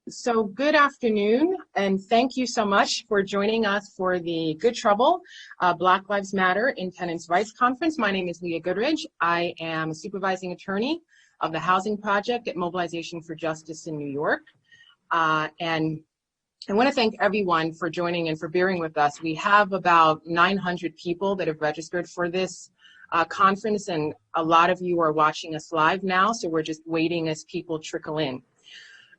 So good afternoon, and thank you so much for joining us for the Good Trouble, Black Lives Matter in Tenants' Rights Conference. My name is Leah Goodridge. I am a supervising attorney of the Housing Project at Mobilization for Justice in New York. And I want to thank everyone for joining and for bearing with us. We have about 900 people that have registered for this conference, and a lot of you are watching us live now, so we're just waiting as people trickle in.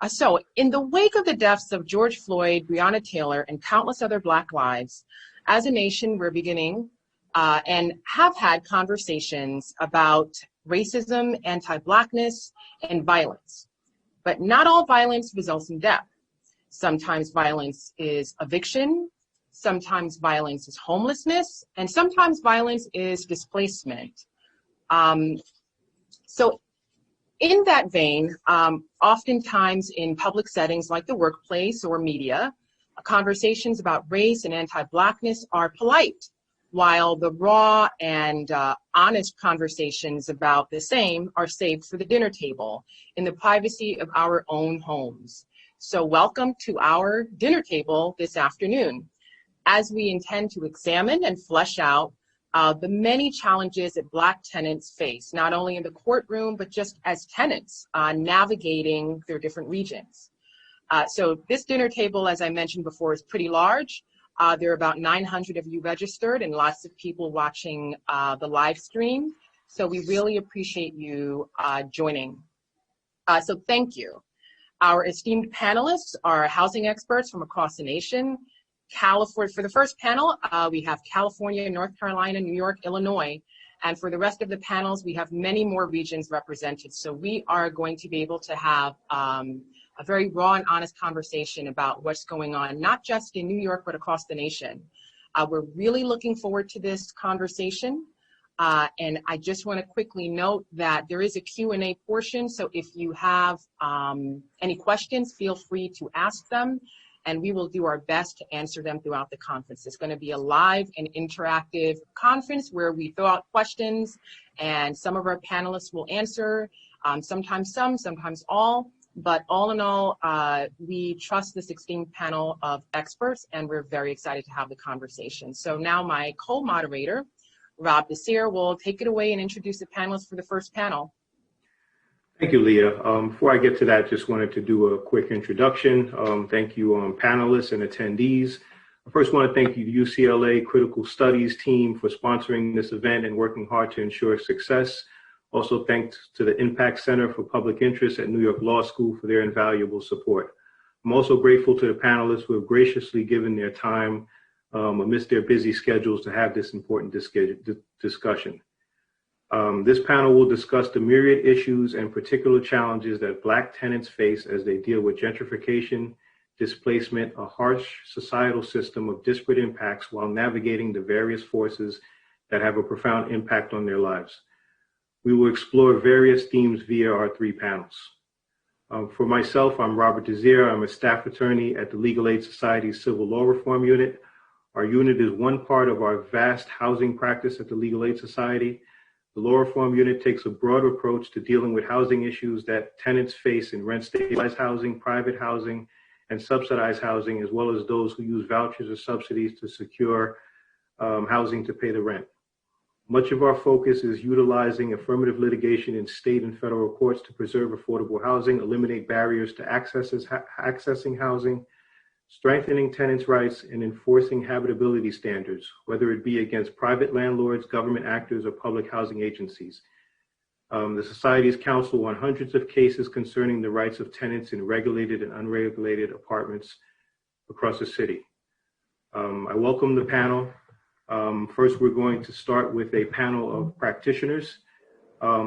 So in the wake of the deaths of George Floyd, Breonna Taylor, and countless other Black lives, as a nation, we're beginning and have had conversations about racism, anti-Blackness, and violence. But not all violence results in death. Sometimes violence is eviction, sometimes violence is homelessness, and sometimes violence is displacement. So in that vein, oftentimes in public settings like the workplace or media, conversations about race and anti-Blackness are polite, while the raw and honest conversations about the same are saved for the dinner table in the privacy of our own homes. So welcome to our dinner table this afternoon, as we intend to examine and flesh out the many challenges that Black tenants face, not only in the courtroom, but just as tenants navigating their different regions. So this dinner table, as I mentioned before, is pretty large. There are about 900 of you registered and lots of people watching the live stream. So we really appreciate you joining. So thank you. Our esteemed panelists are housing experts from across the nation. For the first panel, we have California, North Carolina, New York, Illinois. And for the rest of the panels, we have many more regions represented. So we are going to be able to have a very raw and honest conversation about what's going on, not just in New York, but across the nation. We're really looking forward to this conversation. And I just want to quickly note that there is a Q&A portion. So if you have any questions, feel free to ask them, and we will do our best to answer them throughout the conference. It's going to be a live and interactive conference where we throw out questions, and some of our panelists will answer, sometimes some, sometimes all. But all in all, we trust this esteemed panel of experts, and we're very excited to have the conversation. So now my co-moderator, Rob Desir, will take it away and introduce the panelists for the first panel. Thank you, Leah. Before I get to that, just wanted to do a quick introduction. Thank you, panelists and attendees. I first want to thank you, the UCLA Critical Studies team, for sponsoring this event and working hard to ensure success. Also, thanks to the Impact Center for Public Interest at New York Law School for their invaluable support. I'm also grateful to the panelists who have graciously given their time amidst their busy schedules to have this important discussion. This panel will discuss the myriad issues and particular challenges that Black tenants face as they deal with gentrification, displacement, a harsh societal system of disparate impacts while navigating the various forces that have a profound impact on their lives. We will explore various themes via our three panels. For myself, I'm Robert Desir. I'm a staff attorney at the Legal Aid Society's Civil Law Reform Unit. Our unit is one part of our vast housing practice at the Legal Aid Society. The Law Reform Unit takes a broad approach to dealing with housing issues that tenants face in rent-stabilized housing, private housing, and subsidized housing, as well as those who use vouchers or subsidies to secure housing to pay the rent. Much of our focus is utilizing affirmative litigation in state and federal courts to preserve affordable housing, eliminate barriers to accessing housing, strengthening tenants' rights, and enforcing habitability standards, whether it be against private landlords, government actors, or public housing agencies. The Society's counsel on hundreds of cases concerning the rights of tenants in regulated and unregulated apartments across the city. I welcome the panel. First, we're going to start with a panel of practitioners.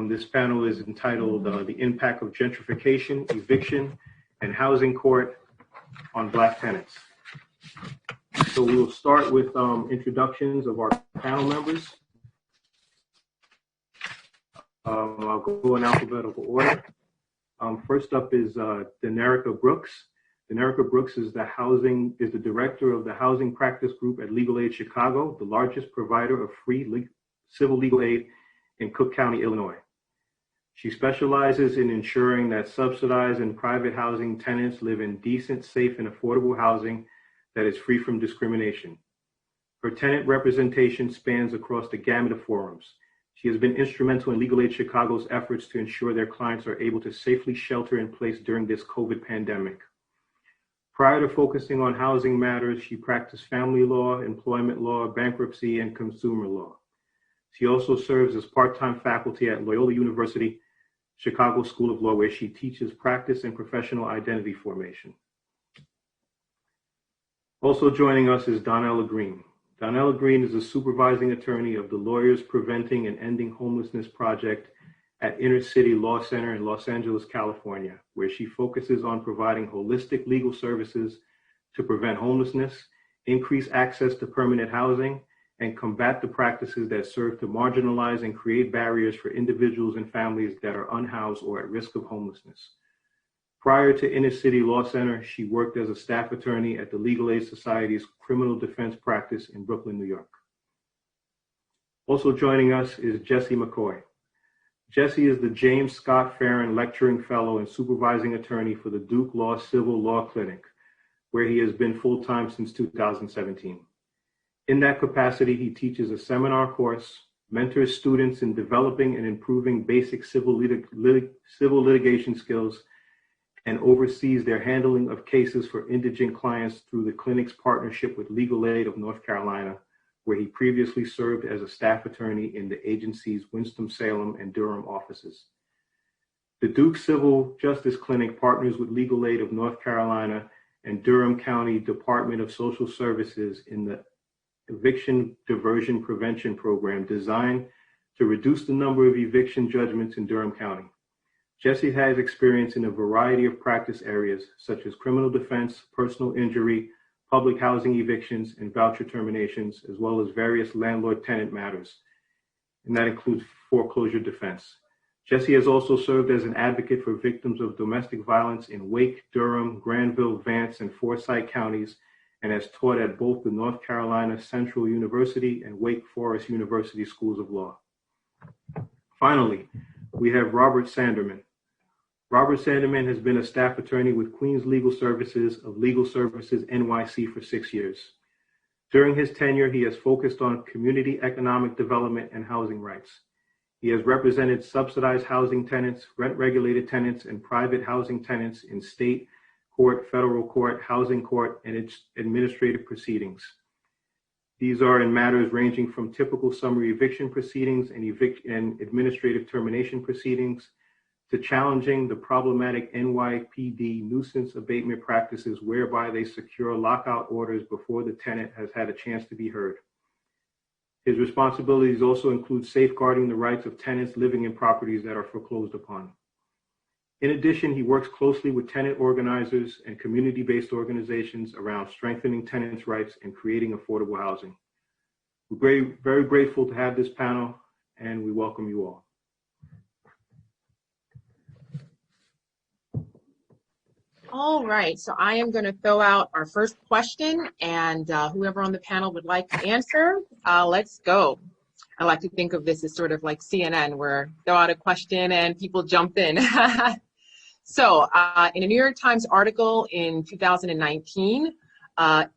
This panel is entitled The Impact of Gentrification, Eviction, and Housing Court on Black Tenants. So we'll start with introductions of our panel members. I'll go in alphabetical order. First up is Denerica Brooks. Denerica Brooks is the director of the Housing Practice Group at Legal Aid Chicago, the largest provider of free civil legal aid in Cook County, Illinois. She specializes in ensuring that subsidized and private housing tenants live in decent, safe, and affordable housing that is free from discrimination. Her tenant representation spans across the gamut of forums. She has been instrumental in Legal Aid Chicago's efforts to ensure their clients are able to safely shelter in place during this COVID pandemic. Prior to focusing on housing matters, she practiced family law, employment law, bankruptcy, and consumer law. She also serves as part-time faculty at Loyola University, Chicago School of Law, where she teaches practice and professional identity formation. Also joining us is Donnella Green. Donnella Green is a supervising attorney of the Lawyers Preventing and Ending Homelessness Project at Inner City Law Center in Los Angeles, California, where she focuses on providing holistic legal services to prevent homelessness, increase access to permanent housing, and combat the practices that serve to marginalize and create barriers for individuals and families that are unhoused or at risk of homelessness. Prior to Inner City Law Center, she worked as a staff attorney at the Legal Aid Society's criminal defense practice in Brooklyn, New York. Also joining us is Jesse McCoy. Jesse is the James Scott Farron Lecturing Fellow and Supervising Attorney for the Duke Law Civil Law Clinic, where he has been full-time since 2017. In that capacity, he teaches a seminar course, mentors students in developing and improving basic civil litigation skills, and oversees their handling of cases for indigent clients through the clinic's partnership with Legal Aid of North Carolina, where he previously served as a staff attorney in the agency's Winston-Salem and Durham offices. The Duke Civil Justice Clinic partners with Legal Aid of North Carolina and Durham County Department of Social Services in the Eviction Diversion Prevention Program designed to reduce the number of eviction judgments in Durham County. Jesse has experience in a variety of practice areas such as criminal defense, personal injury, public housing evictions, and voucher terminations, as well as various landlord-tenant matters, and that includes foreclosure defense. Jesse has also served as an advocate for victims of domestic violence in Wake, Durham, Granville, Vance, and Forsyth counties, and has taught at both the North Carolina Central University and Wake Forest University Schools of Law. Finally, we have Robert Sanderman. Robert Sanderman has been a staff attorney with Queens Legal Services of Legal Services NYC for 6 years. During his tenure, he has focused on community economic development and housing rights. He has represented subsidized housing tenants, rent-regulated tenants, and private housing tenants in state court, federal court, housing court, and its administrative proceedings. These are in matters ranging from typical summary eviction proceedings and administrative termination proceedings to challenging the problematic NYPD nuisance abatement practices whereby they secure lockout orders before the tenant has had a chance to be heard. His responsibilities also include safeguarding the rights of tenants living in properties that are foreclosed upon. In addition, he works closely with tenant organizers and community-based organizations around strengthening tenants' rights and creating affordable housing. We're very grateful to have this panel, and we welcome you all. All right, so I am going to throw out our first question, and whoever on the panel would like to answer, let's go. I like to think of this as sort of like CNN, where throw out a question and people jump in. So in a New York Times article in 2019,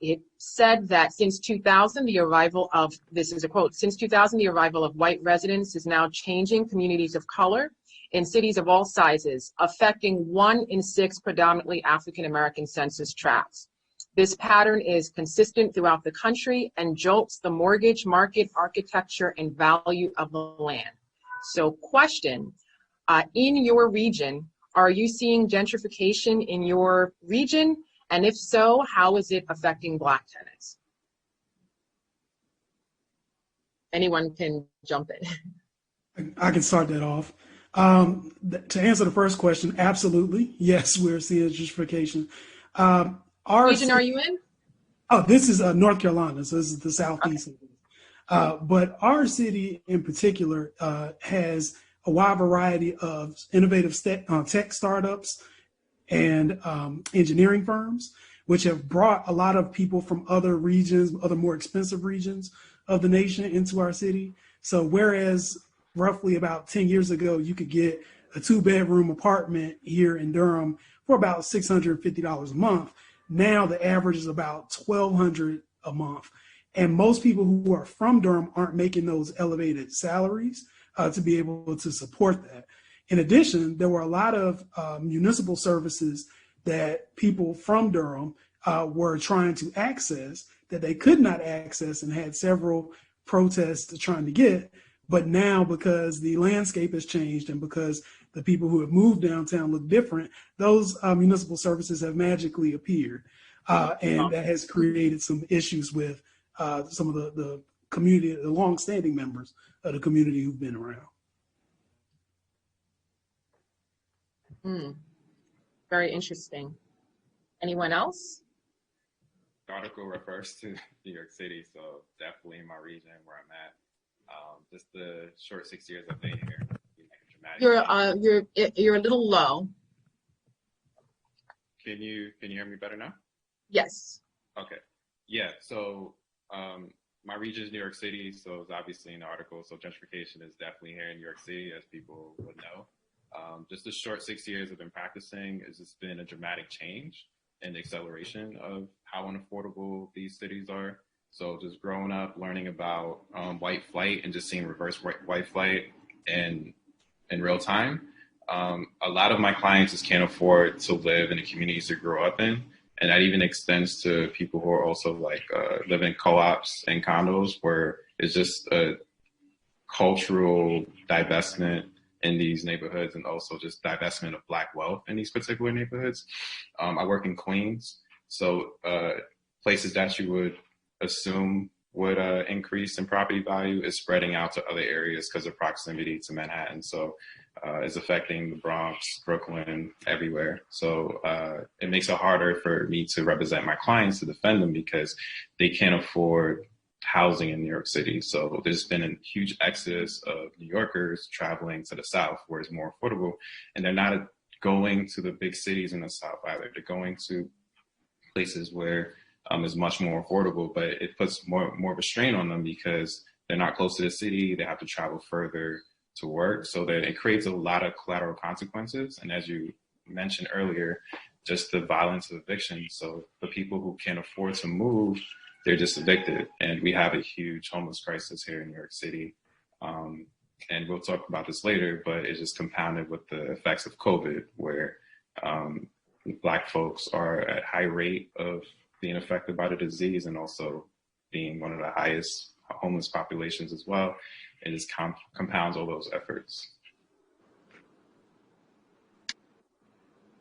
it said that since 2000, the arrival of, this is a quote, since 2000, the arrival of white residents is now changing communities of color in cities of all sizes, affecting 1 in 6 predominantly African-American census tracts. This pattern is consistent throughout the country and jolts the mortgage market architecture and value of the land. So question, in your region, are you seeing gentrification in your region? And if so, how is it affecting Black tenants? Anyone can jump in. I can start that off. To answer the first question, absolutely. Yes, we're seeing gentrification. What region are you in? Oh, this is North Carolina, so this is the southeast. Okay. But our city in particular has a wide variety of innovative tech startups and engineering firms, which have brought a lot of people from other regions, other more expensive regions of the nation into our city. So whereas roughly about 10 years ago, you could get a 2-bedroom apartment here in Durham for about $650 a month. Now the average is about $1,200 a month. And most people who are from Durham aren't making those elevated salaries to be able to support that. In addition, there were a lot of municipal services that people from Durham were trying to access that they could not access and had several protests trying to get. But now, because the landscape has changed and because the people who have moved downtown look different, those municipal services have magically appeared. And that has created some issues with some of the community, the longstanding members of the community who've been around. Very interesting. Anyone else? The article refers to New York City, so definitely in my region where I'm at. Just the short 6 years I've been here. You're a little low. Can you hear me better now? Yes. Okay. Yeah. So my region is New York City, so it's obviously in the article. So gentrification is definitely here in New York City, as people would know. Just the short 6 years I've been practicing, it's just been a dramatic change and acceleration of how unaffordable these cities are. So just growing up, learning about white flight and just seeing reverse white flight in real time. A lot of my clients just can't afford to live in the communities they grew up in. And that even extends to people who are also like live in co-ops and condos, where it's just a cultural divestment in these neighborhoods, and also just divestment of Black wealth in these particular neighborhoods. I work in Queens, so places that you would assume would increase in property value is spreading out to other areas because of proximity to Manhattan. So it's affecting the Bronx, Brooklyn, everywhere. So it makes it harder for me to represent my clients, to defend them, because they can't afford housing in New York City. So there's been a huge exodus of New Yorkers traveling to the South, where it's more affordable, and they're not going to the big cities in the South either. They're going to places where it's much more affordable, but it puts more of a strain on them because they're not close to the city. They have to travel further to work. So that it creates a lot of collateral consequences. And as you mentioned earlier, just the violence of eviction. So the people who can't afford to move, they're just evicted. And we have a huge homeless crisis here in New York City. And we'll talk about this later, but it's just compounded with the effects of COVID, where Black folks are at high rate of being affected by the disease, and also being one of the highest homeless populations as well. It just compounds all those efforts.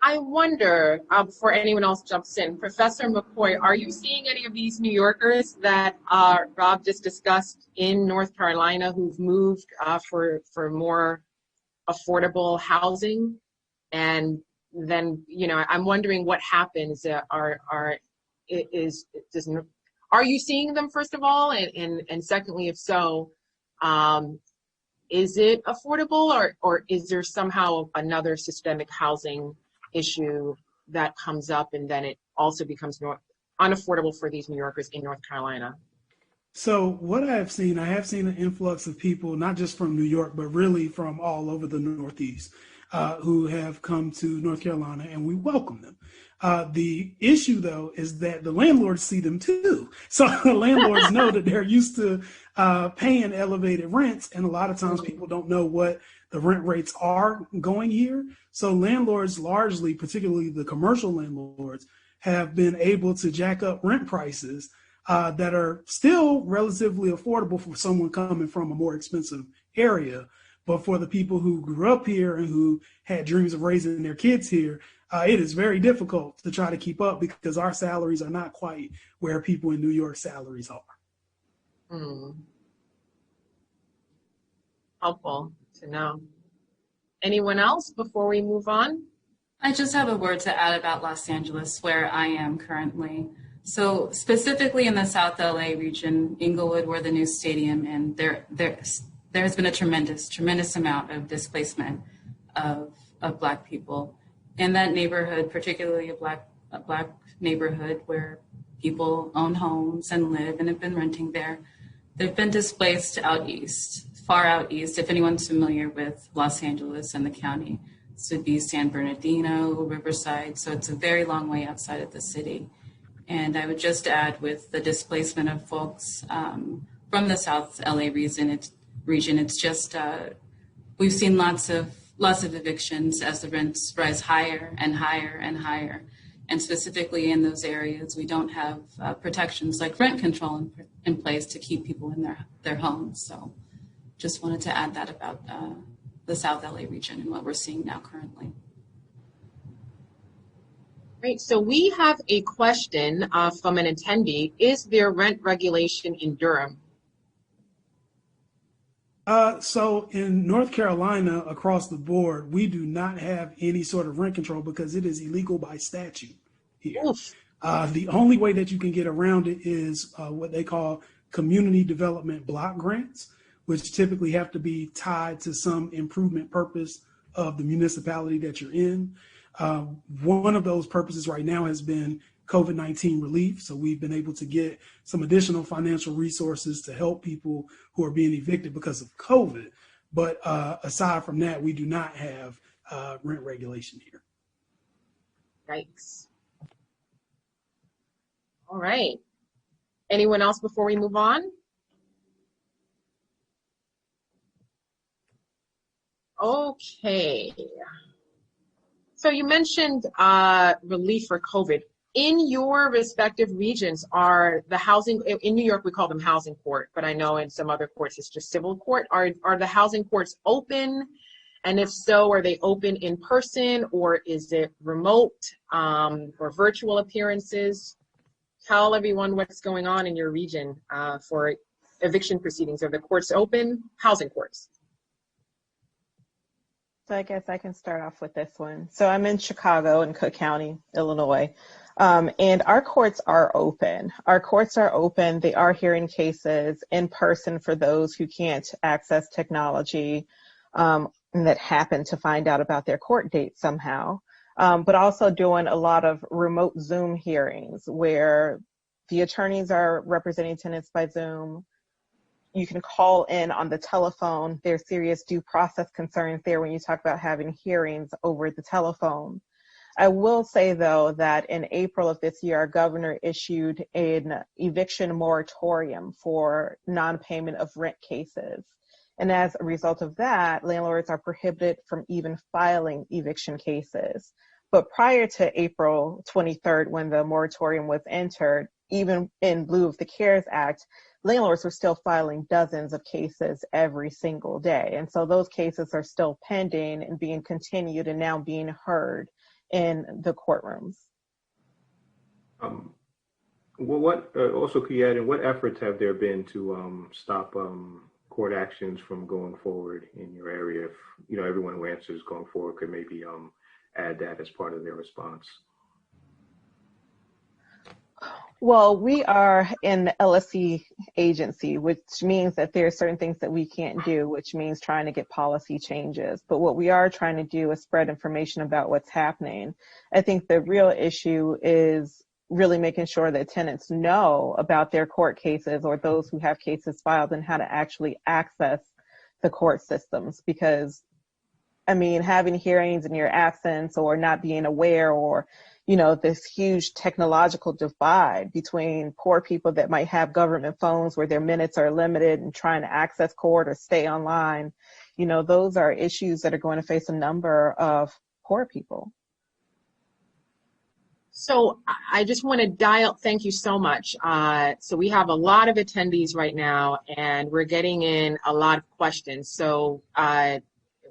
I wonder, before anyone else jumps in, Professor McCoy, are you seeing any of these New Yorkers that Rob just discussed in North Carolina who've moved for more affordable housing? And then, I'm wondering what happens. Are you seeing them, first of all, and secondly, if so, is it affordable, or is there somehow another systemic housing issue that comes up, and then it also becomes unaffordable for these New Yorkers in North Carolina? So what I have seen an influx of people, not just from New York, but really from all over the Northeast, who have come to North Carolina, and we welcome them. The issue, though, is that the landlords see them too. So the landlords know that they're used to paying elevated rents, and a lot of times people don't know what the rent rates are going here. So landlords largely, particularly the commercial landlords, have been able to jack up rent prices that are still relatively affordable for someone coming from a more expensive area. But for the people who grew up here and who had dreams of raising their kids here, it is very difficult to try to keep up because our salaries are not quite where people in New York salaries are. Helpful to know. Anyone else before we move on? I just have a word to add about Los Angeles, where I am currently. So specifically in the South LA region, Inglewood, where the new stadium, and there has been a tremendous amount of displacement of Black people. In that neighborhood, particularly a black neighborhood where people own homes and live and have been renting there, they've been displaced out east far out east. If anyone's familiar with Los Angeles and the county, this would be San Bernardino, Riverside. So it's a very long way outside of the city. And I would just add, with the displacement of folks from the South LA region, it's just we've seen lots of evictions as the rents rise higher and higher and higher. And specifically in those areas, we don't have protections like rent control in place to keep people in their homes. So just wanted to add that about the South LA region and what we're seeing now currently. Great. So we have a question from an attendee. Is there rent regulation in Durham? So in North Carolina, across the board, we do not have any sort of rent control because it is illegal by statute here. The only way that you can get around it is what they call community development block grants, which typically have to be tied to some improvement purpose of the municipality that you're in. One of those purposes right now has been COVID-19 relief. So we've been able to get some additional financial resources to help people who are being evicted because of COVID. But aside from that, we do not have rent regulation here. Yikes. All right. Anyone else before we move on? Okay. So you mentioned relief for COVID. In your respective regions, are the housing, in New York we call them housing court, but I know in some other courts it's just civil court. Are the housing courts open? And if so, are they open in person, or is it remote or virtual appearances? Tell everyone what's going on in your region for eviction proceedings. Are the courts open? Housing courts. So I guess I can start off with this one. So I'm in Chicago in Cook County, Illinois, and our courts are open. Our courts are open. They are hearing cases in person for those who can't access technology and that happen to find out about their court date somehow, but also doing a lot of remote Zoom hearings where the attorneys are representing tenants by Zoom. You can call in on the telephone. There's serious due process concerns there when you talk about having hearings over the telephone. I will say, though, that in April of this year, our governor issued an eviction moratorium for non-payment of rent cases. And as a result of that, landlords are prohibited from even filing eviction cases. But prior to April 23rd, when the moratorium was entered, even in lieu of the CARES Act, landlords were still filing dozens of cases every single day. And so those cases are still pending and being continued and now being heard in the courtrooms. Also, could you add in what efforts have there been to stop court actions from going forward in your area? If everyone who answers going forward could maybe add that as part of their response. Well, we are an LSC agency, which means that there are certain things that we can't do, which means trying to get policy changes. But what we are trying to do is spread information about what's happening. I think the real issue is really making sure that tenants know about their court cases or those who have cases filed and how to actually access the court systems. Because, I mean, having hearings in your absence or not being aware or this huge technological divide between poor people that might have government phones where their minutes are limited and trying to access court or stay online, those are issues that are going to face a number of poor people. So I just want to thank you so much. So we have a lot of attendees right now, and we're getting in a lot of questions. So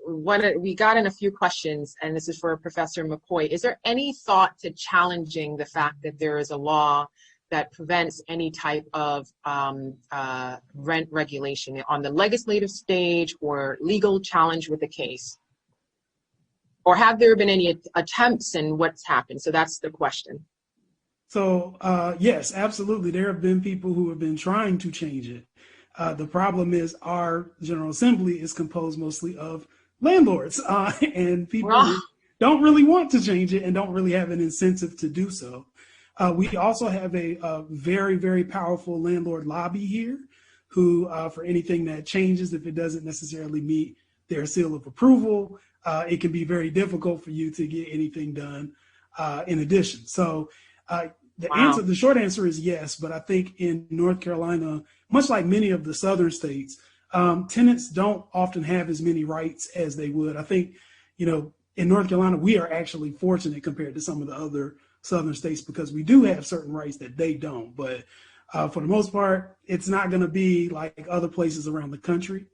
we got in a few questions, and this is for Professor McCoy. Is there any thought to challenging the fact that there is a law that prevents any type of rent regulation on the legislative stage or legal challenge with the case? Or have there been any attempts, and what's happened? So that's the question. So yes, absolutely. There have been people who have been trying to change it. The problem is our General Assembly is composed mostly of landlords and people who don't really want to change it and don't really have an incentive to do so. We also have a very, very powerful landlord lobby here who, for anything that changes, if it doesn't necessarily meet their seal of approval, it can be very difficult for you to get anything done in addition. So the short answer is yes, but I think in North Carolina, much like many of the southern states, tenants don't often have as many rights as they would. I think, in North Carolina, we are actually fortunate compared to some of the other southern states because we do have certain rights that they don't. But for the most part, it's not going to be like other places around the country.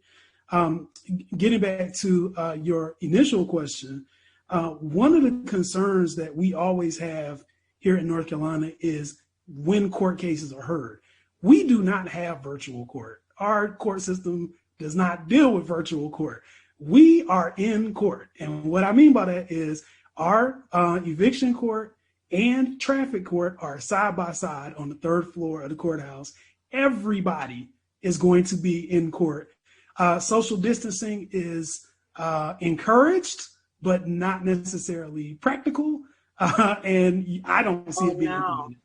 Getting back to your initial question, one of the concerns that we always have here in North Carolina is when court cases are heard. We do not have virtual court. Our court system does not deal with virtual court. We are in court. And what I mean by that is our eviction court and traffic court are side by side on the third floor of the courthouse. Everybody is going to be in court. Social distancing is encouraged, but not necessarily practical. And I don't see it being implemented.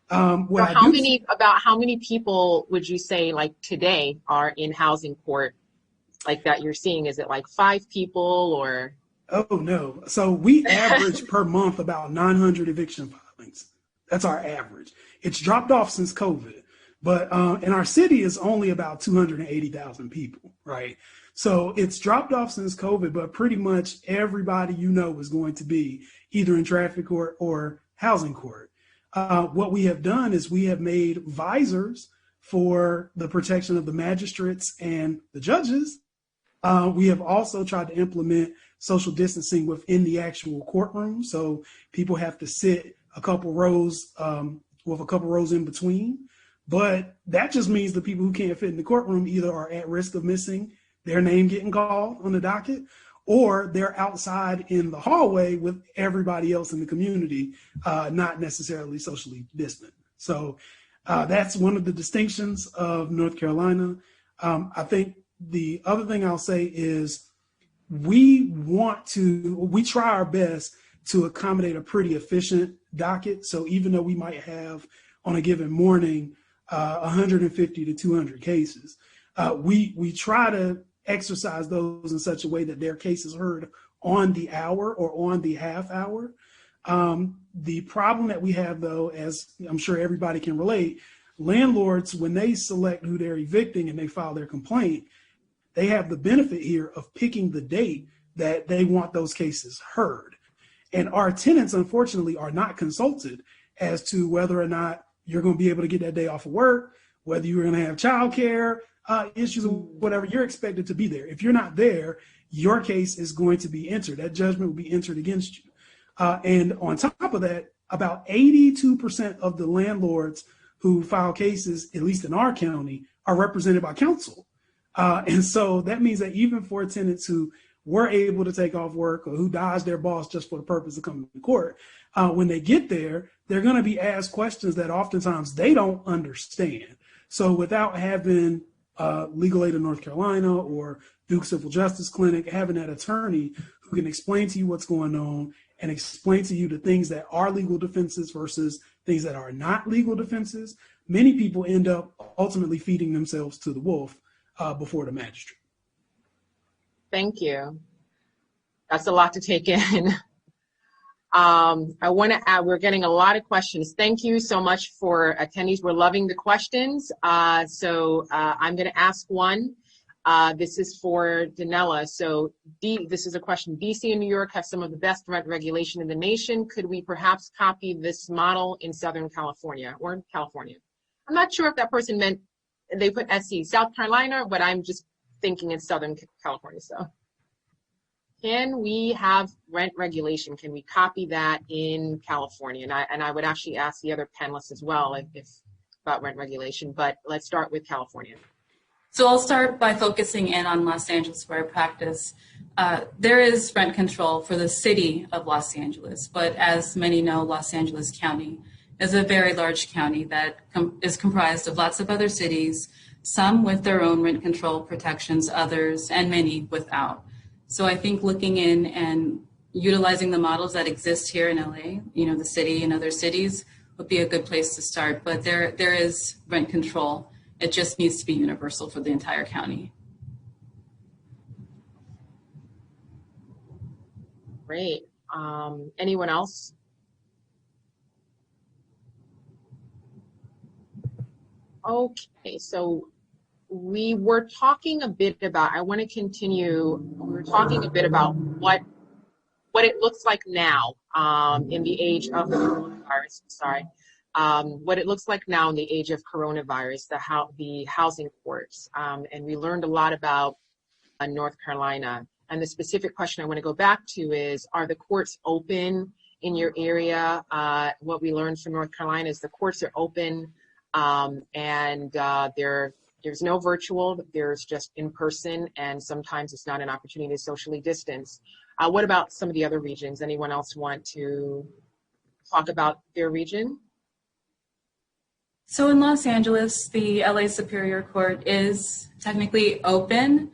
About how many people would you say like today are in housing court like that you're seeing? Is it like 5 people or? Oh, no. So we average per month about 900 eviction filings. That's our average. It's dropped off since COVID, but in our city is only about 280,000 people, right? So it's dropped off since COVID, but pretty much everybody is going to be either in traffic court or housing court. What we have done is we have made visors for the protection of the magistrates and the judges. We have also tried to implement social distancing within the actual courtroom. So people have to sit a couple rows with a couple rows in between. But that just means the people who can't fit in the courtroom either are at risk of missing their name getting called on the docket, or they're outside in the hallway with everybody else in the community, not necessarily socially distant. So that's one of the distinctions of North Carolina. I think the other thing I'll say is we try our best to accommodate a pretty efficient docket. So even though we might have on a given morning 150 to 200 cases, we try to exercise those in such a way that their case is heard on the hour or on the half hour. The problem that we have, though, as I'm sure everybody can relate, landlords, when they select who they're evicting and they file their complaint, they have the benefit here of picking the date that they want those cases heard. And our tenants, unfortunately, are not consulted as to whether or not you're going to be able to get that day off of work, whether you're going to have childcare issues or whatever. You're expected to be there. If you're not there, your case is going to be entered. That judgment will be entered against you. And on top of that, about 82% of the landlords who file cases, at least in our county, are represented by counsel. And so that means that even for tenants who were able to take off work or who dodged their boss just for the purpose of coming to court, when they get there, they're going to be asked questions that oftentimes they don't understand. So without having Legal Aid of North Carolina or Duke Civil Justice Clinic, having that attorney who can explain to you what's going on and explain to you the things that are legal defenses versus things that are not legal defenses, many people end up ultimately feeding themselves to the wolf before the magistrate. Thank you. That's a lot to take in. I want to add, we're getting a lot of questions. Thank you so much for attendees. We're loving the questions. So I'm going to ask one. This is for Danella. So this is a question. DC and New York have some of the best rent regulation in the nation. Could we perhaps copy this model in Southern California or in California? I'm not sure if that person meant they put SC, South Carolina, but I'm just thinking it's Southern California. So can we have rent regulation? Can we copy that in California? And I would actually ask the other panelists as well if about rent regulation, but let's start with California. So I'll start by focusing in on Los Angeles, where I practice. There is rent control for the city of Los Angeles, but as many know, Los Angeles County is a very large county that is comprised of lots of other cities, some with their own rent control protections, others, and many without. So I think looking in and utilizing the models that exist here in LA, the city and other cities would be a good place to start. But there is rent control It just needs to be universal for the entire county. Great. Anyone else? Okay, so we were talking a bit about, I want to continue, we were talking a bit about what it looks like now in the age of the coronavirus, what it looks like now in the age of coronavirus, the housing courts. And we learned a lot about North Carolina. And the specific question I want to go back to is, are the courts open in your area? What we learned from North Carolina is the courts are open, and there's no virtual, there's just in person, and sometimes it's not an opportunity to socially distance. What about some of the other regions? Anyone else want to talk about their region? So in Los Angeles, the LA Superior Court is technically open.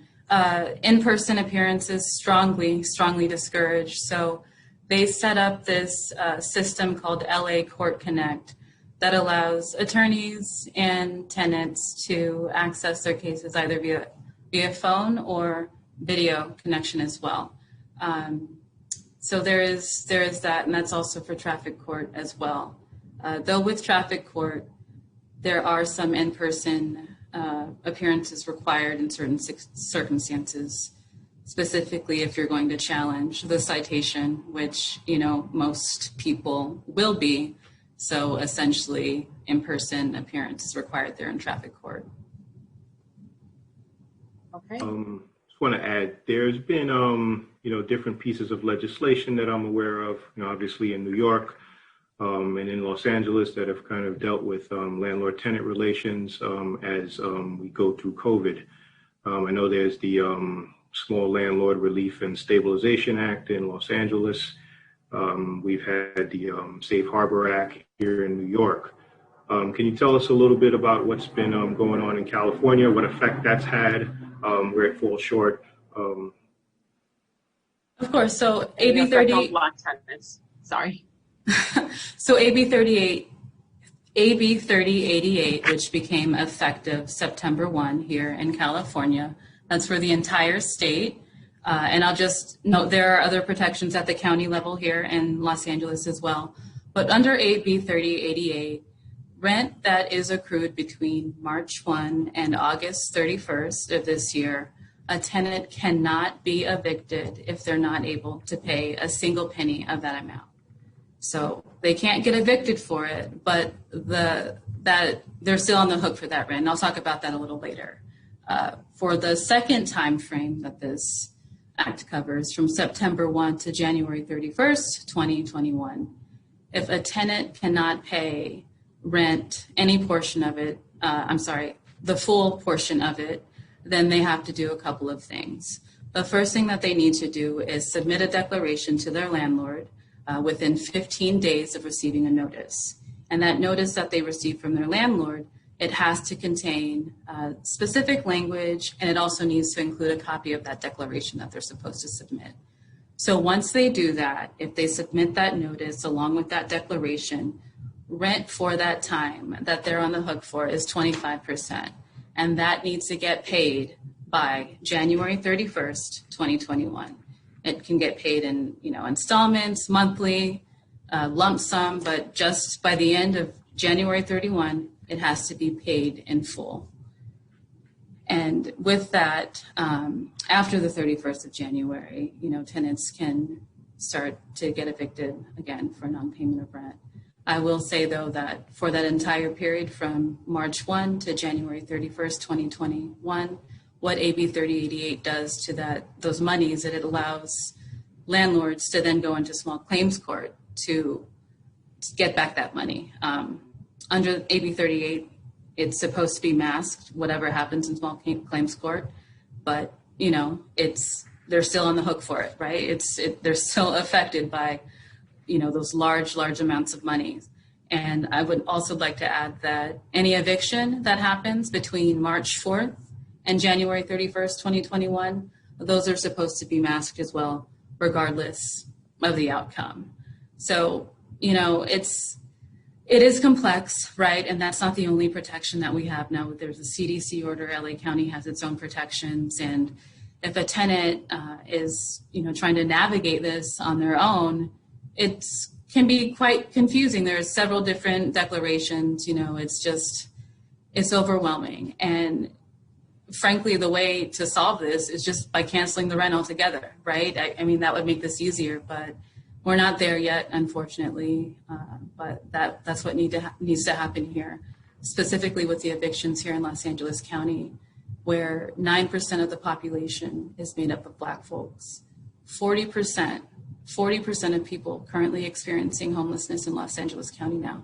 In-person appearances strongly discouraged. So they set up this system called LA Court Connect that allows attorneys and tenants to access their cases either via phone or video connection as well. So there is that, and that's also for traffic court as well. Though with traffic court, there are some in-person appearances required in certain circumstances, specifically if you're going to challenge the citation, which, most people will be. So essentially, in-person appearance is required there in traffic court. Okay. Just want to add, there's been, different pieces of legislation that I'm aware of, obviously in New York, and in Los Angeles that have kind of dealt with landlord-tenant relations as we go through COVID. I know there's the Small Landlord Relief and Stabilization Act in Los Angeles. We've had the Safe Harbor Act here in New York. Can you tell us a little bit about what's been going on in California, what effect that's had, where it falls short? Of course, so AB 38. Black tenants. Sorry. So AB 3088, which became effective September 1 here in California, that's for the entire state. And I'll just note there are other protections at the county level here in Los Angeles as well. But under AB 3088, rent that is accrued between March 1 and August 31st of this year, a tenant cannot be evicted if they're not able to pay a single penny of that amount. So they can't get evicted for it, but they're still on the hook for that rent. And I'll talk about that a little later. For the second time frame that this act covers, from September 1 to January 31st, 2021, if a tenant cannot pay rent, any portion of it, the full portion of it, then they have to do a couple of things. The first thing that they need to do is submit a declaration to their landlord within 15 days of receiving a notice. And that notice that they receive from their landlord, it has to contain specific language, and it also needs to include a copy of that declaration that they're supposed to submit. So once they do that, if they submit that notice along with that declaration, rent for that time that they're on the hook for is 25%. And that needs to get paid by January 31st, 2021. It can get paid in, installments, monthly, lump sum, but just by the end of January 31, it has to be paid in full. And with that, after the 31st of January, tenants can start to get evicted again for non-payment of rent. I will say, though, that for that entire period from March 1 to January 31st, 2021, what AB 3088 does to those monies, that it allows landlords to then go into small claims court to get back that money. Under AB 38, it's supposed to be masked, whatever happens in small claims court, but they're still on the hook for it, right? They're still affected by those large amounts of money. And I would also like to add that any eviction that happens between March 4th and January 31st, 2021, those are supposed to be masked as well, regardless of the outcome. So, It is complex, right? And that's not the only protection that we have now. There's a CDC order. LA County has its own protections. And if a tenant is, trying to navigate this on their own, it can be quite confusing. There's several different declarations, it's overwhelming. And frankly, the way to solve this is just by canceling the rent altogether, right? I mean, that would make this easier, but we're not there yet, unfortunately. But that's what needs to happen here, specifically with the evictions here in Los Angeles County, where 9% of the population is made up of Black folks. 40% of people currently experiencing homelessness in Los Angeles County now.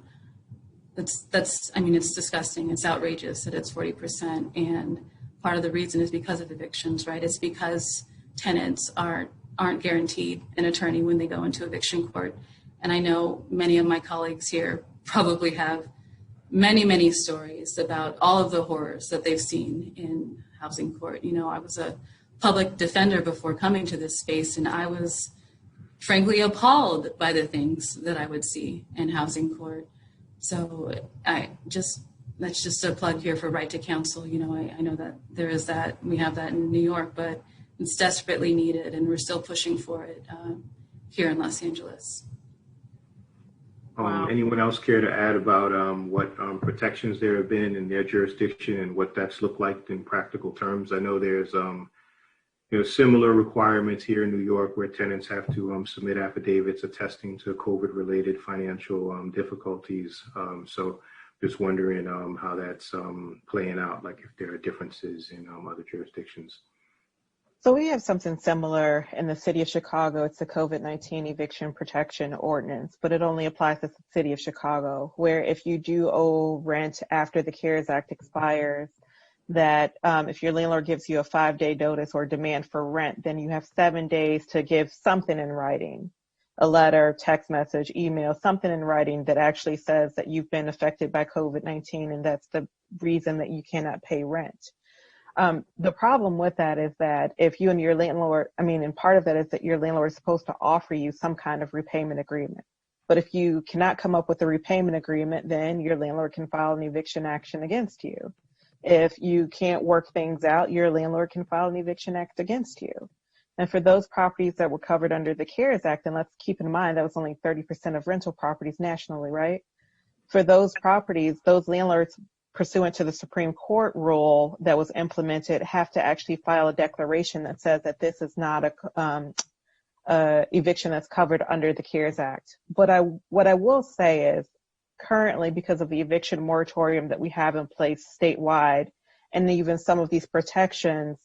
It's disgusting. It's outrageous that it's 40%. And part of the reason is because of evictions, right? It's because tenants aren't guaranteed an attorney when they go into eviction court. And I know many of my colleagues here probably have many, many stories about all of the horrors that they've seen in housing court. I was a public defender before coming to this space, and I was frankly appalled by the things that I would see in housing court. So that's just a plug here for right to counsel. I know that there is that, we have that in New York, but it's desperately needed, and we're still pushing for it here in Los Angeles. Wow. Anyone else care to add about what protections there have been in their jurisdiction and what that's looked like in practical terms? I know there's similar requirements here in New York where tenants have to submit affidavits attesting to COVID-related financial difficulties. So just wondering how that's playing out, like if there are differences in other jurisdictions. So we have something similar in the city of Chicago. It's the COVID-19 eviction protection ordinance, but it only applies to the city of Chicago, where if you do owe rent after the CARES Act expires, that if your landlord gives you a 5-day notice or demand for rent, then you have 7 days to give something in writing, a letter, text message, email, something in writing that actually says that you've been affected by COVID-19 and that's the reason that you cannot pay rent. The problem with that is that if you and your landlord, and part of that is that your landlord is supposed to offer you some kind of repayment agreement. But if you cannot come up with a repayment agreement, then your landlord can file an eviction action against you. If you can't work things out, your landlord can file an eviction act against you. And for those properties that were covered under the CARES Act, and let's keep in mind that was only 30% of rental properties nationally, right? For those properties, those landlords, pursuant to the Supreme Court rule that was implemented, have to actually file a declaration that says that this is not a eviction that's covered under the CARES Act. But what I will say is, currently, because of the eviction moratorium that we have in place statewide, and even some of these protections,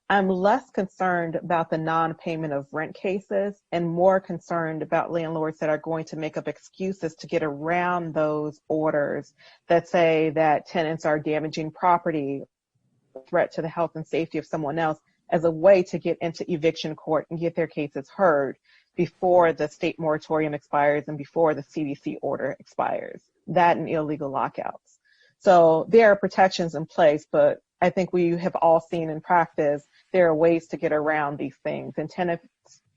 I'm less concerned about the non-payment of rent cases and more concerned about landlords that are going to make up excuses to get around those orders that say that tenants are damaging property, threat to the health and safety of someone else, as a way to get into eviction court and get their cases heard before the state moratorium expires and before the CDC order expires, that and illegal lockouts. So there are protections in place, but I think we have all seen in practice there are ways to get around these things. And tenants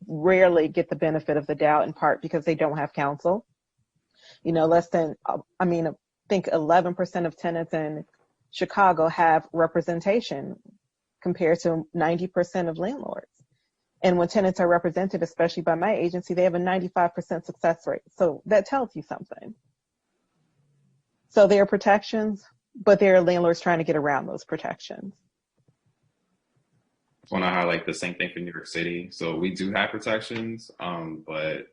rarely get the benefit of the doubt, in part because they don't have counsel. I think 11% of tenants in Chicago have representation compared to 90% of landlords. And when tenants are represented, especially by my agency, they have a 95% success rate. So that tells you something. So there are protections, but there are landlords trying to get around those protections. I want to highlight the same thing for New York City. So we do have protections, but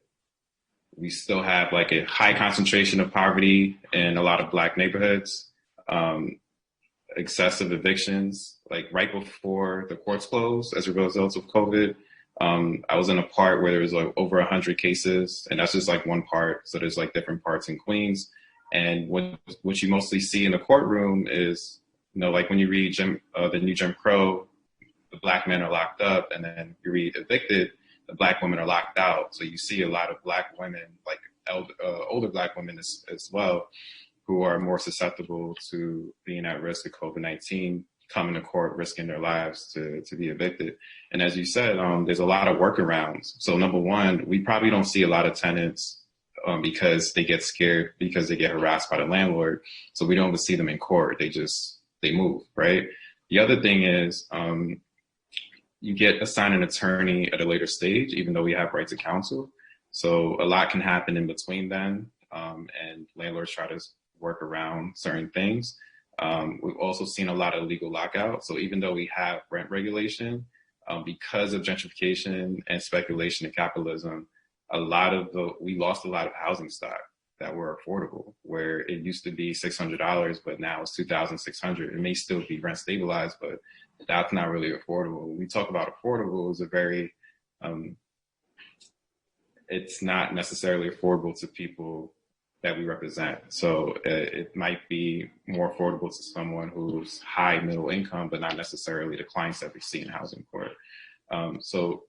we still have like a high concentration of poverty in a lot of Black neighborhoods, excessive evictions, like right before the courts closed as a result of COVID. I was in a part where there was like over 100 cases, and that's just like one part. So there's like different parts in Queens. And what you mostly see in the courtroom is, like when you read the new Jim Crow, the Black men are locked up, and then you read evicted, the Black women are locked out. So you see a lot of Black women, like older Black women as well, who are more susceptible to being at risk of COVID-19, coming to court, risking their lives to be evicted. And as you said, there's a lot of workarounds. So number one, we probably don't see a lot of tenants because they get scared, because they get harassed by the landlord. So we don't even see them in court. They move, right? The other thing is you get assigned an attorney at a later stage, even though we have right to counsel. So a lot can happen in between then, and landlords try to work around certain things. We've also seen a lot of legal lockout. So even though we have rent regulation, because of gentrification and speculation and capitalism, we lost a lot of housing stock that were affordable, where it used to be $600, but now it's $2,600. It may still be rent stabilized, but that's not really affordable. When we talk about affordable, it's not necessarily affordable to people that we represent. So it might be more affordable to someone who's high middle income, but not necessarily the clients that we see in housing court. So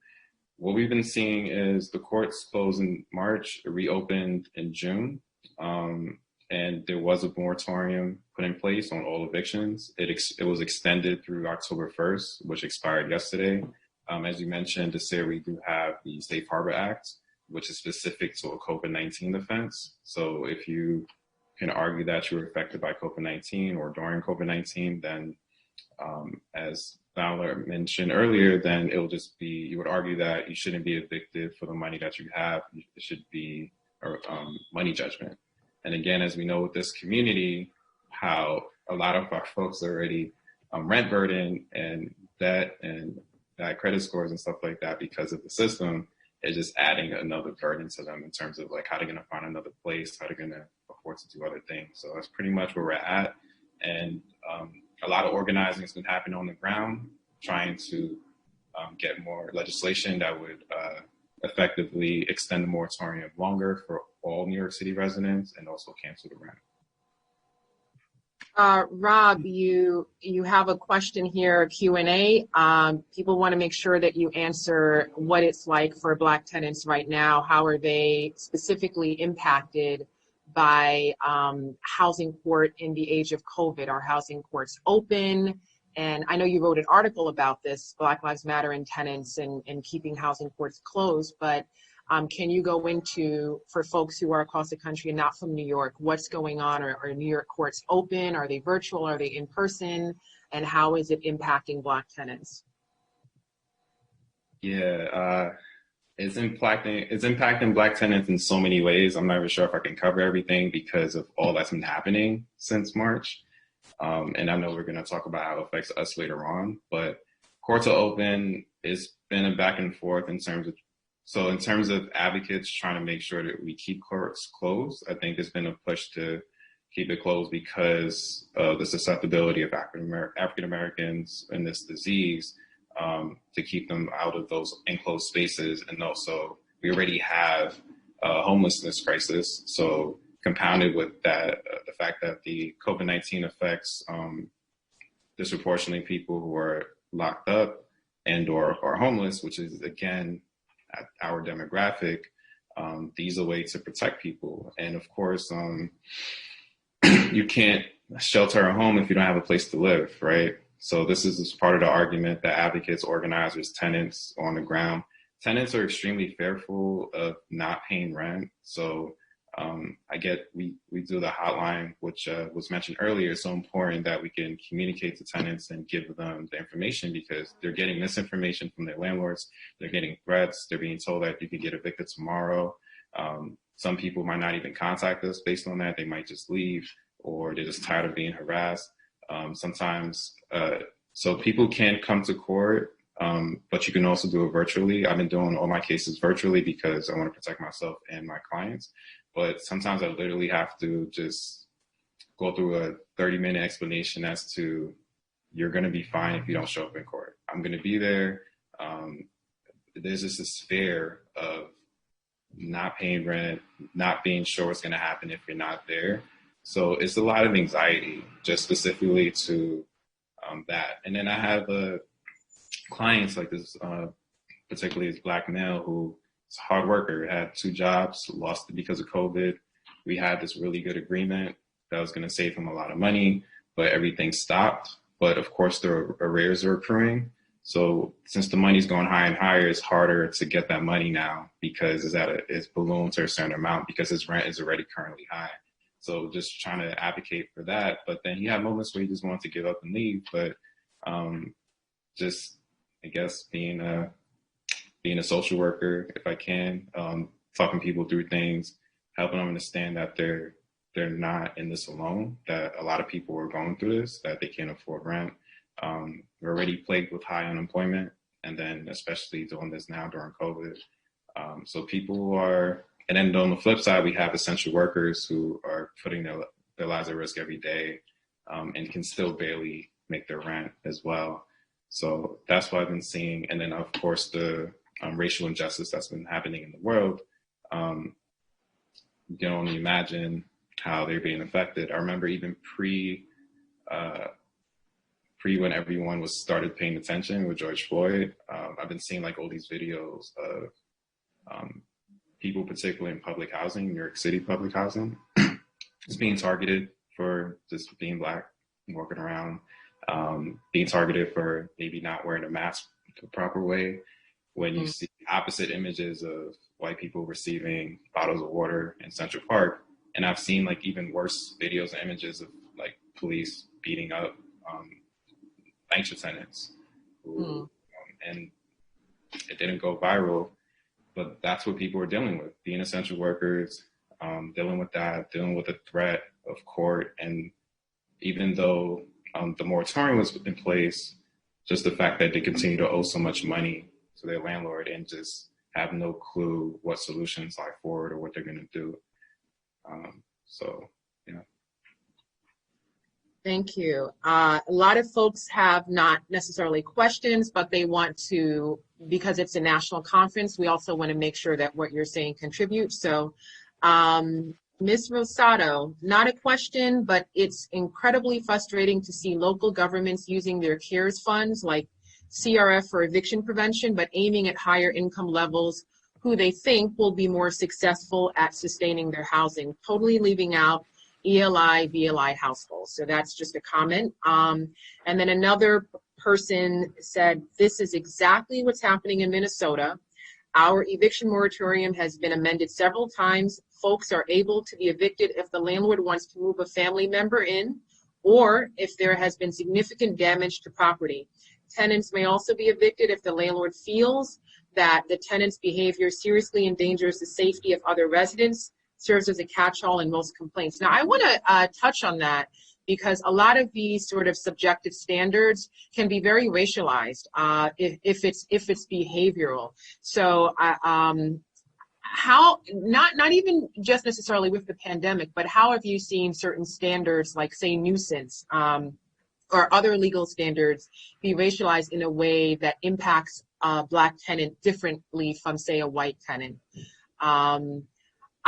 what we've been seeing is the courts closed in March, reopened in June, and there was a moratorium put in place on all evictions. It was extended through October 1st, which expired yesterday. As you mentioned, this year we do have the Safe Harbor Act, which is specific to a COVID-19 offense. So if you can argue that you were affected by COVID-19 or during COVID-19, then as Fowler mentioned earlier, then it'll just be, you would argue that you shouldn't be evicted for the money that you have. It should be a money judgment. And again, as we know with this community, how a lot of our folks are already rent burden and debt and bad credit scores and stuff like that because of the system, it's just adding another burden to them in terms of like how they're going to find another place, how they're going to afford to do other things. So that's pretty much where we're at. And a lot of organizing has been happening on the ground, trying to get more legislation that would effectively extend the moratorium longer for all New York City residents and also cancel the rent. Rob, you have a question here, Q&A. People want to make sure that you answer what it's like for Black tenants right now. How are they specifically impacted by housing court in the age of COVID? Are housing courts open? And I know you wrote an article about this, Black Lives Matter and tenants and keeping housing courts closed, but can you go into, for folks who are across the country and not from New York, what's going on? Are New York courts open? Are they virtual? Are they in person? And how is it impacting Black tenants? Yeah, it's impacting Black tenants in so many ways. I'm not even sure if I can cover everything because of all that's been happening since March. And I know we're going to talk about how it affects us later on, but courts are open. It's been a back and forth in terms of advocates trying to make sure that we keep courts closed. I think there's been a push to keep it closed because of the susceptibility of African Americans in this disease, to keep them out of those enclosed spaces. And also we already have a homelessness crisis. So compounded with that, the fact that the COVID-19 affects disproportionately people who are locked up and or are homeless, which is again, our demographic, these are ways to protect people. And of course, you can't shelter a home if you don't have a place to live, right? So this is part of the argument that advocates, organizers, tenants on the ground. Tenants are extremely fearful of not paying rent. So we do the hotline, which was mentioned earlier. It's so important that we can communicate to tenants and give them the information because they're getting misinformation from their landlords. They're getting threats. They're being told that you could get evicted tomorrow. Some people might not even contact us based on that. They might just leave or they're just tired of being harassed. Sometimes, so people can come to court, but you can also do it virtually. I've been doing all my cases virtually because I want to protect myself and my clients. But sometimes I literally have to just go through a 30-minute explanation as to you're going to be fine if you don't show up in court. I'm going to be there. There's just this fear of not paying rent, not being sure what's going to happen if you're not there. So it's a lot of anxiety just specifically to that. And then I have clients like this, particularly this Black male who is a hard worker, had 2 jobs, lost it because of COVID. We had this really good agreement that was going to save him a lot of money, but everything stopped. But of course, the arrears are accruing. So since the money's going higher and higher, it's harder to get that money now because it's ballooned to a certain amount because his rent is already currently high. So just trying to advocate for that. But then you have moments where you just want to give up and leave. But just, I guess, being a social worker, if I can, talking people through things, helping them understand that they're not in this alone, that a lot of people are going through this, that they can't afford rent. We're already plagued with high unemployment, and then especially doing this now during COVID. So people are, and then on the flip side, we have essential workers who are putting their lives at risk every day, and can still barely make their rent as well. So that's what I've been seeing. And then of course the racial injustice that's been happening in the world. You can only imagine how they're being affected. I remember even pre when everyone was started paying attention with George Floyd, I've been seeing like all these videos of people, particularly in public housing, New York City public housing, is being targeted for just being Black, walking around, being targeted for maybe not wearing a mask the proper way. When you see opposite images of white people receiving bottles of water in Central Park. And I've seen like even worse videos and images of like police beating up bank tenants who, and it didn't go viral, but that's what people are dealing with, being essential workers, dealing with that, dealing with the threat of court. And even though the moratorium was in place, just the fact that they continue to owe so much money to their landlord and just have no clue what solutions lie forward or what they're going to do. So, yeah. Thank you. A lot of folks have not necessarily questions, but they want to, because it's a national conference, we also want to make sure that what you're saying contributes. So, Ms. Rosado, not a question, but it's incredibly frustrating to see local governments using their CARES funds like CRF for eviction prevention, but aiming at higher income levels who they think will be more successful at sustaining their housing, totally leaving out ELI, VLI households. So that's just a comment. And then another person said, this is exactly what's happening in Minnesota. Our eviction moratorium has been amended several times. Folks are able to be evicted if the landlord wants to move a family member in, or if there has been significant damage to property. Tenants may also be evicted if the landlord feels that the tenant's behavior seriously endangers the safety of other residents, serves as a catch-all in most complaints. Now, I want to touch on that because a lot of these sort of subjective standards can be very racialized if it's behavioral. So, how not even just necessarily with the pandemic, but how have you seen certain standards like, say, nuisance or other legal standards be racialized in a way that impacts a Black tenant differently from, say, a white tenant?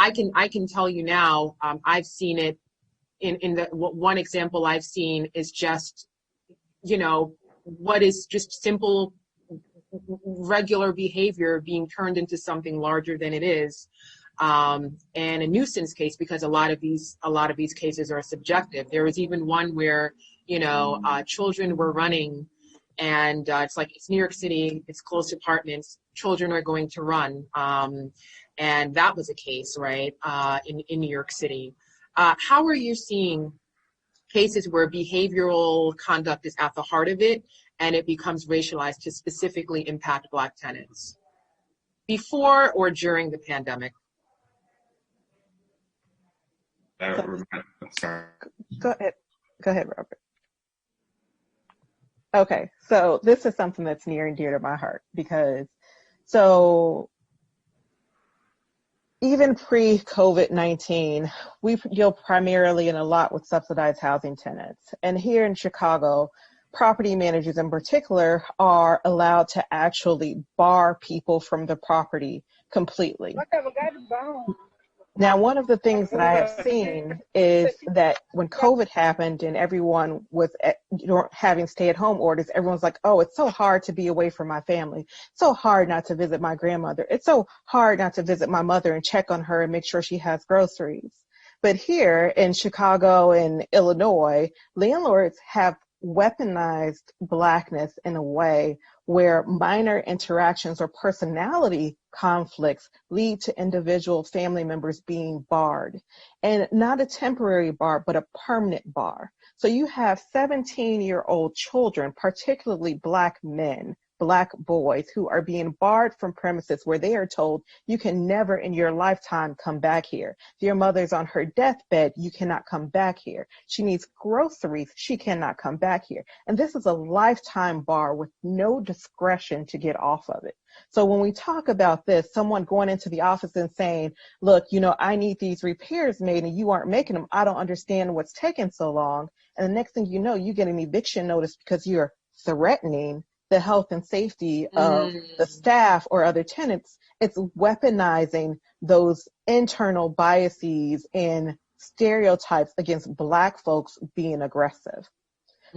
I can tell you now, I've seen it in the one example I've seen is just, what is just simple, regular behavior being turned into something larger than it is. And a nuisance case, because a lot of these cases are subjective. There was even one where, children were running, and it's New York City, it's close apartments, children are going to run. And that was a case, right, in New York City. How are you seeing cases where behavioral conduct is at the heart of it and it becomes racialized to specifically impact Black tenants before or during the pandemic? Sorry. Go ahead, Robert. Okay, so this is something that's near and dear to my heart because even pre-COVID-19, we deal primarily and a lot with subsidized housing tenants. And here in Chicago, property managers in particular are allowed to actually bar people from the property completely. Now, one of the things that I have seen is that when COVID happened and everyone was having stay-at-home orders, everyone's like, oh, it's so hard to be away from my family. It's so hard not to visit my grandmother. It's so hard not to visit my mother and check on her and make sure she has groceries. But here in Chicago and Illinois, landlords have weaponized Blackness in a way where minor interactions or personality conflicts lead to individual family members being barred, and not a temporary bar, but a permanent bar. So you have 17-year-old children, particularly Black men, Black boys, who are being barred from premises where they are told you can never in your lifetime come back here. If your mother's on her deathbed, you cannot come back here. She needs groceries, she cannot come back here. And this is a lifetime bar with no discretion to get off of it. So when we talk about this, someone going into the office and saying, look, I need these repairs made and you aren't making them, I don't understand what's taking so long. And the next thing you know, you get an eviction notice because you're threatening the health and safety of the staff or other tenants. It's weaponizing those internal biases and stereotypes against Black folks being aggressive.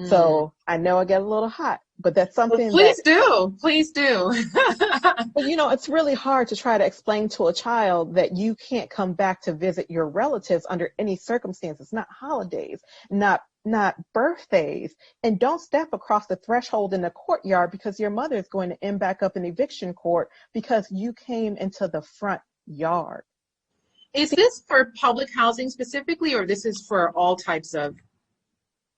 So I know I get a little hot, but that's something Please do. But it's really hard to try to explain to a child that you can't come back to visit your relatives under any circumstances, not holidays, not birthdays, and don't step across the threshold in the courtyard because your mother is going to end back up in eviction court because you came into the front yard. Is this for public housing specifically, or this is for all types of?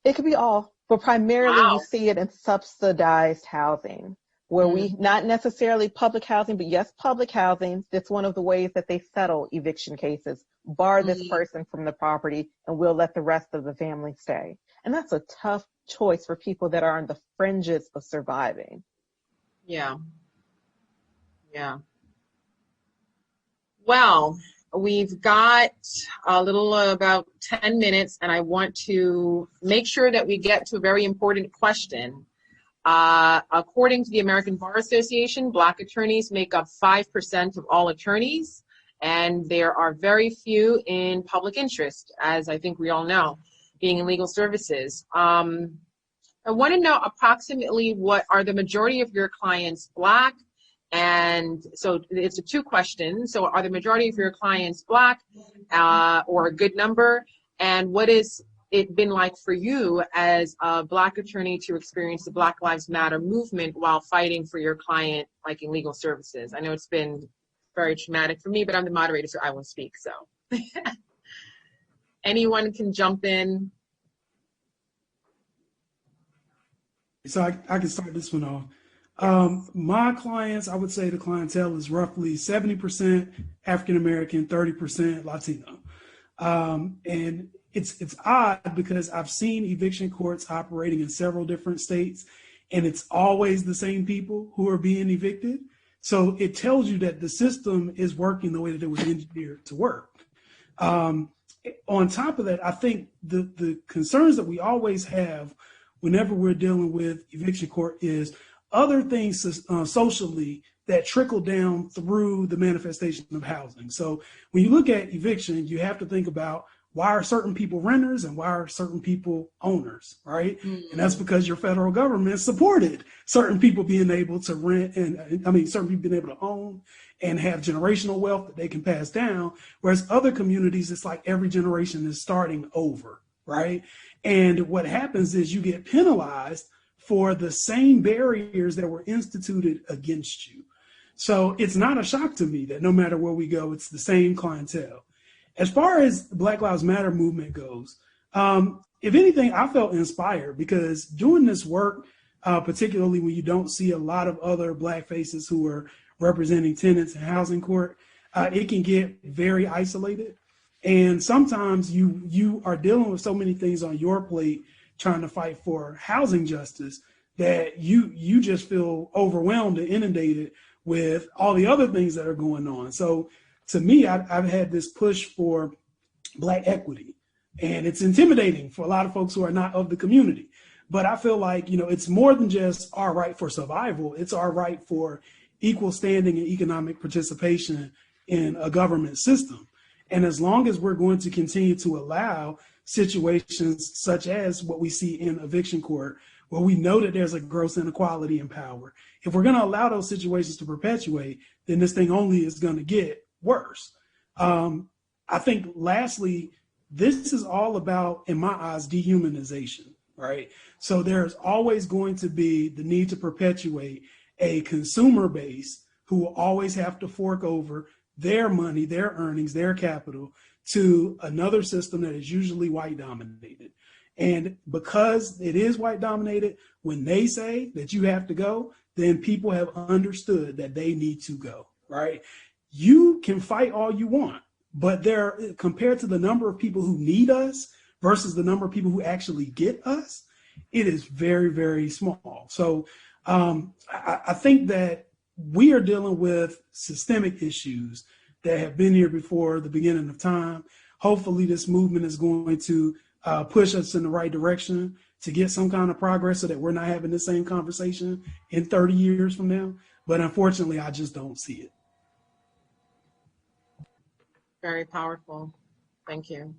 It could be all, but primarily Wow. you see it in subsidized housing, where we, not necessarily public housing, but yes, public housing. That's one of the ways that they settle eviction cases. Bar this person from the property and we'll let the rest of the family stay. And that's a tough choice for people that are on the fringes of surviving. Yeah. Well, we've got a little about 10 minutes, and I want to make sure that we get to a very important question. According to the American Bar Association, Black attorneys make up 5% of all attorneys, and there are very few in public interest, as I think we all know, being in legal services. I want to know approximately what are the majority of your clients Black? And so it's a two question. So are the majority of your clients Black or a good number? And what has it been like for you as a Black attorney to experience the Black Lives Matter movement while fighting for your client, like in legal services? I know it's been very traumatic for me, but I'm the moderator, so I won't speak. So anyone can jump in. So I can start this one off. My clients, I would say the clientele is roughly 70% African-American, 30% Latino. And it's odd because I've seen eviction courts operating in several different states, and it's always the same people who are being evicted. So it tells you that the system is working the way that it was engineered to work. On top of that, I think the concerns that we always have whenever we're dealing with eviction court is other things socially that trickle down through the manifestation of housing. So when you look at eviction, you have to think about why are certain people renters and why are certain people owners, right? And that's because your federal government supported certain people being able to rent certain people being able to own and have generational wealth that they can pass down. Whereas other communities, it's like every generation is starting over, right? And what happens is you get penalized for the same barriers that were instituted against you. So it's not a shock to me that no matter where we go, it's the same clientele. As far as the Black Lives Matter movement goes, if anything, I felt inspired because doing this work, particularly when you don't see a lot of other Black faces who are representing tenants in housing court, it can get very isolated. And sometimes you are dealing with so many things on your plate trying to fight for housing justice that you just feel overwhelmed and inundated with all the other things that are going on. So to me, I've had this push for Black equity, and it's intimidating for a lot of folks who are not of the community. But I feel like, it's more than just our right for survival. It's our right for equal standing and economic participation in a government system. And as long as we're going to continue to allow situations such as what we see in eviction court, where we know that there's a gross inequality in power, if we're going to allow those situations to perpetuate, then this thing only is going to get worse. I think lastly, this is all about, in my eyes, dehumanization. right? So there's always going to be the need to perpetuate a consumer base who will always have to fork over their money, their earnings, their capital to another system that is usually white dominated. And because it is white dominated, when they say that you have to go, then people have understood that they need to go, right? You can fight all you want, but there, compared to the number of people who need us versus the number of people who actually get us, it is very, very small. So I think that we are dealing with systemic issues that have been here before the beginning of time. Hopefully this movement is going to push us in the right direction to get some kind of progress so that we're not having the same conversation in 30 years from now. But unfortunately, I just don't see it. Very powerful. Thank you.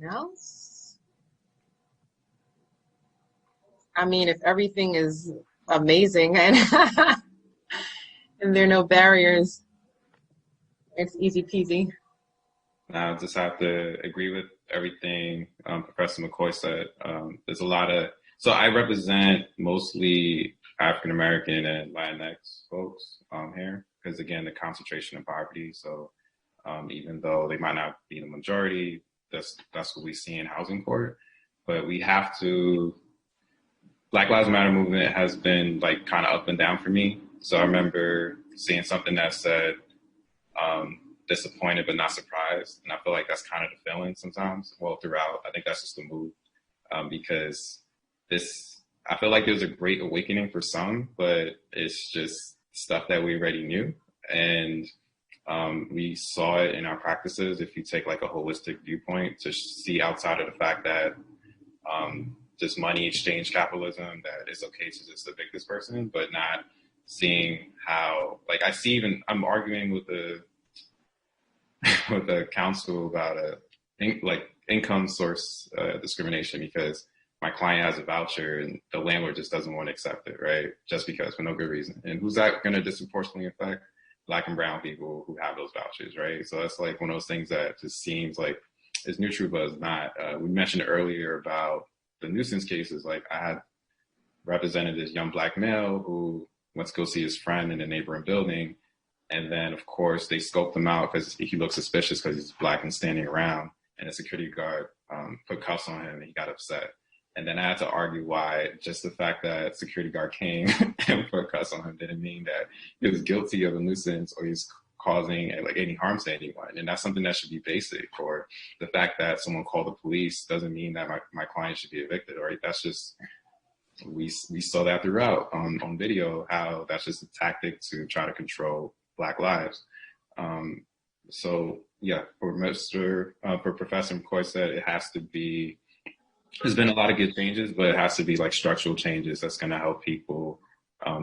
Else? I mean, if everything is amazing and and there are no barriers, it's easy peasy. I just have to agree with everything Professor McCoy said. There's a lot of, so I represent mostly African American and Latinx folks here, because again, the concentration of poverty. So even though they might not be the majority, that's what we see in housing court. But we have to, Black Lives Matter movement has been like kind of up and down for me. So I remember seeing something that said, disappointed but not surprised. And I feel like that's kind of the feeling sometimes, well, throughout. I think that's just the mood, because I feel like there's a great awakening for some, but it's just stuff that we already knew. And we saw it in our practices. If you take like a holistic viewpoint to see outside of the fact that just money exchange capitalism, that it's okay to just evict this person, but not seeing how, like I see even, I'm arguing with the counsel about income source discrimination, because my client has a voucher and the landlord just doesn't want to accept it, right? Just because, for no good reason. And who's that going to disproportionately affect? Black and brown people who have those vouchers, right? So that's like one of those things that just seems like it's neutral, but it's not. We mentioned earlier about the nuisance cases. Like I had represented this young Black male who went to go see his friend in a neighboring building. And then, of course, they scoped him out because he looked suspicious because he's Black and standing around. And a security guard put cuffs on him and he got upset. And then I had to argue why just the fact that security guard came and put cuffs on him didn't mean that he was guilty of a nuisance or he's causing like any harm to anyone. And that's something that should be basic. Or the fact that someone called the police doesn't mean that my client should be evicted, right? That's just, we saw that throughout on video, how that's just a tactic to try to control Black lives. So yeah, for Professor McCoy said, it has to be, there's been a lot of good changes, but it has to be like structural changes that's going to help people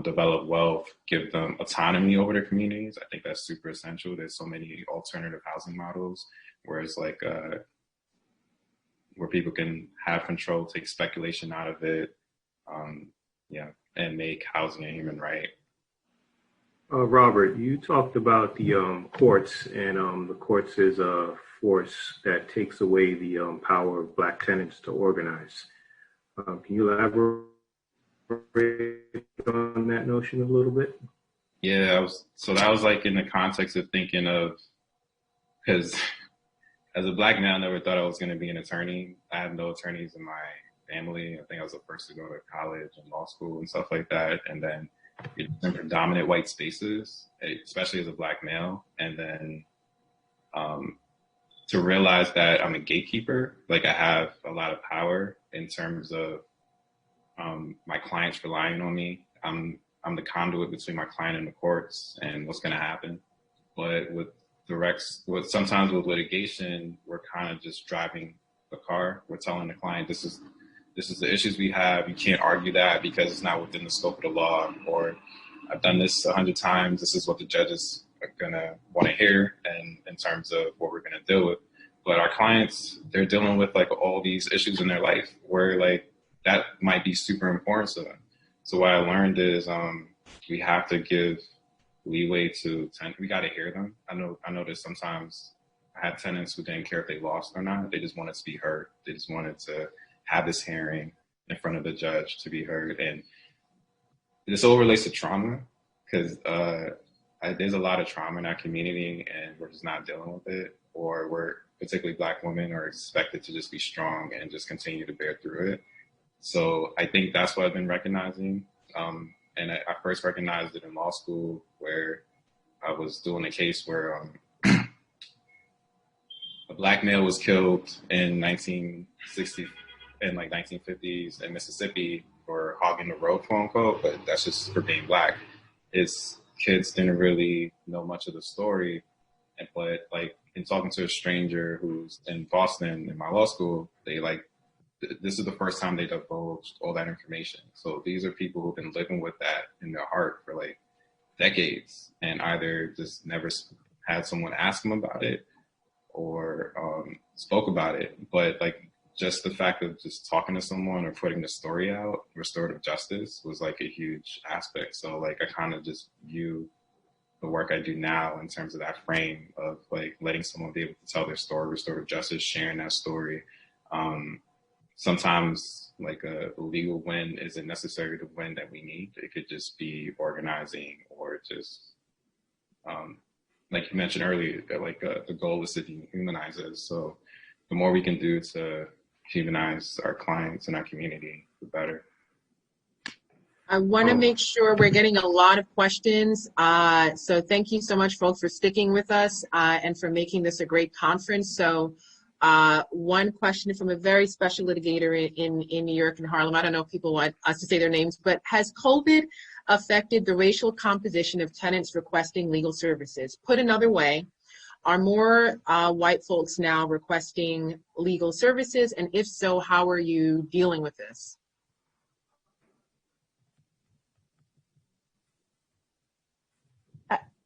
develop wealth, give them autonomy over their communities. I think that's super essential. There's so many alternative housing models where it's like where people can have control, take speculation out of it, and make housing a human right. Robert, you talked about the courts, and the courts is a force that takes away the power of Black tenants to organize. Can you elaborate on that notion a little bit? Yeah, so that was like in the context of thinking of, because as a Black man, I never thought I was going to be an attorney. I have no attorneys in my family. I think I was the first to go to college and law school and stuff like that. And then in predominant white spaces, especially as a Black male. And then to realize that I'm a gatekeeper, like I have a lot of power in terms of my clients relying on me. I'm the conduit between my client and the courts and what's going to happen. But sometimes with litigation, we're kind of just driving the car. We're telling the client, this is the issues we have. You can't argue that because it's not within the scope of the law. Or I've done this 100 times. This is what the judges are going to want to hear, and in terms of what we're going to deal with. But our clients, they're dealing with like all these issues in their life where like that might be super important to them. So what I learned is we have to give leeway to we got to hear them. I know that sometimes had tenants who didn't care if they lost or not. They just wanted to be heard. They just wanted to have this hearing in front of the judge to be heard. And this all relates to trauma, because there's a lot of trauma in our community and we're just not dealing with it, or we're, particularly Black women, are expected to just be strong and just continue to bear through it. So I think that's what I've been recognizing. And I first recognized it in law school, where I was doing a case where a Black male was killed in 1960, in like 1950s in Mississippi for hogging the road, quote unquote, but that's just for being Black. His kids didn't really know much of the story, but like in talking to a stranger who's in Boston in my law school, they like, this is the first time they divulged all that information. So these are people who've been living with that in their heart for like decades, and either just never had someone ask them about it or spoke about it. But like just the fact of just talking to someone or putting the story out, restorative justice was like a huge aspect. So like I kind of just view the work I do now in terms of that frame of like letting someone be able to tell their story, restorative justice, sharing that story. Sometimes like a legal win isn't necessarily the win that we need. It could just be organizing, or just, like you mentioned earlier, that like the goal is to dehumanize us. So the more we can do to humanize our clients and our community, the better. I want to make sure we're getting a lot of questions. So thank you so much, folks, for sticking with us and for making this a great conference. So one question from a very special litigator in New York and Harlem. I don't know if people want us to say their names, but has COVID affected the racial composition of tenants requesting legal services? Put another way, are more white folks now requesting legal services? And if so, how are you dealing with this?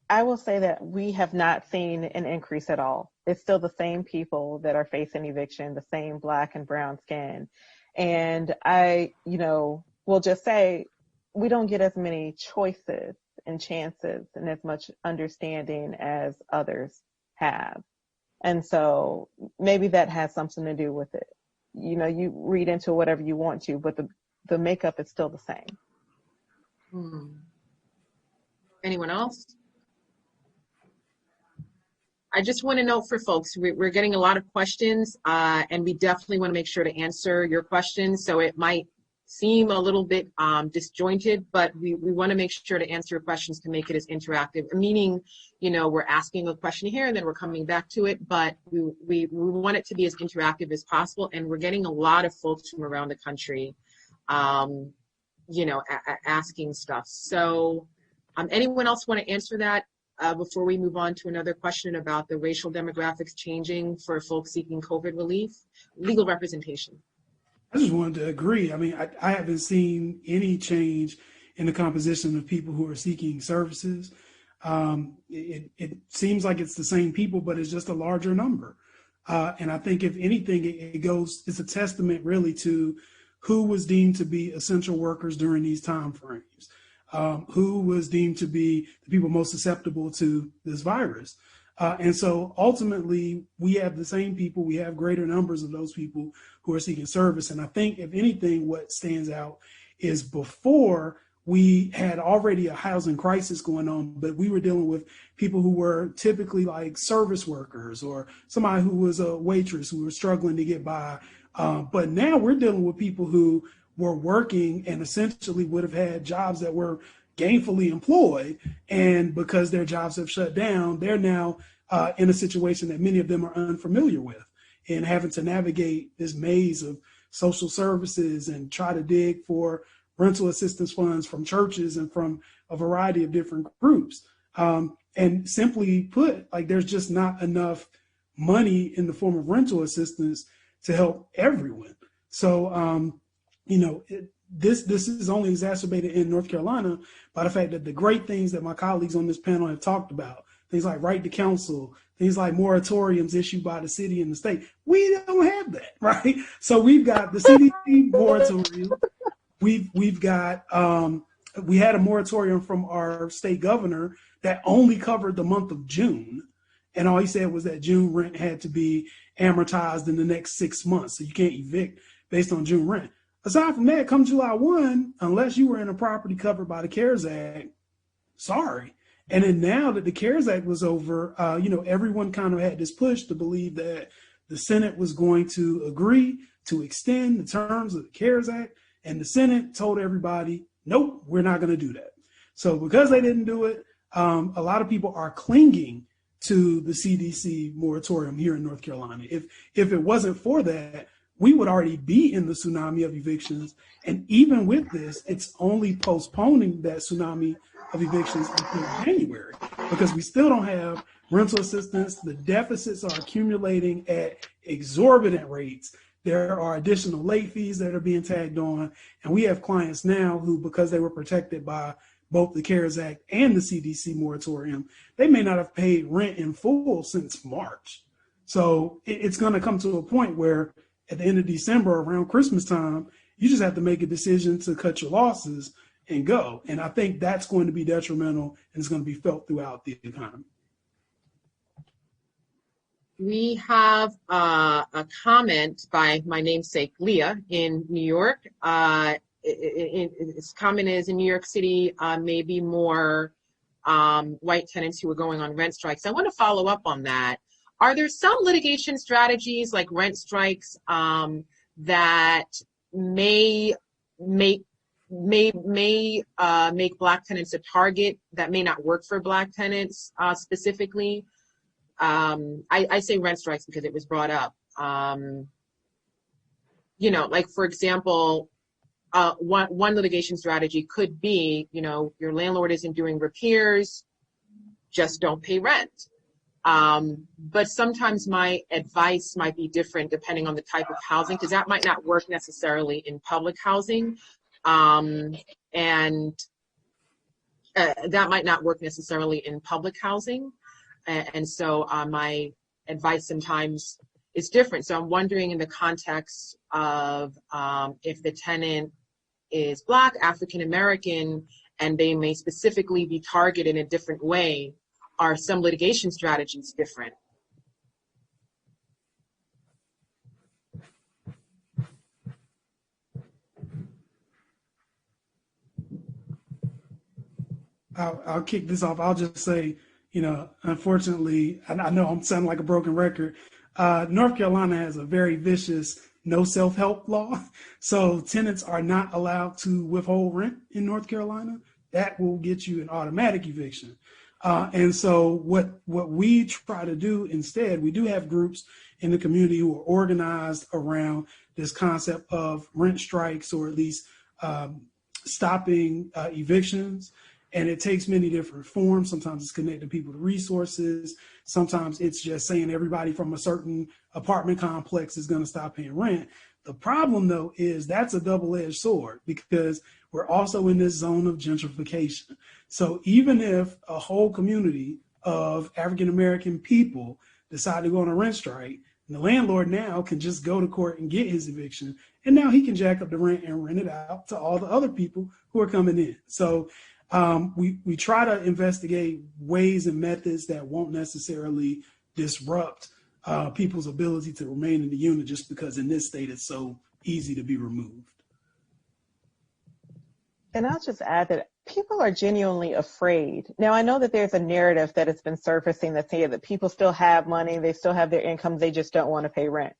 I will say that we have not seen an increase at all. It's still the same people that are facing eviction, the same Black and brown skin. And I, will just say we don't get as many choices and chances and as much understanding as others have. And so maybe that has something to do with it. You read into whatever you want to, but the makeup is still the same. Anyone else? I just want to note for folks, we're getting a lot of questions, and we definitely want to make sure to answer your questions. So it might seem a little bit disjointed, but we want to make sure to answer your questions to make it as interactive, meaning, we're asking a question here and then we're coming back to it, but we want it to be as interactive as possible. And we're getting a lot of folks from around the country, asking stuff. So anyone else want to answer that? Before we move on to another question about the racial demographics changing for folks seeking COVID relief, legal representation. I just wanted to agree. I mean, I haven't seen any change in the composition of people who are seeking services. It seems like it's the same people, but it's just a larger number. And I think if anything, it's a testament really to who was deemed to be essential workers during these time frames. Who was deemed to be the people most susceptible to this virus. And so ultimately, we have the same people, we have greater numbers of those people who are seeking service. And I think, if anything, what stands out is before we had already a housing crisis going on, but we were dealing with people who were typically like service workers or somebody who was a waitress who were struggling to get by. But now we're dealing with people who were working and essentially would have had jobs that were gainfully employed. And because their jobs have shut down, they're now in a situation that many of them are unfamiliar with, and having to navigate this maze of social services and try to dig for rental assistance funds from churches and from a variety of different groups. And simply put, like, there's just not enough money in the form of rental assistance to help everyone. So, this is only exacerbated in North Carolina by the fact that the great things that my colleagues on this panel have talked about, things like right to counsel, things like moratoriums issued by the city and the state, we don't have that, right? So we've got the CDC moratorium. We've got, we had a moratorium from our state governor that only covered the month of June. And all he said was that June rent had to be amortized in the next 6 months. So you can't evict based on June rent. Aside from that, come July 1, unless you were in a property covered by the CARES Act, sorry. And then now that the CARES Act was over, everyone kind of had this push to believe that the Senate was going to agree to extend the terms of the CARES Act. And the Senate told everybody, nope, we're not going to do that. So because they didn't do it, a lot of people are clinging to the CDC moratorium here in North Carolina. If it wasn't for that, we would already be in the tsunami of evictions. And even with this, it's only postponing that tsunami of evictions until January, because we still don't have rental assistance. The deficits are accumulating at exorbitant rates. There are additional late fees that are being tagged on. And we have clients now who, because they were protected by both the CARES Act and the CDC moratorium, they may not have paid rent in full since March. So it's going to come to a point where at the end of December, around Christmas time, you just have to make a decision to cut your losses and go. And I think that's going to be detrimental, and it's going to be felt throughout the economy. We have a comment by my namesake, Leah, in New York. His comment is, in New York City, maybe more white tenants who are going on rent strikes. I want to follow up on that. Are there some litigation strategies like rent strikes that may make Black tenants a target that may not work for Black tenants specifically? I say rent strikes because it was brought up. Like, for example, one litigation strategy could be, your landlord isn't doing repairs, just don't pay rent. But sometimes my advice might be different depending on the type of housing, because that might not work necessarily in public housing. And that might not work necessarily in public housing. And so my advice sometimes is different. So I'm wondering, in the context of if the tenant is Black, African American, and they may specifically be targeted in a different way, are some litigation strategies different? I'll kick this off. I'll just say, unfortunately, I know I'm sounding like a broken record. North Carolina has a very vicious no self-help law. So tenants are not allowed to withhold rent in North Carolina. That will get you an automatic eviction. And so what we try to do instead, we do have groups in the community who are organized around this concept of rent strikes, or at least stopping evictions. And it takes many different forms. Sometimes it's connecting people to resources. Sometimes it's just saying everybody from a certain apartment complex is going to stop paying rent. The problem, though, is that's a double-edged sword, because we're also in this zone of gentrification. So even if a whole community of African-American people decide to go on a rent strike, the landlord now can just go to court and get his eviction. And now he can jack up the rent and rent it out to all the other people who are coming in. So we try to investigate ways and methods that won't necessarily disrupt people's ability to remain in the unit, just because in this state it's so easy to be removed. And I'll just add that people are genuinely afraid. Now, I know that there's a narrative that has been surfacing that says that people still have money, they still have their income, they just don't want to pay rent.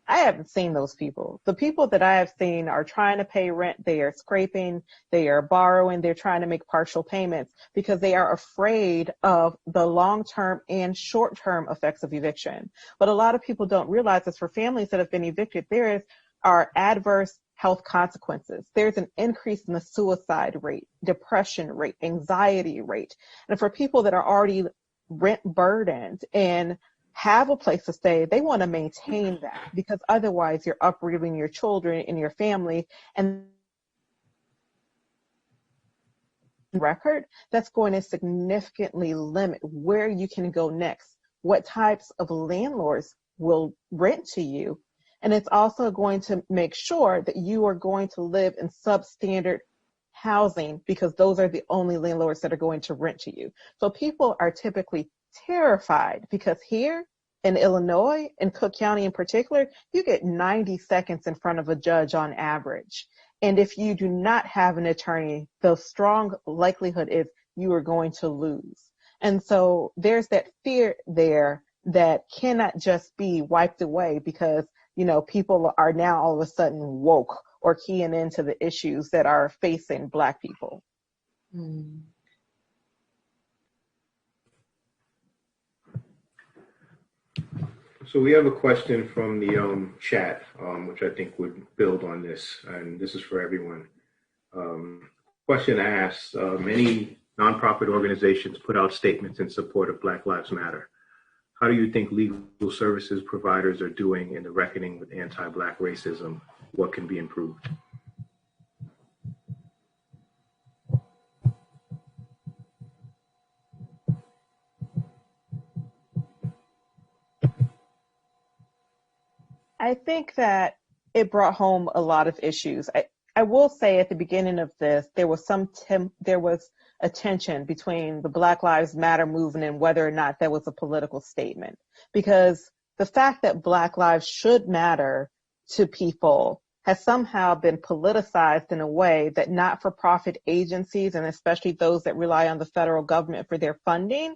I haven't seen those people. The people that I have seen are trying to pay rent. They are scraping, they are borrowing, they're trying to make partial payments because they are afraid of the long-term and short-term effects of eviction. But a lot of people don't realize that for families that have been evicted, there are adverse health consequences. There's an increase in the suicide rate, depression rate, anxiety rate. And for people that are already rent burdened and have a place to stay, they want to maintain that, because otherwise you're uprooting your children and your family, and record that's going to significantly limit where you can go next, what types of landlords will rent to you. And it's also going to make sure that you are going to live in substandard housing, because those are the only landlords that are going to rent to you. So people are typically terrified because here in Illinois, in Cook County in particular, you get 90 seconds in front of a judge on average. And if you do not have an attorney, the strong likelihood is you are going to lose. And so there's that fear there that cannot just be wiped away because, you know, people are now all of a sudden woke or keying into the issues that are facing Black people. Mm. So we have a question from the chat, which I think would build on this, and this is for everyone. Question asks, many nonprofit organizations put out statements in support of Black Lives Matter. How do you think legal services providers are doing in the reckoning with anti-Black racism? What can be improved? I think that it brought home a lot of issues. I will say at the beginning of this, there was a tension between the Black Lives Matter movement and whether or not that was a political statement. Because the fact that Black lives should matter to people has somehow been politicized in a way that not-for-profit agencies, and especially those that rely on the federal government for their funding,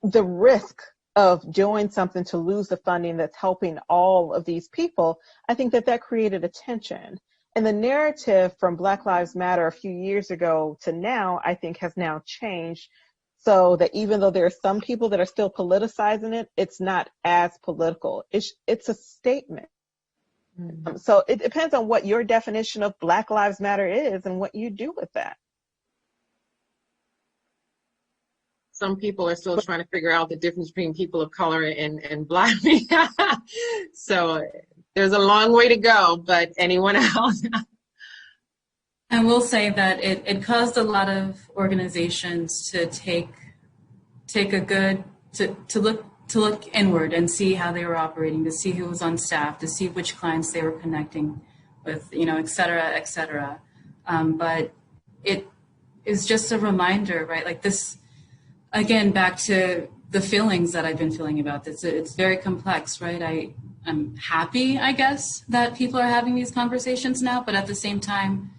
the risk of doing something to lose the funding that's helping all of these people, I think that created a tension. And the narrative from Black Lives Matter a few years ago to now, I think has now changed so that even though there are some people that are still politicizing it, it's not as political. It's a statement. Mm-hmm. So it depends on what your definition of Black Lives Matter is and what you do with that. Some people are still trying to figure out the difference between people of color and Black people. So there's a long way to go, but anyone else? I will say that it caused a lot of organizations to look inward and see how they were operating, to see who was on staff, to see which clients they were connecting with, et cetera, et cetera. But it is just a reminder, right? Like this, again, back to the feelings that I've been feeling about this. It's very complex, right? I'm happy, I guess, that people are having these conversations now, but at the same time,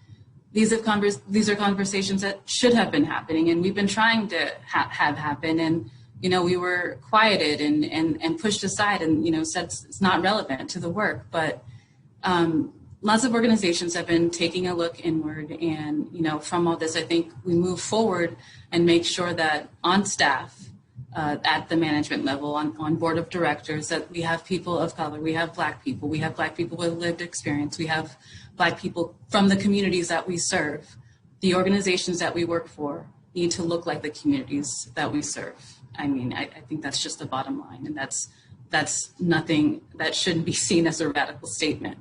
these are conversations that should have been happening, and we've been trying to have happen, and we were quieted and pushed aside, and said it's not relevant to the work. But lots of organizations have been taking a look inward, and from all this, I think we move forward and make sure that on staff, at the management level, on board of directors, that we have people of color, we have Black people with lived experience, we have Black people from the communities that we serve. The organizations that we work for need to look like the communities that we serve. I mean, I think that's just the bottom line, and that's nothing that shouldn't be seen as a radical statement.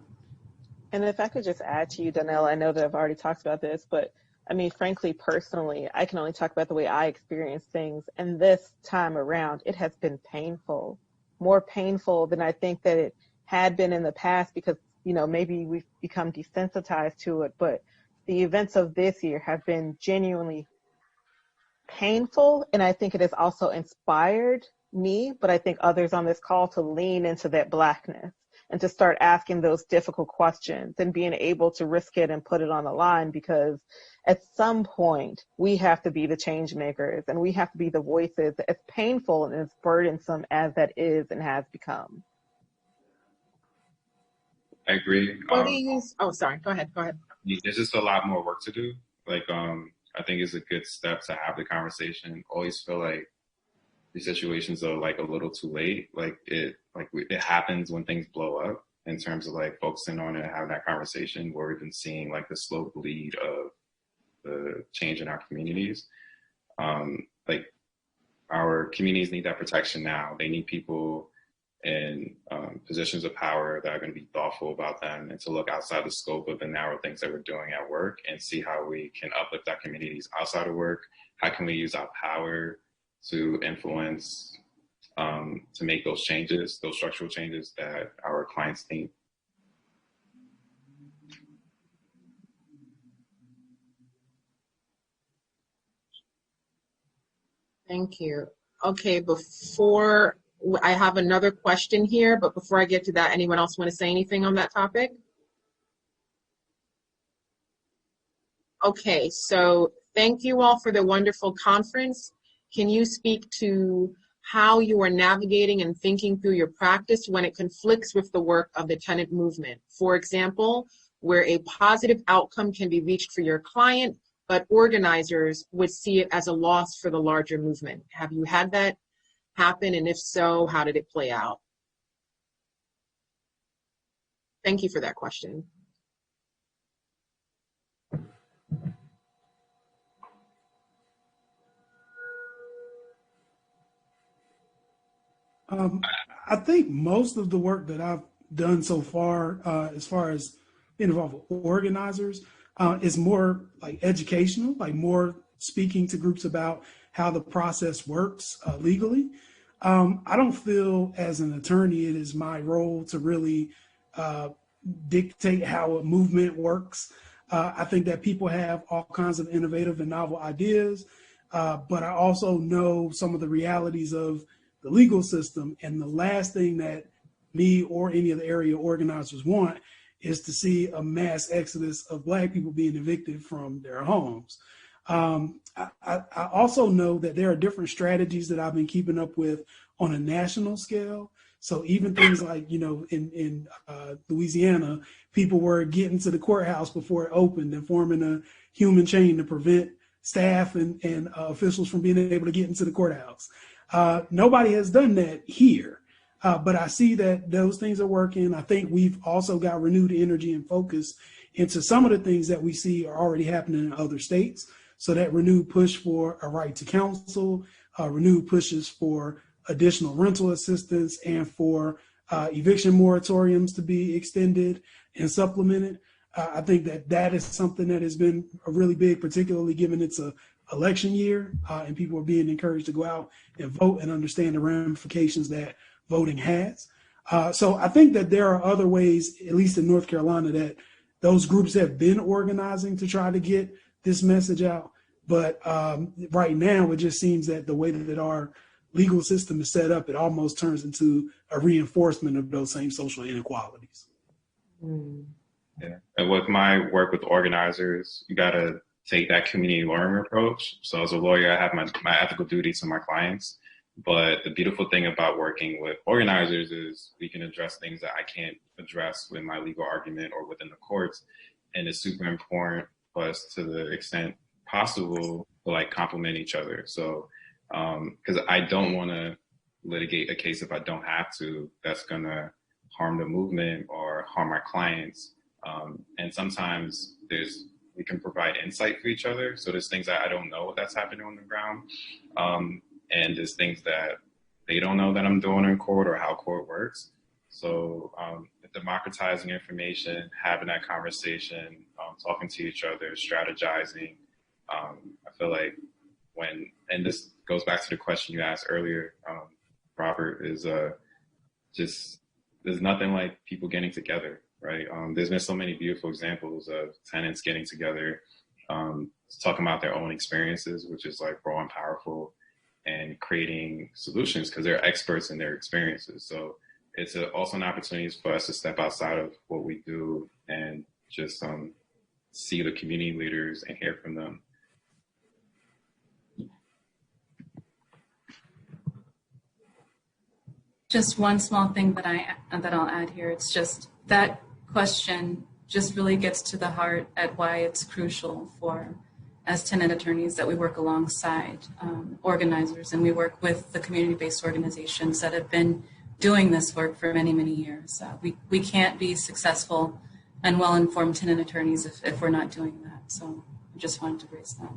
And if I could just add to you, Donnell, I know that I've already talked about this, but I mean, frankly, personally, I can only talk about the way I experience things. And this time around, it has been painful, more painful than I think that it had been in the past because, maybe we've become desensitized to it. But the events of this year have been genuinely painful. And I think it has also inspired me, but I think others on this call to lean into that Blackness and to start asking those difficult questions and being able to risk it and put it on the line, because at some point we have to be the change makers and we have to be the voices, as painful and as burdensome as that is and has become. I agree. Sorry, go ahead. There's just a lot more work to do. I think it's a good step to have the conversation. Always feel like these situations are a little too late. It happens when things blow up, in terms of focusing on it and having that conversation, where we've been seeing the slow bleed of the change in our communities. Our communities need that protection now. They need people in positions of power that are going to be thoughtful about them and to look outside the scope of the narrow things that we're doing at work and see how we can uplift our communities outside of work. How can we use our power to influence, to make those changes, those structural changes that our clients need. Thank you. Okay, before I have another question here, but before I get to that, anyone else want to say anything on that topic? Okay, so thank you all for the wonderful conference. Can you speak to how you are navigating and thinking through your practice when it conflicts with the work of the tenant movement? For example, where a positive outcome can be reached for your client, but organizers would see it as a loss for the larger movement. Have you had that happen? And if so, how did it play out? Thank you for that question. I think most of the work that I've done so far, as far as being involved with organizers, is more like educational, like more speaking to groups about how the process works legally. I don't feel as an attorney it is my role to really dictate how a movement works. I think that people have all kinds of innovative and novel ideas, but I also know some of the realities of the legal system. And the last thing that me or any of the area organizers want is to see a mass exodus of Black people being evicted from their homes. I also know that there are different strategies that I've been keeping up with on a national scale. So even things like, in Louisiana, people were getting to the courthouse before it opened and forming a human chain to prevent staff and officials from being able to get into the courthouse. Nobody has done that here, but I see that those things are working. I think we've also got renewed energy and focus into some of the things that we see are already happening in other states. So that renewed push for a right to counsel, renewed pushes for additional rental assistance and for eviction moratoriums to be extended and supplemented. I think that is something that has been really big, particularly given it's a election year and people are being encouraged to go out and vote and understand the ramifications that voting has. So I think that there are other ways, at least in North Carolina, that those groups have been organizing to try to get this message out. But right now, it just seems that the way that our legal system is set up, it almost turns into a reinforcement of those same social inequalities. Yeah. And with my work with organizers, you got to take that community learning approach. So as a lawyer, I have my ethical duty to my clients. But the beautiful thing about working with organizers is we can address things that I can't address with my legal argument or within the courts. And it's super important for us, to the extent possible, to complement each other. So because I don't want to litigate a case if I don't have to, that's going to harm the movement or harm my clients. And sometimes we can provide insight for each other. So there's things that I don't know that's happening on the ground. And there's things that they don't know that I'm doing in court or how court works. So democratizing information, having that conversation, talking to each other, strategizing. I feel like and this goes back to the question you asked earlier, Robert, is just there's nothing like people getting together, right? There's been so many beautiful examples of tenants getting together, talking about their own experiences, which is raw and powerful, and creating solutions because they're experts in their experiences. So it's also an opportunity for us to step outside of what we do and just see the community leaders and hear from them. Just one small thing that I'll add here. It's just that question just really gets to the heart at why it's crucial for, as tenant attorneys, that we work alongside organizers, and we work with the community-based organizations that have been doing this work for many, many years. We can't be successful and well-informed tenant attorneys if we're not doing that. So I just wanted to raise that.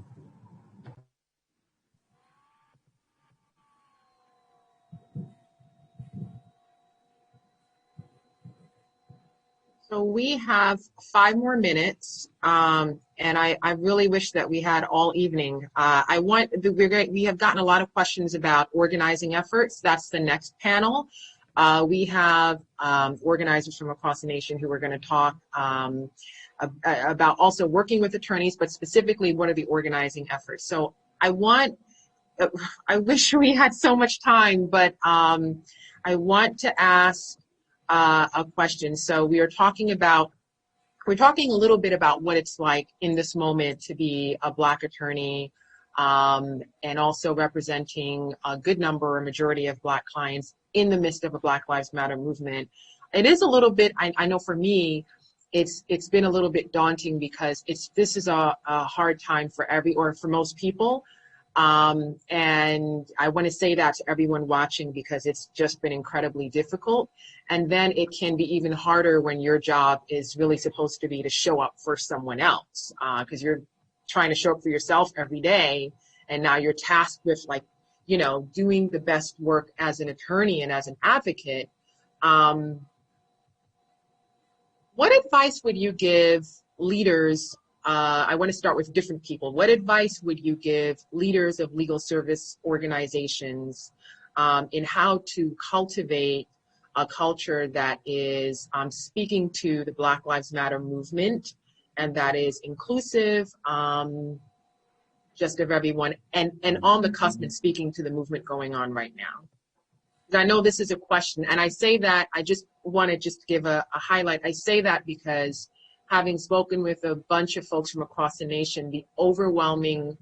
So we have 5 more minutes, and I really wish that we had all evening. We have gotten a lot of questions about organizing efforts. That's the next panel. We have organizers from across the nation who are going to talk about also working with attorneys, but specifically what are the organizing efforts. So I want I wish we had so much time, but I want to ask a question. So we're talking a little bit about what it's like in this moment to be a Black attorney, and also representing a good number or majority of Black clients in the midst of a Black Lives Matter movement. It is a little bit, I know for me, it's been a little bit daunting because this is a hard time for for most people. And I want to say that to everyone watching because it's just been incredibly difficult. And then it can be even harder when your job is really supposed to be to show up for someone else, because you're trying to show up for yourself every day. And now you're tasked with, like, you know, doing the best work as an attorney and as an advocate. What advice would you give leaders? I want to start with different people. What advice would you give leaders of legal service organizations in how to cultivate a culture that is speaking to the Black Lives Matter movement and that is inclusive, just of everyone, and on the cusp and speaking to the movement going on right now? I know this is a question, and I say that, I just want to give a highlight. I say that because having spoken with a bunch of folks from across the nation, the overwhelming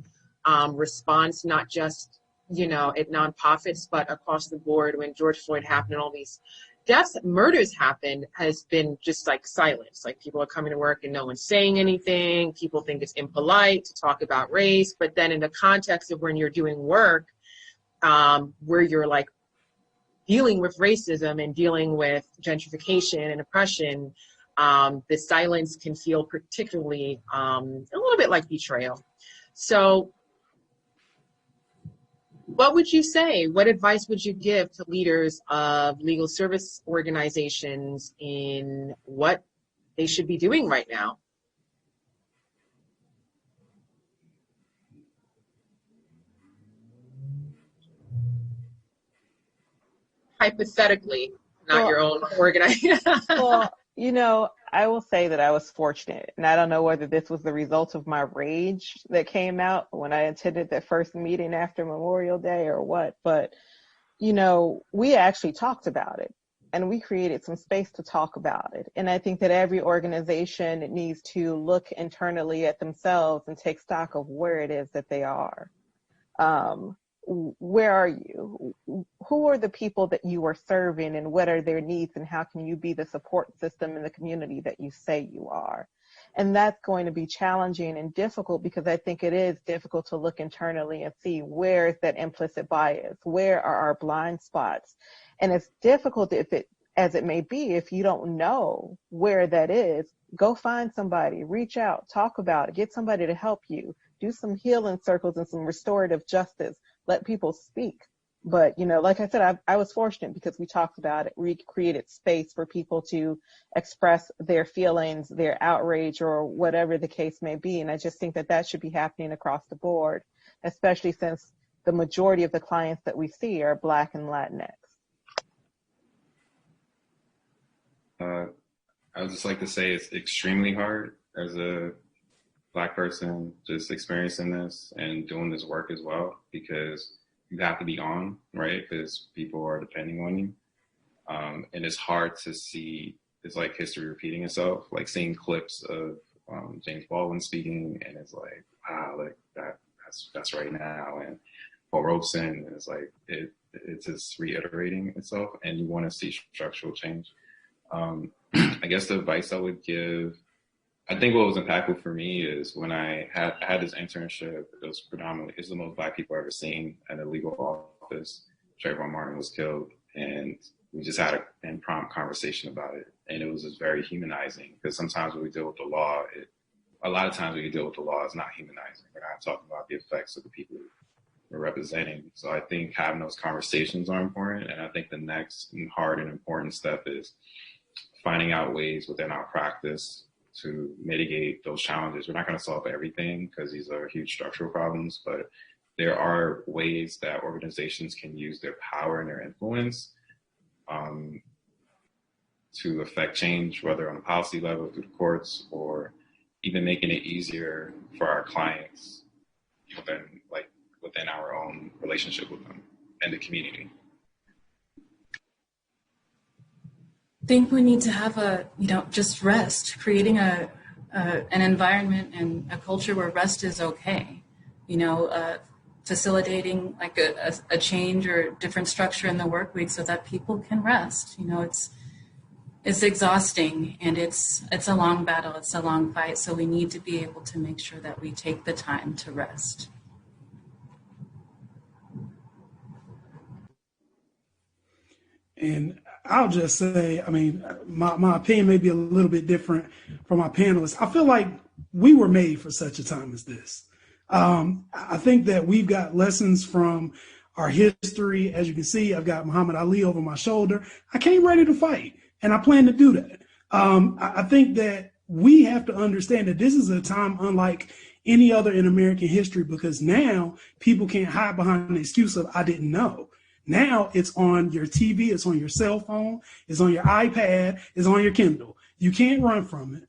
response, not just, you know, at nonprofits, but across the board when George Floyd happened and all these murders happened, has been just like silence. Like, people are coming to work and no one's saying anything. People think it's impolite to talk about race, but then in the context of when you're doing work, where you're like dealing with racism and dealing with gentrification and oppression, the silence can feel particularly a little bit like betrayal. So what would you say? What advice would you give to leaders of legal service organizations in what they should be doing right now? Hypothetically, not your own organization. Well, you know, I will say that I was fortunate, and I don't know whether this was the result of my rage that came out when I attended that first meeting after Memorial Day or what, but, you know, we actually talked about it, and we created some space to talk about it. And I think that every organization needs to look internally at themselves and take stock of where it is that they are. Where are you? Who are the people that you are serving, and what are their needs, and how can you be the support system in the community that you say you are? And that's going to be challenging and difficult, because I think it is difficult to look internally and see where is that implicit bias, where are our blind spots. And it's difficult as it may be, if you don't know where that is, go find somebody, reach out, talk about it, get somebody to help you, do some healing circles and some restorative justice. Let people speak. But, you know, like I said, I was fortunate because we talked about it. We created space for people to express their feelings, their outrage, or whatever the case may be. And I just think that that should be happening across the board, especially since the majority of the clients that we see are Black and Latinx. I would just like to say it's extremely hard as a Black person just experiencing this and doing this work as well, because you have to be on, right? Because people are depending on you. And it's hard to see, it's like history repeating itself, like seeing clips of James Baldwin speaking, and it's like, wow, like that's right now. And Paul Robeson, and it's like, it's just reiterating itself, and you want to see structural change. I guess the advice I would give, I think what was impactful for me is when I had this internship. It was predominantly, it's the most Black people I've ever seen at a legal office. Trayvon Martin was killed, and we just had an impromptu conversation about it. And it was just very humanizing, because sometimes when we deal with the law, a lot of times when you deal with the law, it's not humanizing. We're not talking about the effects of the people we're representing. So I think having those conversations are important. And I think the next hard and important step is finding out ways within our practice to mitigate those challenges. We're not going to solve everything, because these are huge structural problems, but there are ways that organizations can use their power and their influence to affect change, whether on a policy level through the courts, or even making it easier for our clients within like within our own relationship with them and the community. I think we need to have just rest, creating an environment and a culture where rest is okay. Facilitating like a change or different structure in the work week so that people can rest. It's exhausting, and it's a long battle. It's a long fight. So we need to be able to make sure that we take the time to rest. And I'll just say, my opinion may be a little bit different from my panelists. I feel like we were made for such a time as this. I think that we've got lessons from our history. As you can see, I've got Muhammad Ali over my shoulder. I came ready to fight, and I plan to do that. I think that we have to understand that this is a time unlike any other in American history, because now people can't hide behind the excuse of I didn't know. Now it's on your TV, it's on your cell phone, it's on your iPad, it's on your Kindle. You can't run from it.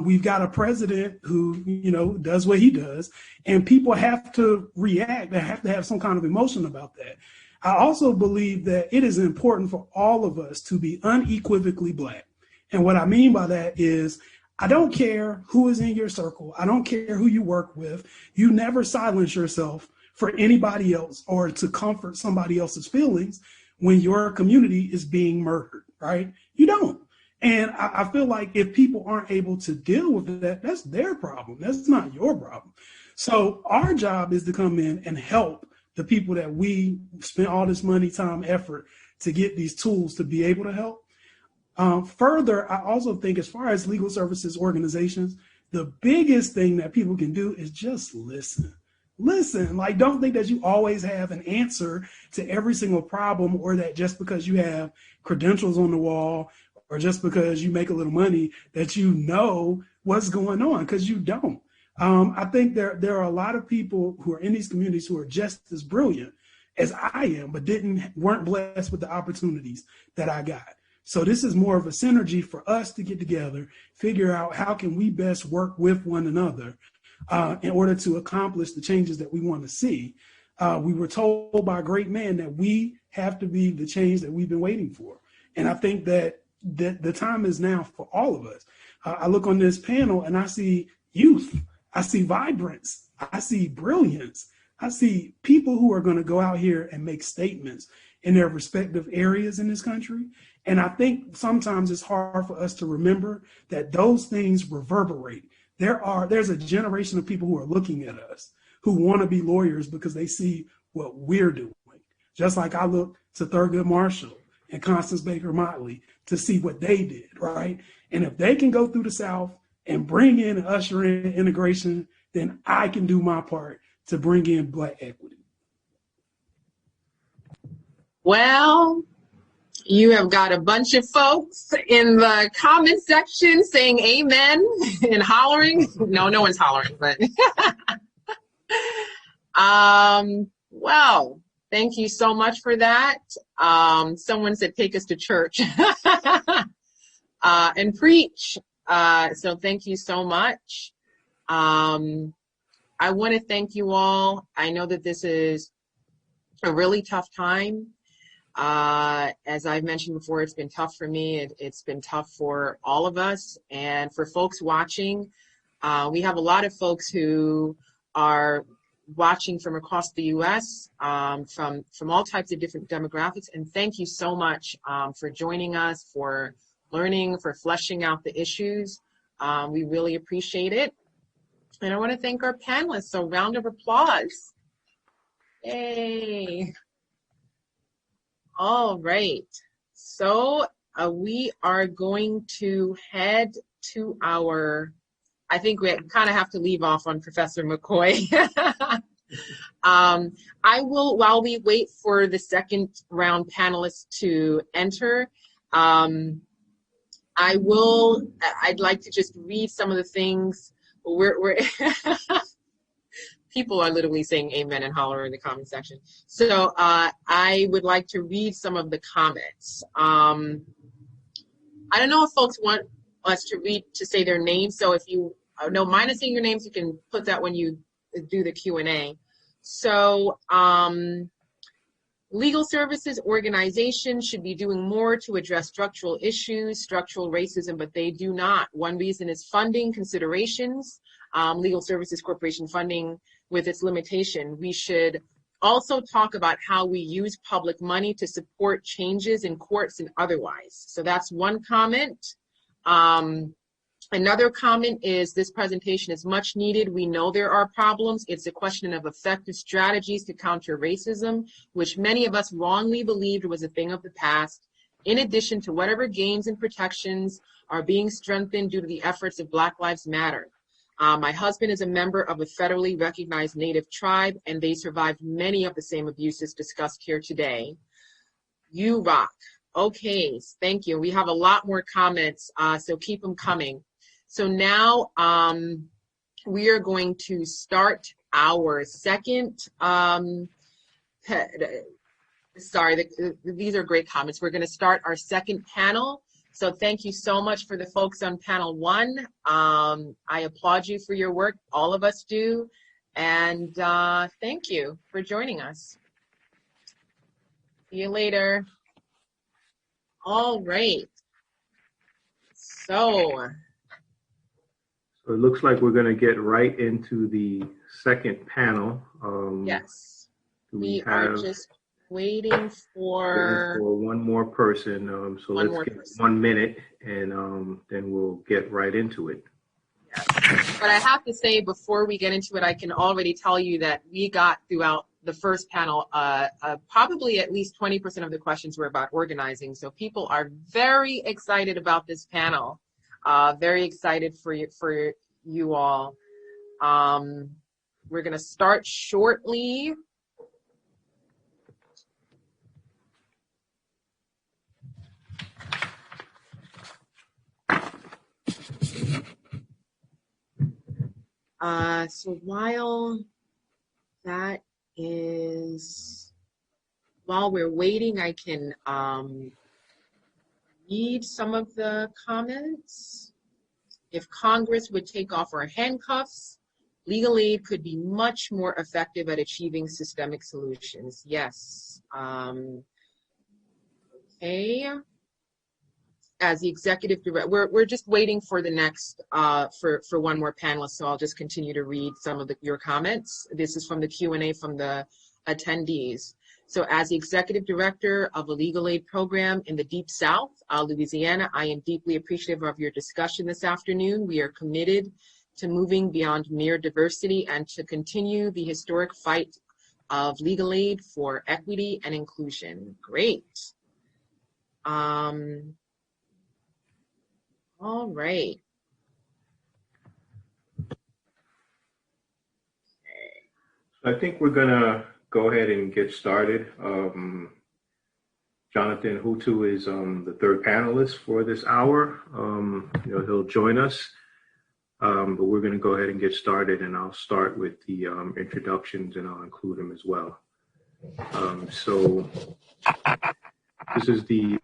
We've got a president who, does what he does, and people have to react. They have to have some kind of emotion about that. I also believe that it is important for all of us to be unequivocally Black. And what I mean by that is, I don't care who is in your circle. I don't care who you work with. You never silence yourself for anybody else or to comfort somebody else's feelings when your community is being murdered, right? You don't. And I feel like if people aren't able to deal with that, that's their problem. That's not your problem. So our job is to come in and help the people that we spend all this money, time, effort to get these tools to be able to help. Further, I also think as far as legal services organizations, the biggest thing that people can do is just listen. Listen, like, don't think that you always have an answer to every single problem, or that just because you have credentials on the wall or just because you make a little money that you know what's going on, because you don't. I think there are a lot of people who are in these communities who are just as brilliant as I am, but weren't blessed with the opportunities that I got. So this is more of a synergy for us to get together, figure out how can we best work with one another in order to accomplish the changes that we want to see. We were told by a great man that we have to be the change that we've been waiting for. And I think that the time is now for all of us. I look on this panel and I see youth, I see vibrance, I see brilliance, I see people who are going to go out here and make statements in their respective areas in this country. And I think sometimes it's hard for us to remember that those things reverberate. There's a generation of people who are looking at us who want to be lawyers because they see what we're doing. Just like I look to Thurgood Marshall and Constance Baker Motley to see what they did, right? And if they can go through the South and bring in and usher in integration, then I can do my part to bring in Black equity. Well, you have got a bunch of folks in the comment section saying amen and hollering. No one's hollering, but well, thank you so much for that. Someone said, take us to church and preach. So thank you so much. I want to thank you all. I know that this is a really tough time. As I've mentioned before, it's been tough for me. It's been tough for all of us. And for folks watching, we have a lot of folks who are watching from across the U.S., from all types of different demographics. And thank you so much for joining us, for learning, for fleshing out the issues. We really appreciate it. And I want to thank our panelists. So round of applause. Yay. All right. So we are going to head to I think we kind of have to leave off on Professor McCoy. I will, while we wait for the second round panelists to enter, I'd like to just read some of the things we're people are literally saying amen and holler in the comment section. So I would like to read some of the comments. I don't know if folks want us to say their names. So if you know, minus saying your names, you can put that when you do the Q&A. So legal services organizations should be doing more to address structural issues, structural racism, but they do not. One reason is funding considerations, legal services corporation funding with its limitation. We should also talk about how we use public money to support changes in courts and otherwise. So that's one comment. Another comment is this presentation is much needed. We know there are problems. It's a question of effective strategies to counter racism, which many of us wrongly believed was a thing of the past, in addition to whatever gains and protections are being strengthened due to the efforts of Black Lives Matter. My husband is a member of a federally recognized Native tribe, and they survived many of the same abuses discussed here today. You rock. Okay, thank you. We have a lot more comments, so keep them coming. So now we are going to start our second, these are great comments. We're going to start our second panel. So thank you so much for the folks on panel one. I applaud you for your work. All of us do. And thank you for joining us. See you later. All right. So it looks like we're going to get right into the second panel. Yes. We are just waiting for one more person. So let's get 1 minute and then we'll get right into it. Yes. But I have to say, before we get into it, I can already tell you that we got throughout the first panel, probably at least 20% of the questions were about organizing. So people are very excited about this panel. Very excited for you all. We're going to start shortly. So while we're waiting, I can read some of the comments. If Congress would take off our handcuffs, legal aid could be much more effective at achieving systemic solutions. Yes. Okay. As the executive director, we're just waiting for the next, for one more panelist, so I'll just continue to read some of your comments. This is from the Q&A from the attendees. So as the executive director of a legal aid program in the Deep South, Louisiana, I am deeply appreciative of your discussion this afternoon. We are committed to moving beyond mere diversity and to continue the historic fight of legal aid for equity and inclusion. Great. All right. I think we're going to go ahead and get started. Jonathan Hutu is the third panelist for this hour. He'll join us, but we're going to go ahead and get started, and I'll start with the introductions, and I'll include him as well. So this is the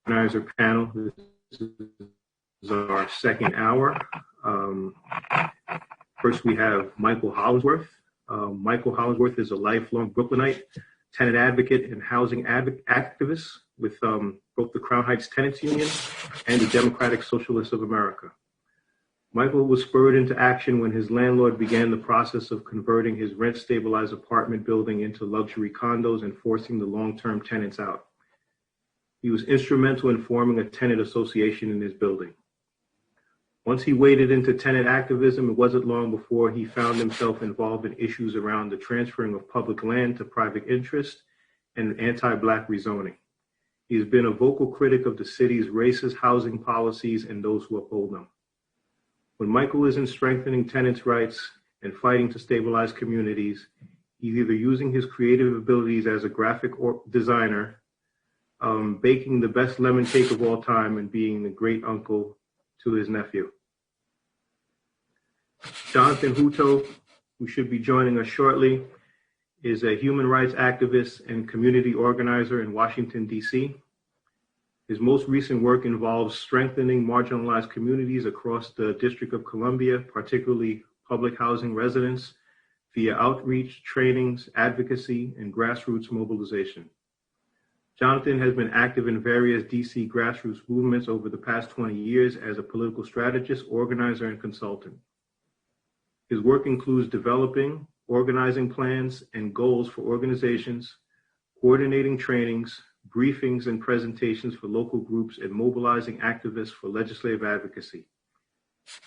organizer panel. This is our second hour. First, we have Michael Hollingsworth. Michael Hollingsworth is a lifelong Brooklynite, tenant advocate and housing activist with both the Crown Heights Tenants Union and the Democratic Socialists of America. Michael was spurred into action when his landlord began the process of converting his rent-stabilized apartment building into luxury condos and forcing the long-term tenants out. He was instrumental in forming a tenant association in his building. Once he waded into tenant activism, it wasn't long before he found himself involved in issues around the transferring of public land to private interest and anti-Black rezoning. He has been a vocal critic of the city's racist housing policies and those who uphold them. When Michael isn't strengthening tenants' rights and fighting to stabilize communities, he's either using his creative abilities as a graphic designer, baking the best lemon cake of all time, and being the great uncle to his nephew. Jonathan Hutu, who should be joining us shortly, is a human rights activist and community organizer in Washington, D.C. His most recent work involves strengthening marginalized communities across the District of Columbia, particularly public housing residents, via outreach, trainings, advocacy, and grassroots mobilization. Jonathan has been active in various DC grassroots movements over the past 20 years as a political strategist, organizer, and consultant. His work includes developing, organizing plans and goals for organizations, coordinating trainings, briefings, and presentations for local groups, and mobilizing activists for legislative advocacy.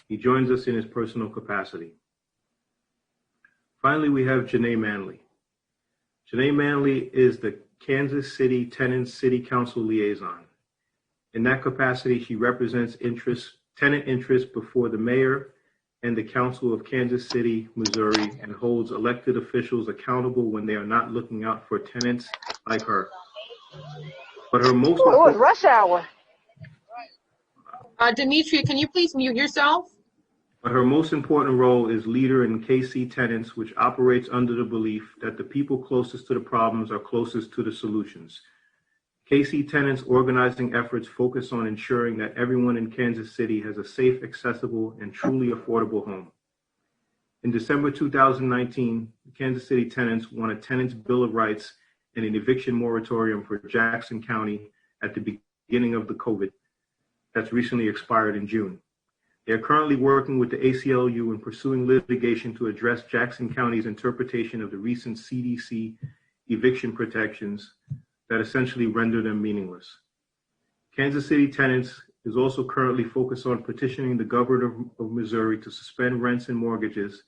He joins us in his personal capacity. Finally, we have Janae Manley. Janae Manley is the Kansas City Tenants City Council liaison. In that capacity, she represents tenant interests before the mayor and the Council of Kansas City, Missouri, and holds elected officials accountable when they are not looking out for tenants like her. But her most it was rush hour. Demetria, can you please mute yourself? But her most important role is leader in KC Tenants, which operates under the belief that the people closest to the problems are closest to the solutions. KC Tenants organizing efforts focus on ensuring that everyone in Kansas City has a safe, accessible, and truly affordable home. In December 2019, Kansas City Tenants won a Tenants Bill of Rights and an eviction moratorium for Jackson County at the beginning of the COVID that's recently expired in June. They are currently working with the ACLU in pursuing litigation to address Jackson County's interpretation of the recent CDC eviction protections that essentially render them meaningless. Kansas City Tenants is also currently focused on petitioning the governor of Missouri to suspend rents and mortgages,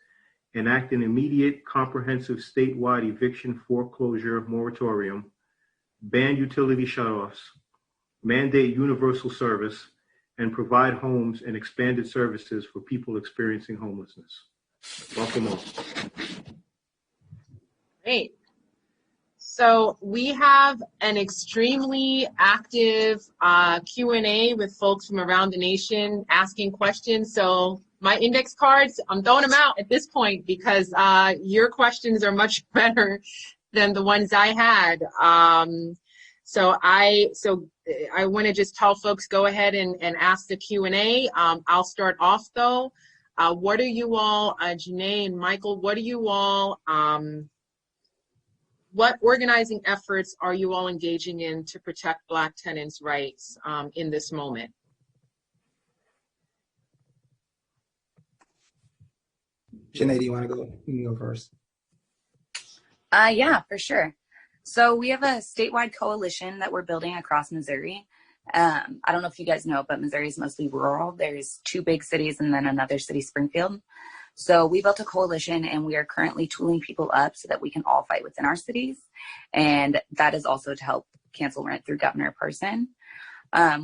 enact an immediate comprehensive statewide eviction foreclosure moratorium, ban utility shutoffs, mandate universal service, and provide homes and expanded services for people experiencing homelessness. Welcome all. Great. So we have an extremely active Q&A with folks from around the nation asking questions. So my index cards, I'm throwing them out at this point because your questions are much better than the ones I had. So I want to just tell folks, go ahead and ask the Q&A. I'll start off though. What are you all, Janae and Michael, what are you all, what organizing efforts are you all engaging in to protect Black tenants' rights in this moment? Janae, do you want to go? You can go first. Yeah, for sure. So we have a statewide coalition that we're building across Missouri. I don't know if you guys know, but Missouri is mostly rural. There's 2 big cities and then another city, Springfield. So we built a coalition and we are currently tooling people up so that we can all fight within our cities. And that is also to help cancel rent through Governor Parson.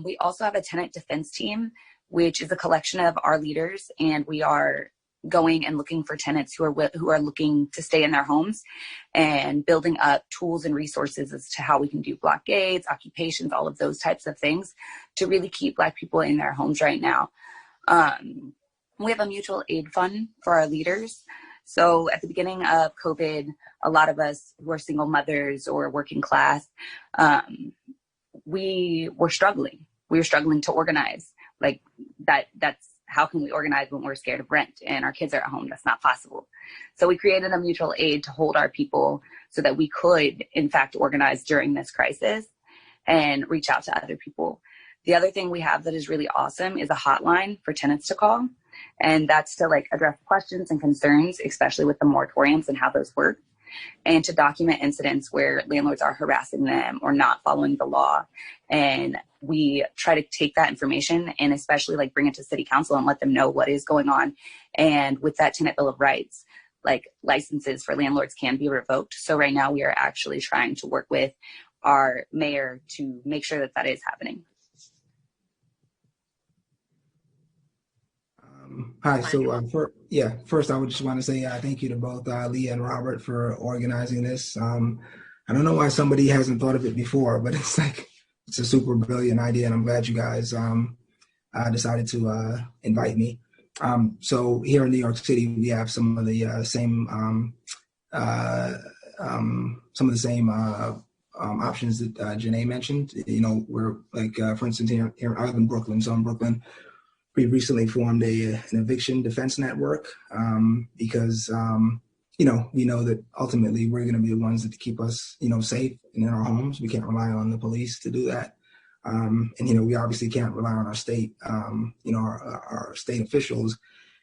We also have a tenant defense team, which is a collection of our leaders, and we are going and looking for tenants who are looking to stay in their homes and building up tools and resources as to how we can do blockades, occupations, all of those types of things to really keep Black people in their homes right now. We have a mutual aid fund for our leaders. So at the beginning of COVID, a lot of us who are single mothers or working class, we were struggling. We were struggling to organize. Like that's how can we organize when we're scared of rent and our kids are at home? That's not possible. So we created a mutual aid to hold our people so that we could, in fact, organize during this crisis and reach out to other people. The other thing we have that is really awesome is a hotline for tenants to call. And that's to address questions and concerns, especially with the moratoriums and how those work, and to document incidents where landlords are harassing them or not following the law. And we try to take that information and especially bring it to city council and let them know what is going on. And with that tenant bill of rights, licenses for landlords can be revoked. So right now we are actually trying to work with our mayor to make sure that that is happening. Hi. So first I would just want to say thank you to both Leah and Robert for organizing this. I don't know why somebody hasn't thought of it before, but it's a super brilliant idea, and I'm glad you guys decided to invite me. So here in New York City, we have some of the same options that Janae mentioned. You know, we're for instance, here I live in Brooklyn, so in Brooklyn, we recently formed an eviction defense network because we know that ultimately we're going to be the ones that keep us, safe and in our homes. We can't rely on the police to do that. And, we obviously can't rely on our state, our state officials.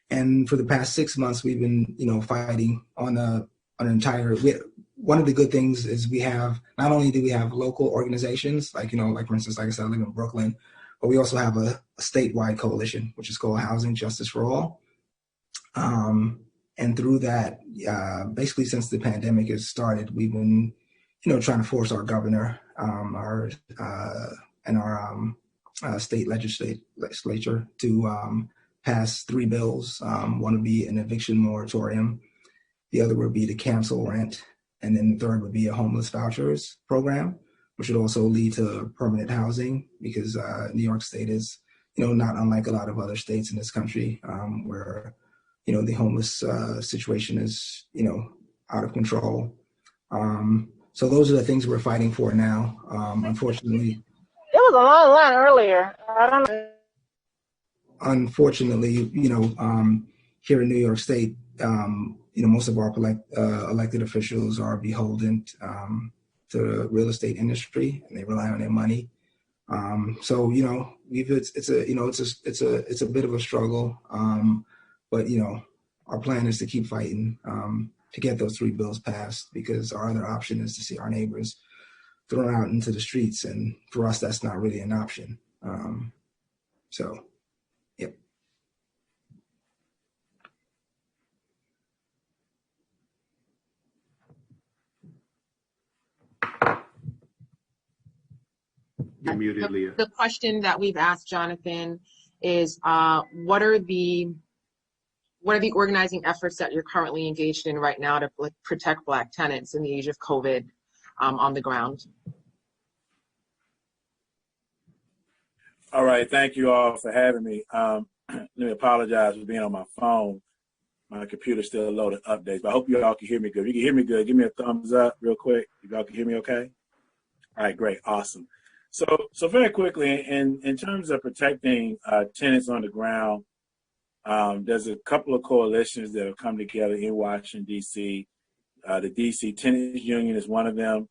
And for the past 6 months, we've been, fighting on an entire, one of the good things is we have, not only do we have local organizations, like for instance, like I said, I live in Brooklyn, but we also have a statewide coalition, which is called Housing Justice for All. And through that, basically since the pandemic has started, we've been, trying to force our governor, our state legislature to pass 3 bills. One would be an eviction moratorium. The other would be to cancel rent. And then the third would be a homeless vouchers program, which would also lead to permanent housing because New York State is, not unlike a lot of other states in this country where, the homeless situation is, out of control. So those are the things we're fighting for now. Unfortunately, it was a long line earlier. I don't know. Unfortunately, here in New York State, most of our elected officials are beholden to the real estate industry, and they rely on their money. So it's a bit of a struggle, but our plan is to keep fighting to get those 3 bills passed because our other option is to see our neighbors thrown out into the streets, and for us, that's not really an option. So, yep. You're muted, Leah. The question that we've asked Jonathan is, what are the organizing efforts that you're currently engaged in right now to protect Black tenants in the age of COVID on the ground? All right, thank you all for having me. Let me apologize for being on my phone. My computer's still loading updates, but I hope you all can hear me good. If you can hear me good, give me a thumbs up real quick. If y'all can hear me okay? All right, great, awesome. So very quickly, in terms of protecting tenants on the ground, there's a couple of coalitions that have come together in Washington, D.C. The D.C. Tenants Union is one of them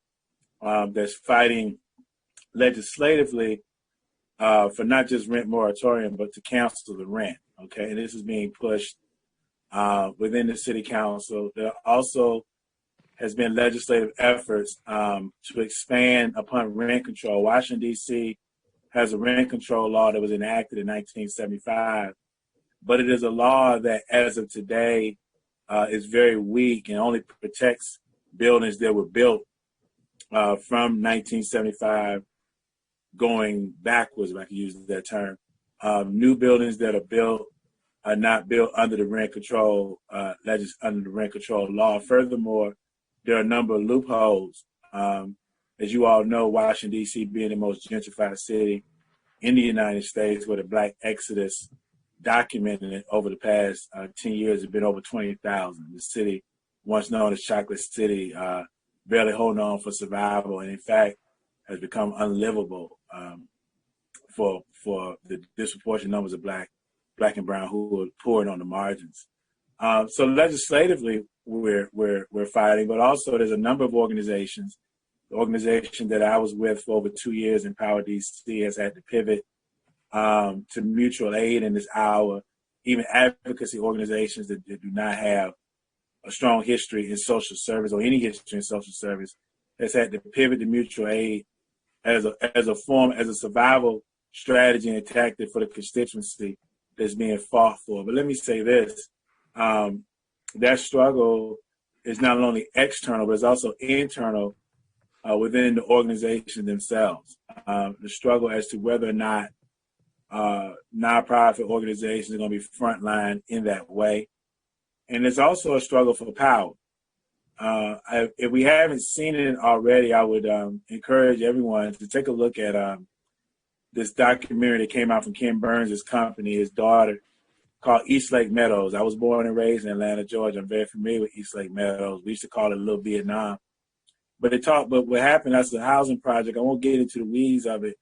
that's fighting legislatively for not just rent moratorium, but to cancel the rent, okay? And this is being pushed within the city council. There also has been legislative efforts to expand upon rent control. Washington, D.C. has a rent control law that was enacted in 1975, but it is a law that, as of today, is very weak and only protects buildings that were built from 1975 going backwards, if I can use that term. New buildings that are built are not built under the rent control under the rent control law. Furthermore, there are a number of loopholes. As you all know, Washington, D.C. being the most gentrified city in the United States, where the Black exodus documented over the past 10 years has been over 20,000. The city, once known as Chocolate City, barely holding on for survival, and in fact has become unlivable for the disproportionate numbers of black and brown who are pouring on the margins. So legislatively, we're fighting, but also there's a number of organizations. The organization that I was with for over 2 years, Empower DC, has had to pivot to mutual aid in this hour. Even advocacy organizations that do not have a strong history in social service or any history in social service has had to pivot to mutual aid as a survival strategy and tactic for the constituency that's being fought for. But let me say this, that struggle is not only external, but it's also internal within the organization themselves. The struggle as to whether or not nonprofit organizations are going to be frontline in that way. And it's also a struggle for power. If we haven't seen it already, I would encourage everyone to take a look at this documentary that came out from Ken Burns' company, his daughter, called East Lake Meadows. I was born and raised in Atlanta, Georgia. I'm very familiar with East Lake Meadows. We used to call it Little Vietnam. But what happened, that's a housing project. I won't get into the weeds of it.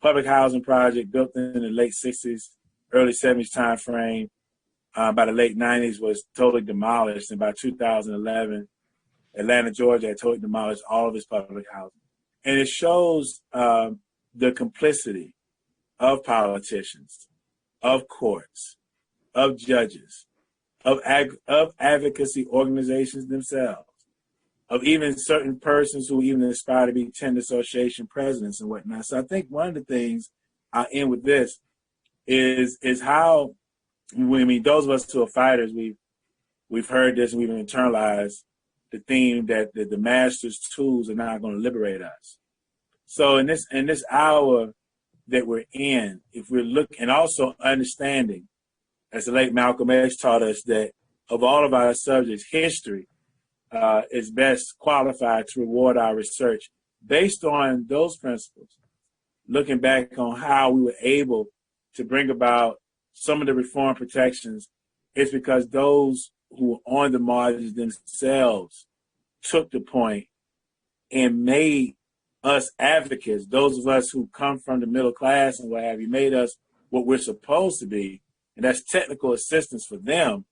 Public housing project built in the late 60s, early 70s time frame. by the late 90s was totally demolished. And by 2011, Atlanta, Georgia had totally demolished all of its public housing. And it shows the complicity of politicians, of courts, of judges, of advocacy organizations themselves, of even certain persons who even aspire to be tenant association presidents and whatnot. So I think one of the things I'll end with this is how, I mean, those of us who are fighters, we've heard this and we've internalized the theme that the master's tools are not going to liberate us. So in this hour that we're in, if we're looking, and also understanding, as the late Malcolm X taught us, that of all of our subjects, history is best qualified to reward our research based on those principles. Looking back on how we were able to bring about some of the reform protections, it's because those who were on the margins themselves took the point and made us advocates, those of us who come from the middle class and what have you, made us what we're supposed to be. And that's technical assistance for them,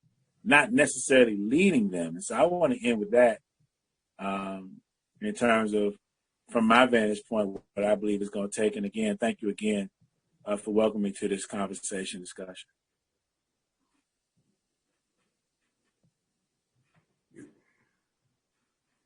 not necessarily leading them. And so I want to end with that in terms of, from my vantage point, what I believe is going to take. And again, thank you again for welcoming me to this conversation discussion.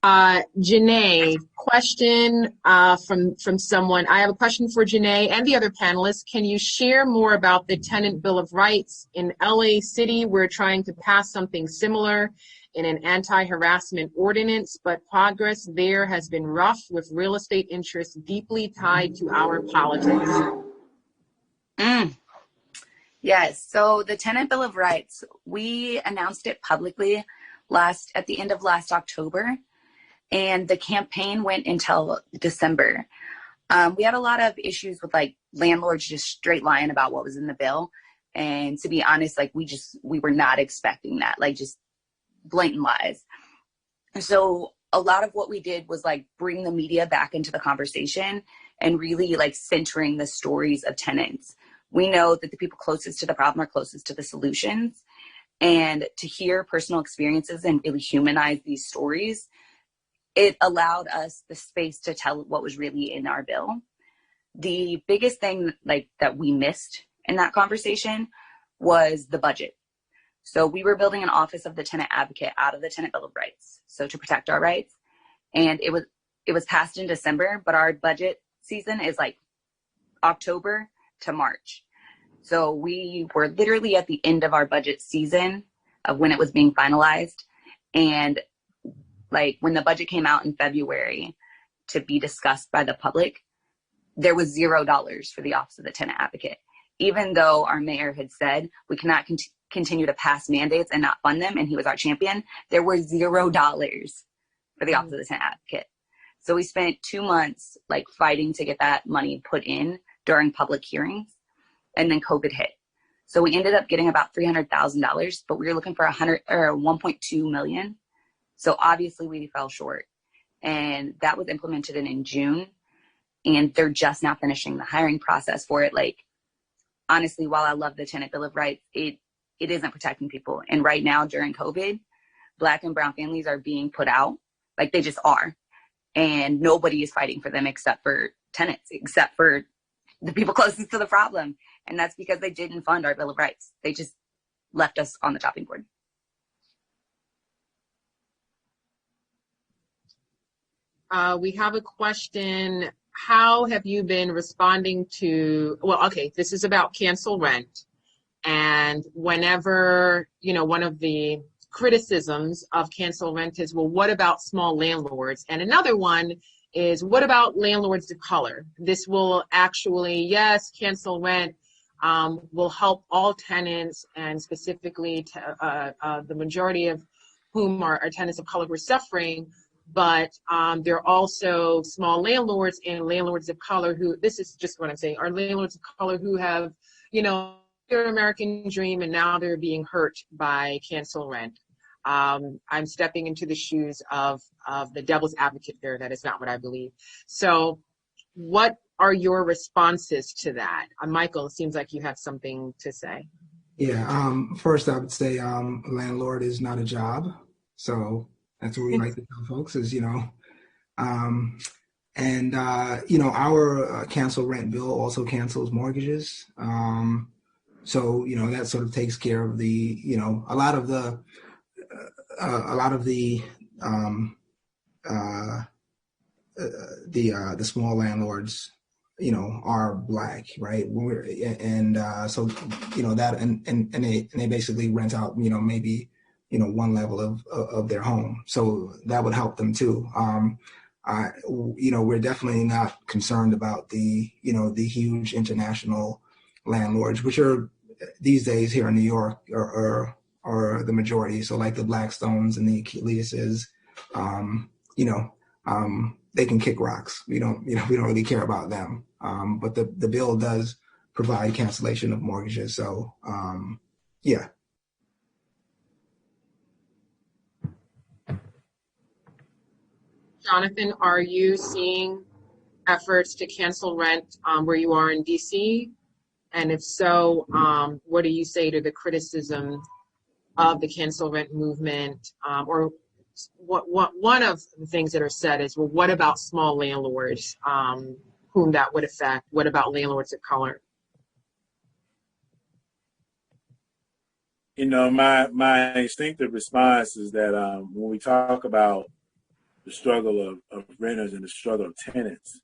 Janae, question from someone. I have a question for Janae and the other panelists. Can you share more about the Tenant Bill of Rights? In LA City, we're trying to pass something similar in an anti-harassment ordinance, but progress there has been rough with real estate interests deeply tied to our politics. Yes, so the Tenant Bill of Rights, we announced it publicly at the end of last October. And the campaign went until December. We had a lot of issues with like landlords just straight lying about what was in the bill. And to be honest, like we were not expecting that, like just blatant lies. So a lot of what we did was like bring the media back into the conversation and really like centering the stories of tenants. We know that the people closest to the problem are closest to the solutions. And to hear personal experiences and really humanize these stories, it allowed us the space to tell what was really in our bill. The biggest thing like that we missed in that conversation was the budget. So we were building an office of the tenant advocate out of the Tenant Bill of Rights, so to protect our rights. And it was passed in December, but our budget season is like October to March. So we were literally at the end of our budget season of when it was being finalized. And like when the budget came out in February to be discussed by the public, there was $0 for the Office of the Tenant Advocate. Even though our mayor had said we cannot continue to pass mandates and not fund them, and he was our champion, there were $0 for the Office of the Tenant Advocate. So we spent 2 months like fighting to get that money put in during public hearings, and then COVID hit. So we ended up getting about $300,000, but we were looking for 1.2 million. So obviously we fell short, and that was implemented in June, and they're just now finishing the hiring process for it. Like, honestly, while I love the Tenant Bill of Rights, it isn't protecting people. And right now during COVID, Black and brown families are being put out, like they just are. And nobody is fighting for them except for tenants, except for the people closest to the problem. And that's because they didn't fund our Bill of Rights. They just left us on the chopping board. We have a question. How have you been responding to, well, okay, this is about cancel rent. And whenever, one of the criticisms of cancel rent is, well, what about small landlords? And another one is, what about landlords of color? This will actually, yes, cancel rent will help all tenants, and specifically the majority of whom are tenants of color who are suffering. But there are also small landlords and landlords of color who, this is just what I'm saying, are landlords of color who have, their American dream, and now they're being hurt by cancel rent. I'm stepping into the shoes of the devil's advocate there. That is not what I believe. So what are your responses to that? Michael, it seems like you have something to say. Yeah. First, I would say landlord is not a job. So that's what we like to tell folks is, um, our cancel rent bill also cancels mortgages. So, that sort of takes care of a lot of the small landlords, are Black, right? So, that, and they basically rent out, maybe, one level of their home. So that would help them too. We're definitely not concerned about the huge international landlords, which are these days here in New York are the majority. So like the Blackstones and the Achilles's, they can kick rocks. We don't really care about them. But the bill does provide cancellation of mortgages. So, yeah. Jonathan, are you seeing efforts to cancel rent where you are in DC? And if so, what do you say to the criticism of the cancel rent movement? Or what one of the things that are said is, well, what about small landlords whom that would affect? What about landlords of color? My instinctive response is that when we talk about the struggle of renters and the struggle of tenants,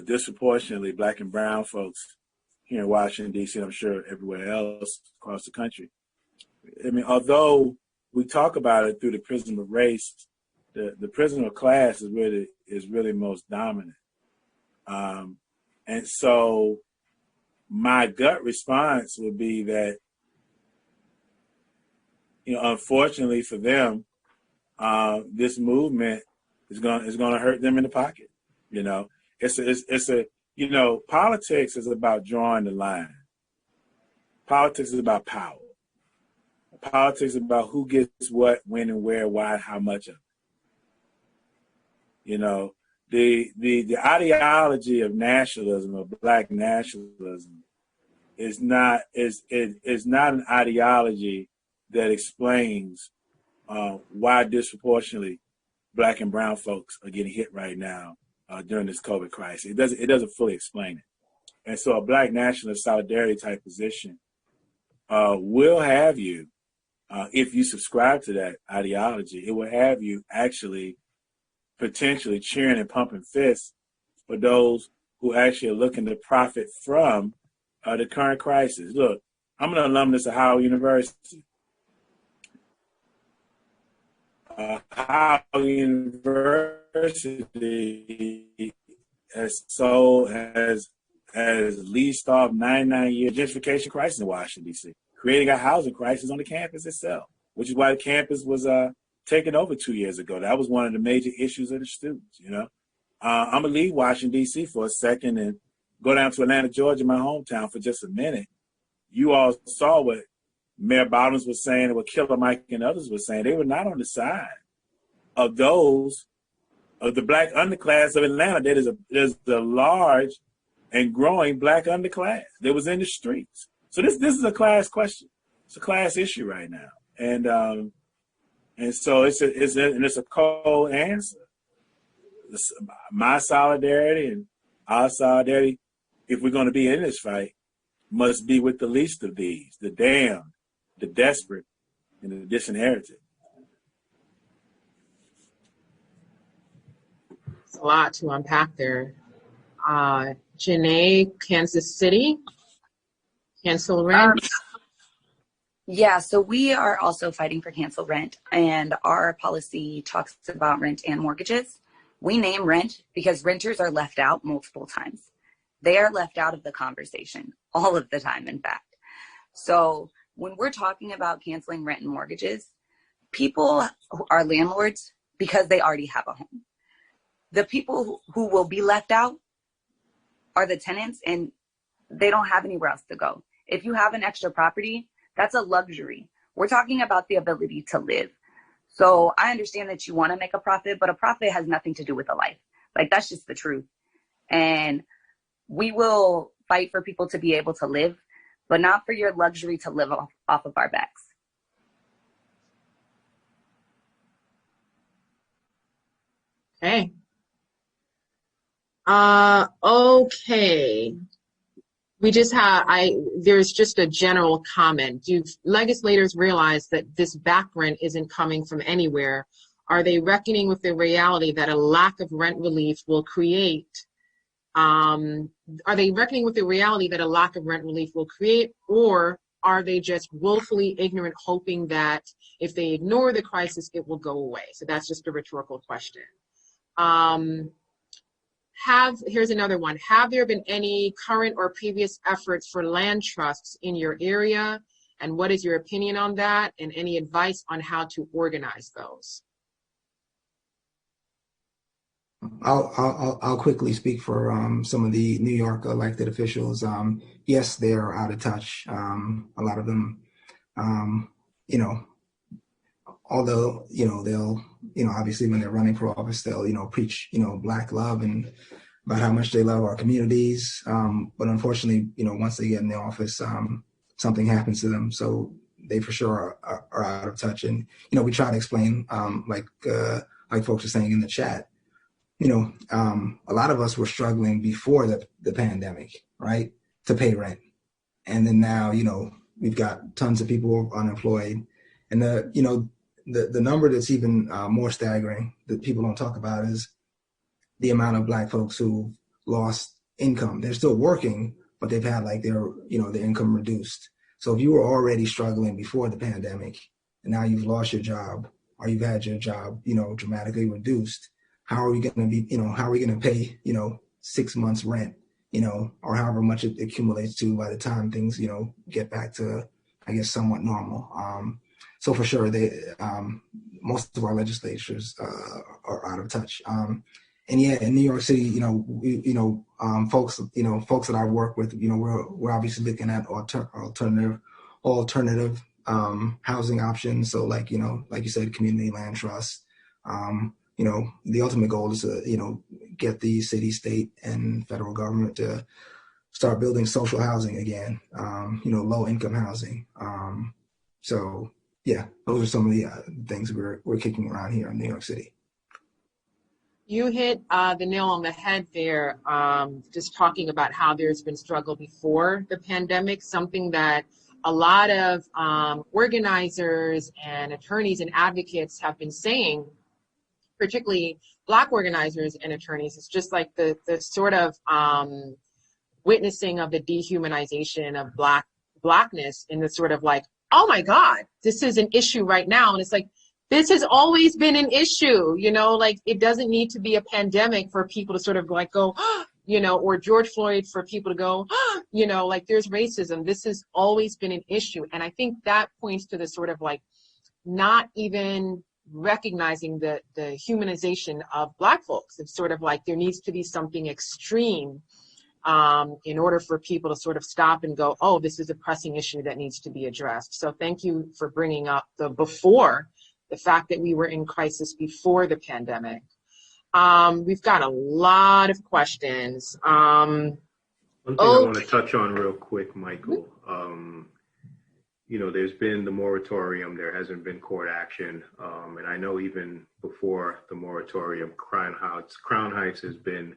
disproportionately Black and brown folks here in Washington, D.C., and I'm sure everywhere else across the country. I mean, although we talk about it through the prism of race, the prism of class is really most dominant. And so my gut response would be that, unfortunately for them, this movement is going to hurt them in the pocket. Politics is about drawing the line. Politics is about power. Politics is about who gets what, when, and where, why, how much of it. The ideology of nationalism, of Black nationalism, is not an ideology that explains why disproportionately Black and brown folks are getting hit right now during this COVID crisis. It doesn't fully explain it. And so a Black nationalist solidarity type position will have you, if you subscribe to that ideology, it will have you actually potentially cheering and pumping fists for those who actually are looking to profit from the current crisis. Look, I'm an alumnus of Howard University. Howard University has leased off 99-year gentrification crisis in Washington, D.C., creating a housing crisis on the campus itself, which is why the campus was taken over 2 years ago. That was one of the major issues of the students, I'm going to leave Washington, D.C. for a second and go down to Atlanta, Georgia, my hometown, for just a minute. You all saw what Mayor Bottoms was saying and what Killer Mike and others were saying. They were not on the side of those of the Black underclass of Atlanta. There's a large and growing Black underclass that was in the streets. So this is a class question. It's a class issue right now, and so it's a cold answer. My solidarity and our solidarity, if we're going to be in this fight, must be with the least of these: the damned, the desperate, and the disinherited. It's a lot to unpack there. Janae, Kansas City, cancel rent. Yeah, so we are also fighting for cancel rent, and our policy talks about rent and mortgages. We name rent because renters are left out multiple times. They are left out of the conversation all of the time, in fact. So when we're talking about canceling rent and mortgages, people are landlords because they already have a home. The people who will be left out are the tenants, and they don't have anywhere else to go. If you have an extra property, that's a luxury. We're talking about the ability to live. So I understand that you want to make a profit, but a profit has nothing to do with a life. Like, that's just the truth. And we will fight for people to be able to live. but not for your luxury to live off of our backs. Okay. Okay. We just have, there's just a general comment. Do legislators realize that this back rent isn't coming from anywhere? Are they reckoning with the reality that a lack of rent relief will create, or are they just woefully ignorant, hoping that if they ignore the crisis, it will go away? So that's just a rhetorical question. Here's another one. Have there been any current or previous efforts for land trusts in your area? And what is your opinion on that? And any advice on how to organize those? I'll quickly speak for some of the New York elected officials. Yes, they are out of touch. A lot of them, although, they'll, obviously when they're running for office, they'll, preach, Black love and about how much they love our communities. But unfortunately, once they get in the office, something happens to them. So they for sure are out of touch. And, we try to explain, like folks are saying in the chat, a lot of us were struggling before the pandemic, right, to pay rent. And then now, we've got tons of people unemployed. And the number that's even more staggering that people don't talk about is the amount of Black folks who lost income. They're still working, but they've had their income reduced. So if you were already struggling before the pandemic and now you've lost your job or you've had your job, dramatically reduced, how are we going to pay, 6 months rent, or however much it accumulates to by the time things, get back to, I guess, somewhat normal. So for sure, most of our legislatures are out of touch. And yeah, in New York City, folks that I work with, we're obviously looking at alternative housing options. So like you said, community land trust. The ultimate goal is to, get the city, state, and federal government to start building social housing again, low income housing. So yeah, those are some of the things we're kicking around here in New York City. You hit the nail on the head there, just talking about how there's been struggle before the pandemic, something that a lot of organizers and attorneys and advocates have been saying, particularly Black organizers and attorneys. It's just like the sort of witnessing of the dehumanization of Blackness in the sort of like, oh my God, this is an issue right now. And it's like, this has always been an issue, like it doesn't need to be a pandemic for people to sort of like go, or George Floyd for people to go, like there's racism. This has always been an issue. And I think that points to the sort of like not even recognizing the humanization of Black folks. It's sort of like there needs to be something extreme in order for people to sort of stop and go, oh, this is a pressing issue that needs to be addressed. So thank you for bringing up the fact that we were in crisis before the pandemic. We've got a lot of questions. One thing I want to touch on real quick, Michael, there's been the moratorium, there hasn't been court action. And I know even before the moratorium, Crown Heights has been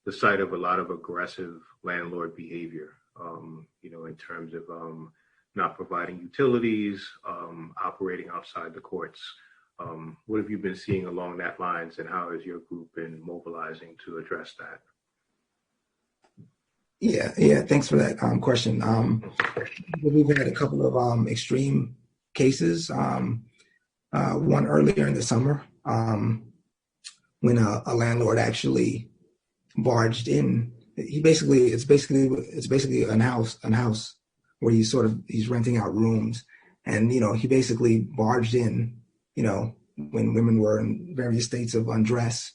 the site of a lot of aggressive landlord behavior, in terms of not providing utilities, operating outside the courts. What have you been seeing along that lines, and how has your group been mobilizing to address that? Yeah. Thanks for that question. We've had a couple of extreme cases. One earlier in the summer, when a landlord actually barged in. It's basically an house where he's renting out rooms, and he basically barged in, when women were in various states of undress,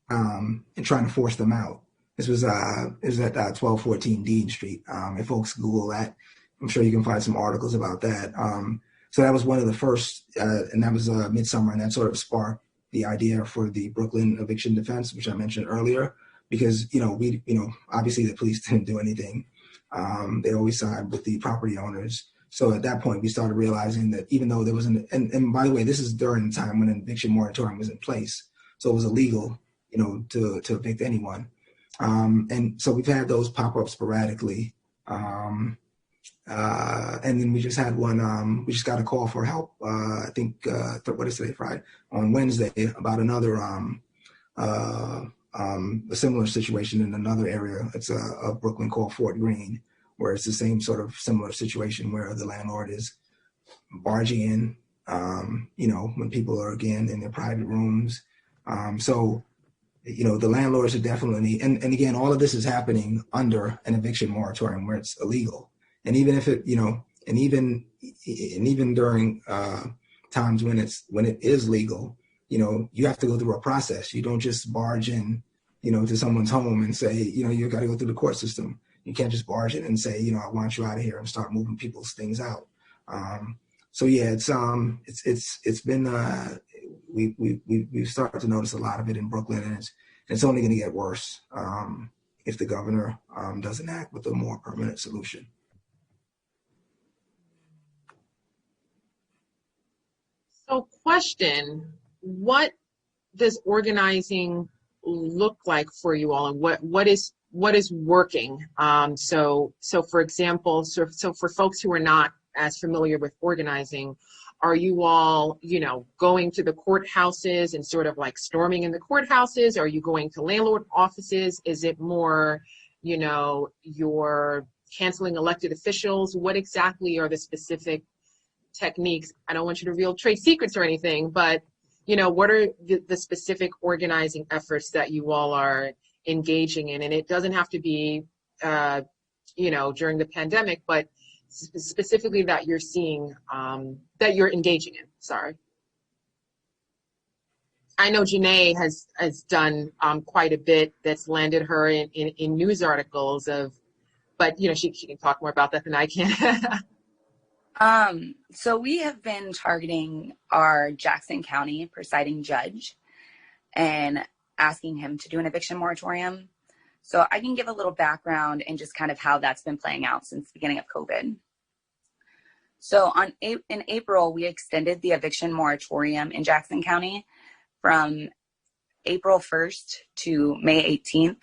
and trying to force them out. This was at 1214 Dean Street. If folks Google that, I'm sure you can find some articles about that. So that was one of the first, and that was midsummer, and that sort of sparked the idea for the Brooklyn eviction defense, which I mentioned earlier, because we obviously the police didn't do anything. They always side with the property owners. So at that point, we started realizing that even though there was and by the way, this is during the time when an eviction moratorium was in place. So it was illegal, to evict anyone. And so we've had those pop up sporadically. And then we just had one, we just got a call for help, I think, what is today, Friday? On Wednesday, about another, a similar situation in another area. It's a Brooklyn called Fort Greene, where it's the same sort of similar situation where the landlord is barging in, when people are, again, in their private rooms. So, the landlords are definitely, and again, all of this is happening under an eviction moratorium where it's illegal. And even if it, and even during times when it is legal, you have to go through a process. You don't just barge in, to someone's home and say, you got to go through the court system. You can't just barge in and say, I want you out of here, and start moving people's things out. So yeah, it's been we've started to notice a lot of it in Brooklyn, and it's only going to get worse if the governor doesn't act with a more permanent solution. So, question: what does organizing look like for you all, and what is working? So for example, so for folks who are not as familiar with organizing, are you all, going to the courthouses and sort of like storming in the courthouses? Are you going to landlord offices? Is it more, you're canceling elected officials? What exactly are the specific techniques? I don't want you to reveal trade secrets or anything, but, what are the specific organizing efforts that you all are engaging in? And it doesn't have to be, during the pandemic, but specifically that you're seeing, that you're engaging in. Sorry. I know Janae has done quite a bit that's landed her in news articles but she can talk more about that than I can. So we have been targeting our Jackson County presiding judge and asking him to do an eviction moratorium. So I can give a little background and just kind of how that's been playing out since the beginning of COVID. So in April, we extended the eviction moratorium in Jackson County from April 1st to May 18th,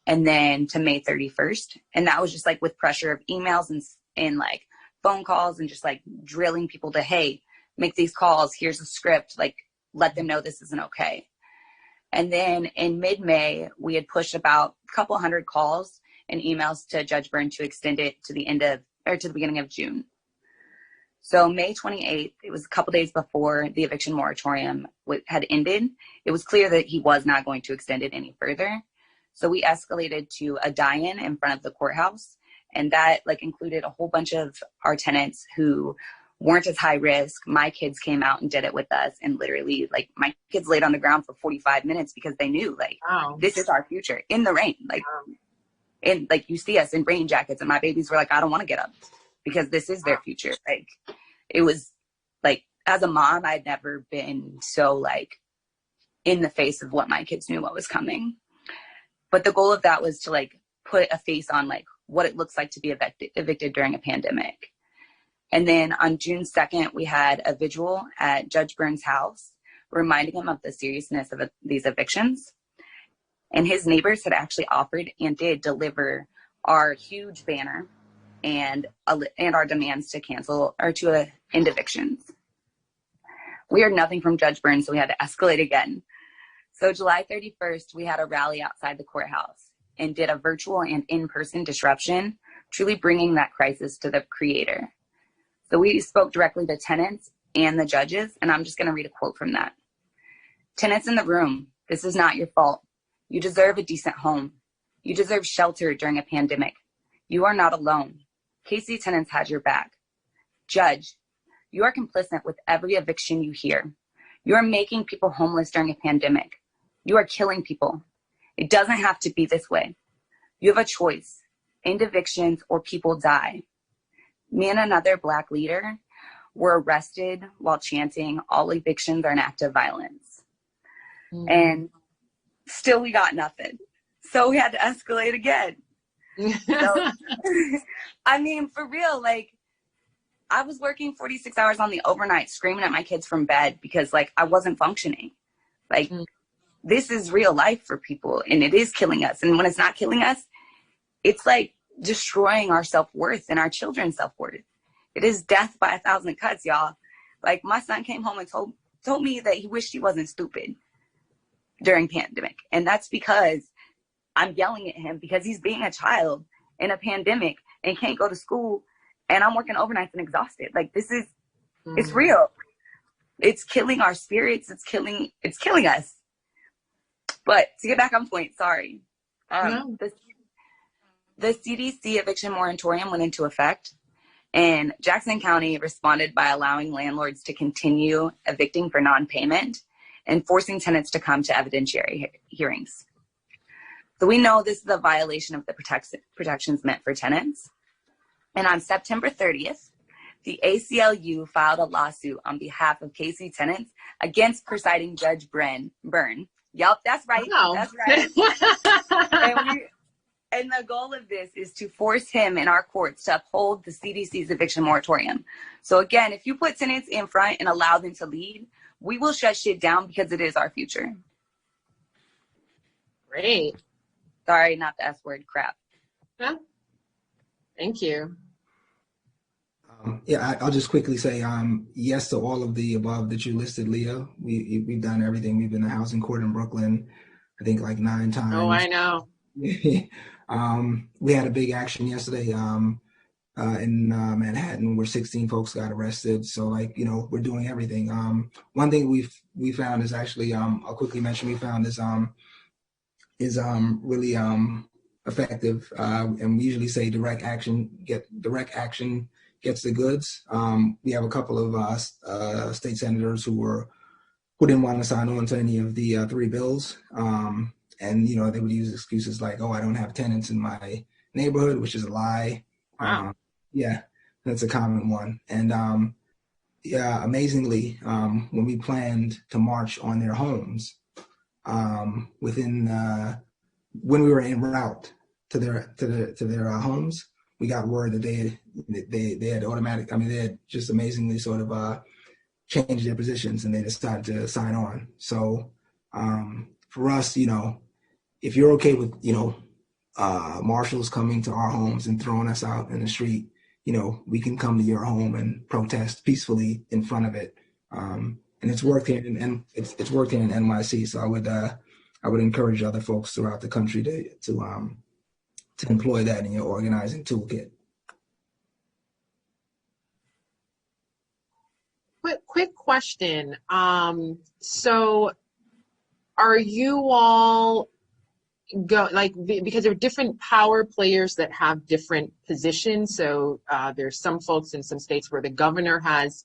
and then to May 31st. And that was just like with pressure of emails and like phone calls and just like drilling people to, hey, make these calls, here's a script, like let them know this isn't okay. And then in mid-May, we had pushed about a couple hundred calls and emails to Judge Byrne to extend it to the beginning of June. So May 28th, it was a couple days before the eviction moratorium had ended. It was clear that he was not going to extend it any further. So we escalated to a die-in in front of the courthouse. And that included a whole bunch of our tenants who weren't as high risk. My kids came out and did it with us. And literally, my kids laid on the ground for 45 minutes because they knew, wow, this is our future in the rain. And you see us in rain jackets. And my babies were like, I don't want to get up because this is their future. It was as a mom, I'd never been so in the face of what my kids knew what was coming. But the goal of that was to put a face on what it looks like to be evicted during a pandemic. And then on June 2nd, we had a vigil at Judge Byrne's house, reminding him of the seriousness of these evictions. And his neighbors had actually offered and did deliver our huge banner and our demands to cancel or to end evictions. We heard nothing from Judge Byrne, so we had to escalate again. So July 31st, we had a rally outside the courthouse and did a virtual and in-person disruption, truly bringing that crisis to the creator. So we spoke directly to tenants and the judges, and I'm just going to read a quote from that. Tenants in the room, this is not your fault. You deserve a decent home. You deserve shelter during a pandemic. You are not alone. KC Tenants had your back. Judge, you are complicit with every eviction you hear. You are making people homeless during a pandemic. You are killing people. It doesn't have to be this way. You have a choice. End evictions or people die. Me and another Black leader were arrested while chanting, all evictions are an act of violence. Mm-hmm. And still we got nothing. So we had to escalate again. So, I mean, for real, like, I was working 46 hours on the overnight, screaming at my kids from bed because, like, I wasn't functioning. Like, this is real life for people, and it is killing us. And when it's not killing us, it's like destroying our self-worth and our children's self-worth. It is death by 1,000 cuts, y'all. Like, my son came home and told me that he wished he wasn't stupid during pandemic. And that's because I'm yelling at him because he's being a child in a pandemic and can't go to school. And I'm working overnights and exhausted. Like, this is, it's real. It's killing our spirits. It's killing us. But to get back on point, sorry. The CDC eviction moratorium went into effect, and Jackson County responded by allowing landlords to continue evicting for non-payment and forcing tenants to come to evidentiary hearings. So we know this is a violation of the protections meant for tenants. And on September 30th, the ACLU filed a lawsuit on behalf of KC Tenants against presiding Judge Byrne. Yup, that's right. Wow. That's right. And the goal of this is to force him in our courts to uphold the CDC's eviction moratorium. So again, if you put tenants in front and allow them to lead, we will shut shit down because it is our future. Great. Sorry, not the S word, crap. Yeah. Thank you. I'll just quickly say yes to all of the above that you listed, Leah. We've done everything. We've been to housing court in Brooklyn, I think like 9 times. Oh, I know. We had a big action yesterday in Manhattan where 16 folks got arrested. So, like, you know, we're doing everything. One thing we found is actually, I'll quickly mention, we found is really effective. And we usually say direct action gets the goods. We have a couple of state senators who didn't want to sign on to any of the 3 bills. And, you know, they would use excuses like, oh, I don't have tenants in my neighborhood, which is a lie. Wow. Yeah, that's a common one. And amazingly, when we planned to march on their homes, when we were en route to their homes, we got word that they had just amazingly sort of changed their positions, and they decided to sign on. So for us, you know, if you're okay with, you know, marshals coming to our homes and throwing us out in the street, you know, we can come to your home and protest peacefully in front of it. And it's worked here, and it's worked here in NYC. So I would encourage other folks throughout the country to employ that in your organizing toolkit. Quick question. So are you all because there are different power players that have different positions. So there's some folks in some states where the governor has,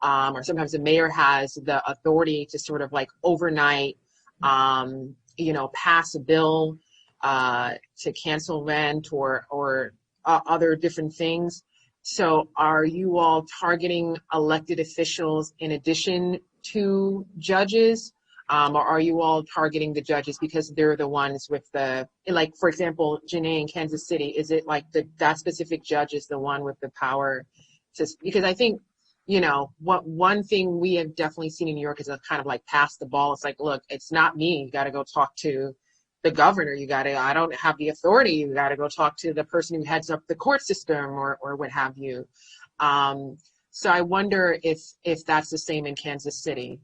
or sometimes the mayor has the authority to sort of like overnight, you know, pass a bill to cancel rent or other different things. So are you all targeting elected officials in addition to judges? Or are you all targeting the judges because they're the ones with the, like, for example, Janae in Kansas City, is it like that specific judge is the one with the power to, because I think, you know, one thing we have definitely seen in New York is a kind of like pass the ball. It's like, look, it's not me. You got to go talk to the governor. I don't have the authority. You got to go talk to the person who heads up the court system or what have you. So I wonder if that's the same in Kansas City.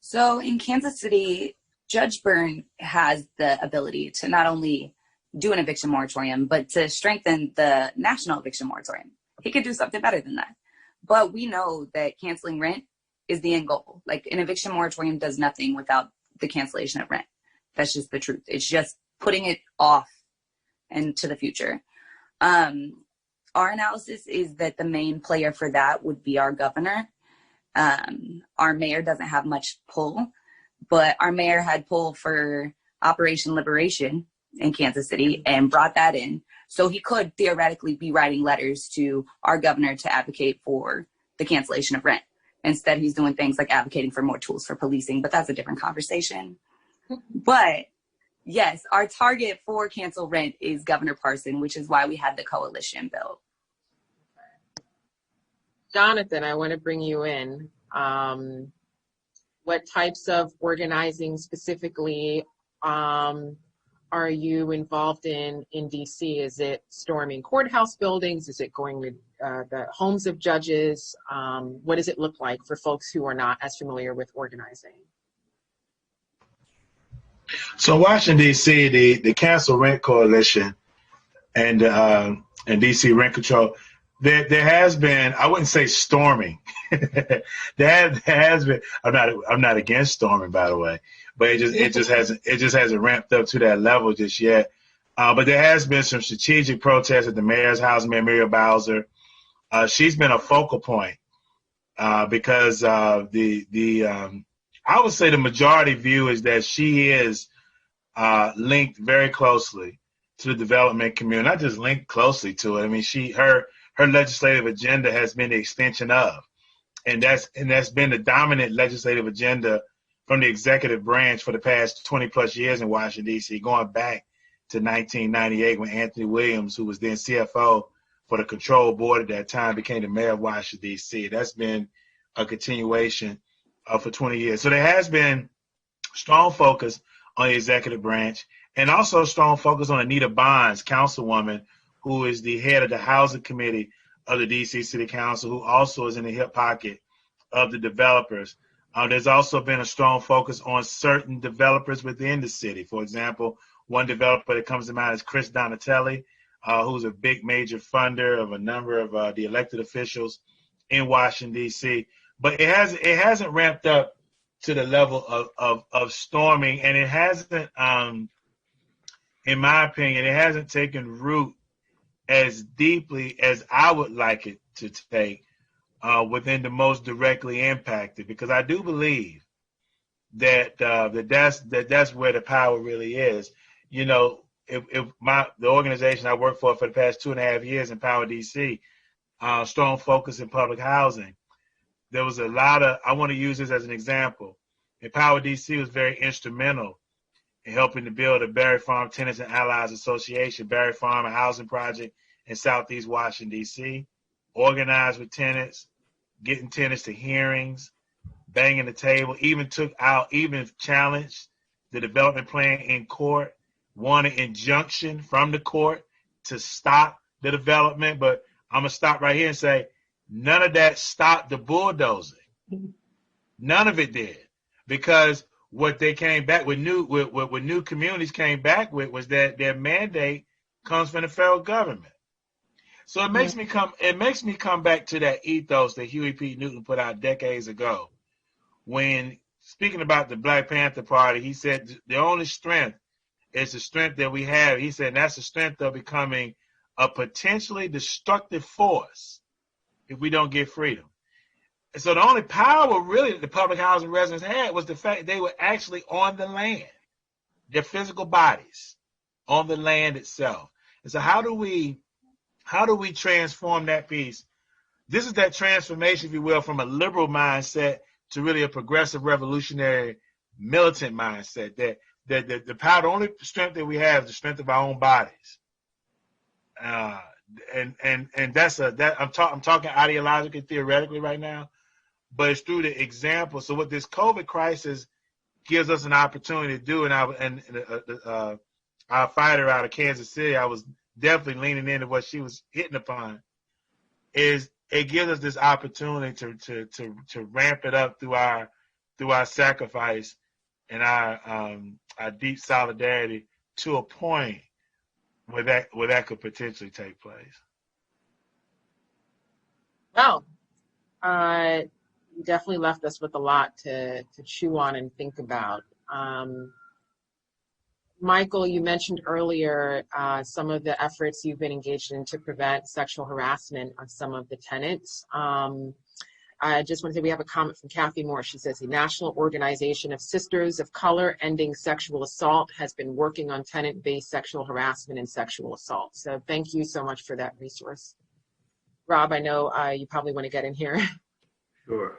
So in Kansas City, Judge Byrne has the ability to not only do an eviction moratorium, but to strengthen the national eviction moratorium. He could do something better than that. But we know that canceling rent is the end goal. Like, an eviction moratorium does nothing without the cancellation of rent. That's just the truth. It's just putting it off and to the future. Our analysis is that the main player for that would be our governor. Our mayor doesn't have much pull, but our mayor had pull for Operation Liberation in Kansas City and brought that in. So he could theoretically be writing letters to our governor to advocate for the cancellation of rent. Instead, he's doing things like advocating for more tools for policing, but that's a different conversation. But Yes, our target for cancel rent is Governor Parson, which is why we had the coalition built. Jonathan, I want to bring you in. What types of organizing specifically are you involved in DC? Is it storming courthouse buildings? Is it going to the homes of judges? What does it look like for folks who are not as familiar with organizing? So Washington, D.C., the Cancel Rent Coalition and D.C. Rent Control, there has been, I wouldn't say storming. there has been. I'm not against storming, by the way, but it just hasn't ramped up to that level just yet. But there has been some strategic protests at the mayor's house, Mayor Muriel Bowser. She's been a focal point because I would say the majority view is that she is linked very closely to the development community, not just linked closely to it. I mean, her legislative agenda has been the extension of, and that's been the dominant legislative agenda from the executive branch for the past 20 plus years in Washington, D.C., going back to 1998 when Anthony Williams, who was then CFO for the control board at that time, became the mayor of Washington, D.C. That's been a continuation for 20 years. So there has been strong focus on the executive branch and also strong focus on Anita Bonds, councilwoman, who is the head of the housing committee of the D.C. City Council, who also is in the hip pocket of the developers. There's also been a strong focus on certain developers within the city. For example, one developer that comes to mind is Chris Donatelli, who's a big major funder of a number of the elected officials in Washington, D.C. But it hasn't ramped up to the level of storming, and it hasn't, in my opinion, it hasn't taken root as deeply as I would like it to take within the most directly impacted, because I do believe that that's where the power really is. You know, if the organization I work for the past 2.5 years, Empower DC, strong focus in public housing. There was a lot of, I want to use this as an example. Empower DC was very instrumental in helping to build a Berry Farm Tenants and Allies Association, Berry Farm, a housing project in Southeast Washington, D.C., organized with tenants, getting tenants to hearings, banging the table, even challenged the development plan in court, won an injunction from the court to stop the development. But I'm going to stop right here and say none of that stopped the bulldozing. None of it did. Because what they came back with, what new communities came back with, was that their mandate comes from the federal government. So it makes me come back to that ethos that Huey P. Newton put out decades ago, when speaking about the Black Panther Party, he said the only strength is the strength that we have. He said that's the strength of becoming a potentially destructive force if we don't get freedom. And so the only power really that the public housing residents had was the fact they were actually on the land, their physical bodies on the land itself. And so how do we transform that piece? This is that transformation, if you will, from a liberal mindset to really a progressive, revolutionary, militant mindset. That the power, the only strength that we have is the strength of our own bodies. And that's I'm talking ideologically, theoretically right now, but it's through the example. So what this COVID crisis gives us an opportunity to do, and our fighter out of Kansas City, I was definitely leaning into what she was hitting upon, is it gives us this opportunity to ramp it up through our sacrifice and our deep solidarity to a point where that could potentially take place. Well, you definitely left us with a lot to chew on and think about. Michael, you mentioned earlier some of the efforts you've been engaged in to prevent sexual harassment of some of the tenants. I just want to say we have a comment from Kathy Moore. She says the National Organization of Sisters of Color Ending Sexual Assault has been working on tenant-based sexual harassment and sexual assault. So thank you so much for that resource. Rob, I know you probably want to get in here. Sure.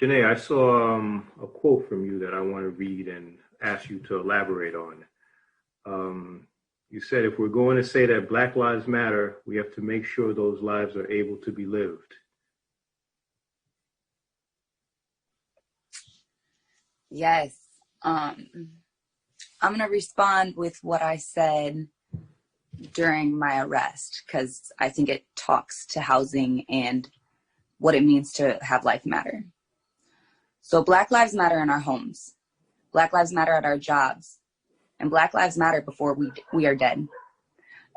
Janae, I saw a quote from you that I want to read and ask you to elaborate on. You said if we're going to say that Black Lives Matter, we have to make sure those lives are able to be lived. Yes. I'm going to respond with what I said during my arrest, because I think it talks to housing and what it means to have life matter. So Black Lives Matter in our homes, Black Lives Matter at our jobs, and Black Lives Matter before we are dead.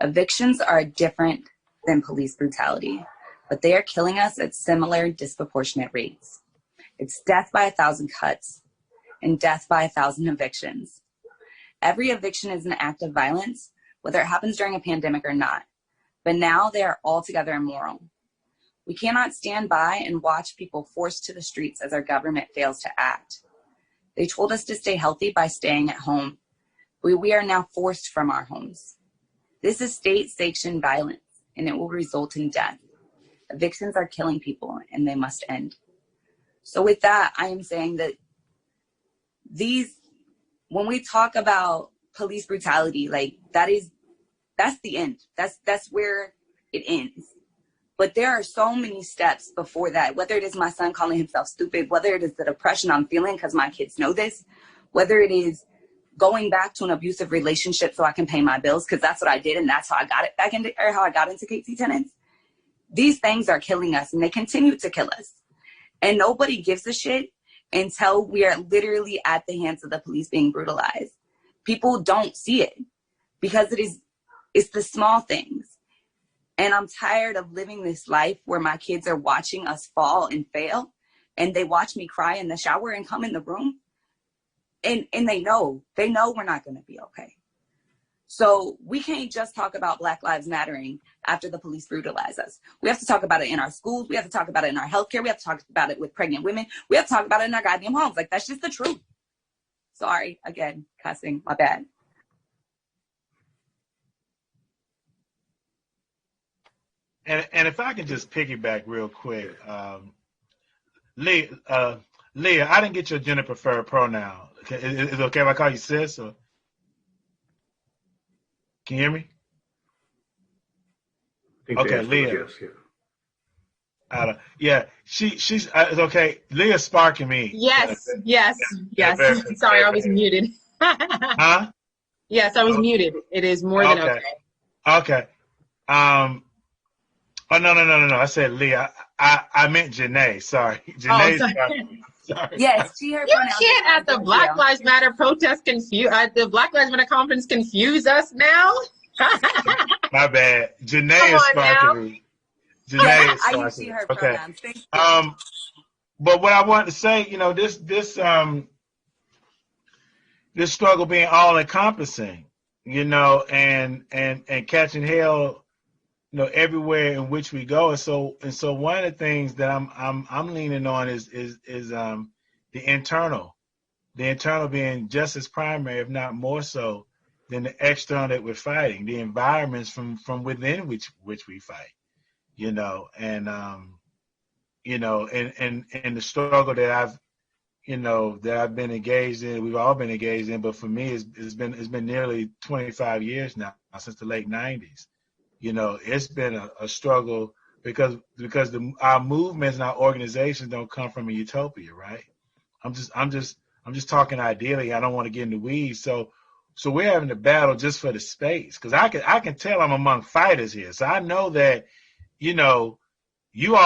Evictions are different than police brutality, but they are killing us at similar disproportionate rates. It's death by 1,000 cuts and death by 1,000 evictions. Every eviction is an act of violence, whether it happens during a pandemic or not. But now they are altogether immoral. We cannot stand by and watch people forced to the streets as our government fails to act. They told us to stay healthy by staying at home. We are now forced from our homes. This is state-sanctioned violence, and it will result in death. Evictions are killing people, and they must end. So with that, I am saying that when we talk about police brutality, like that's the end. That's where it ends. But there are so many steps before that, whether it is my son calling himself stupid, whether it is the depression I'm feeling because my kids know this, whether it is going back to an abusive relationship so I can pay my bills, because that's what I did and that's how I got it back into, or how I got into KT Tenants. These things are killing us and they continue to kill us. And nobody gives a shit until we are literally at the hands of the police being brutalized. People don't see it because it's the small things. And I'm tired of living this life where my kids are watching us fall and fail, and they watch me cry in the shower and come in the room, and they know we're not going to be okay. So we can't just talk about Black Lives Mattering after the police brutalize us. We have to talk about it in our schools. We have to talk about it in our healthcare. We have to talk about it with pregnant women. We have to talk about it in our goddamn homes. Like, that's just the truth. Sorry, again, cussing, my bad. And if I can just piggyback real quick, Leah, I didn't get your gender preferred pronoun. Is it okay if I call you sis? Or can you hear me? Okay, Leah. Yes, yeah, she's it's okay. Leah's sparking me. Yes. Sorry, I was muted. Huh? Yes, I was muted. It is more than okay. Okay. Oh, no. I said Leah. I meant Janae. Sorry. Janae. Sorry. Yes, she heard. You can't at the Black Lives Matter protest at the Black Lives Matter conference confuse us now. My bad. Janae is sparking me. Janae is sparking. I see her pronouns. Okay. But what I wanted to say, this struggle being all encompassing, and catching hell, everywhere in which we go. And so one of the things that I'm leaning on is the internal being just as primary, if not more so, than the external that we're fighting, the environments from within which we fight, and the struggle that I've been engaged in, we've all been engaged in, but for me, it's been nearly 25 years now, since the late 90s. It's been a struggle because our movements and our organizations don't come from a utopia, right? I'm just talking ideally. I don't want to get in the weeds. So we're having to battle just for the space, because I can tell I'm among fighters here. So I know that, you all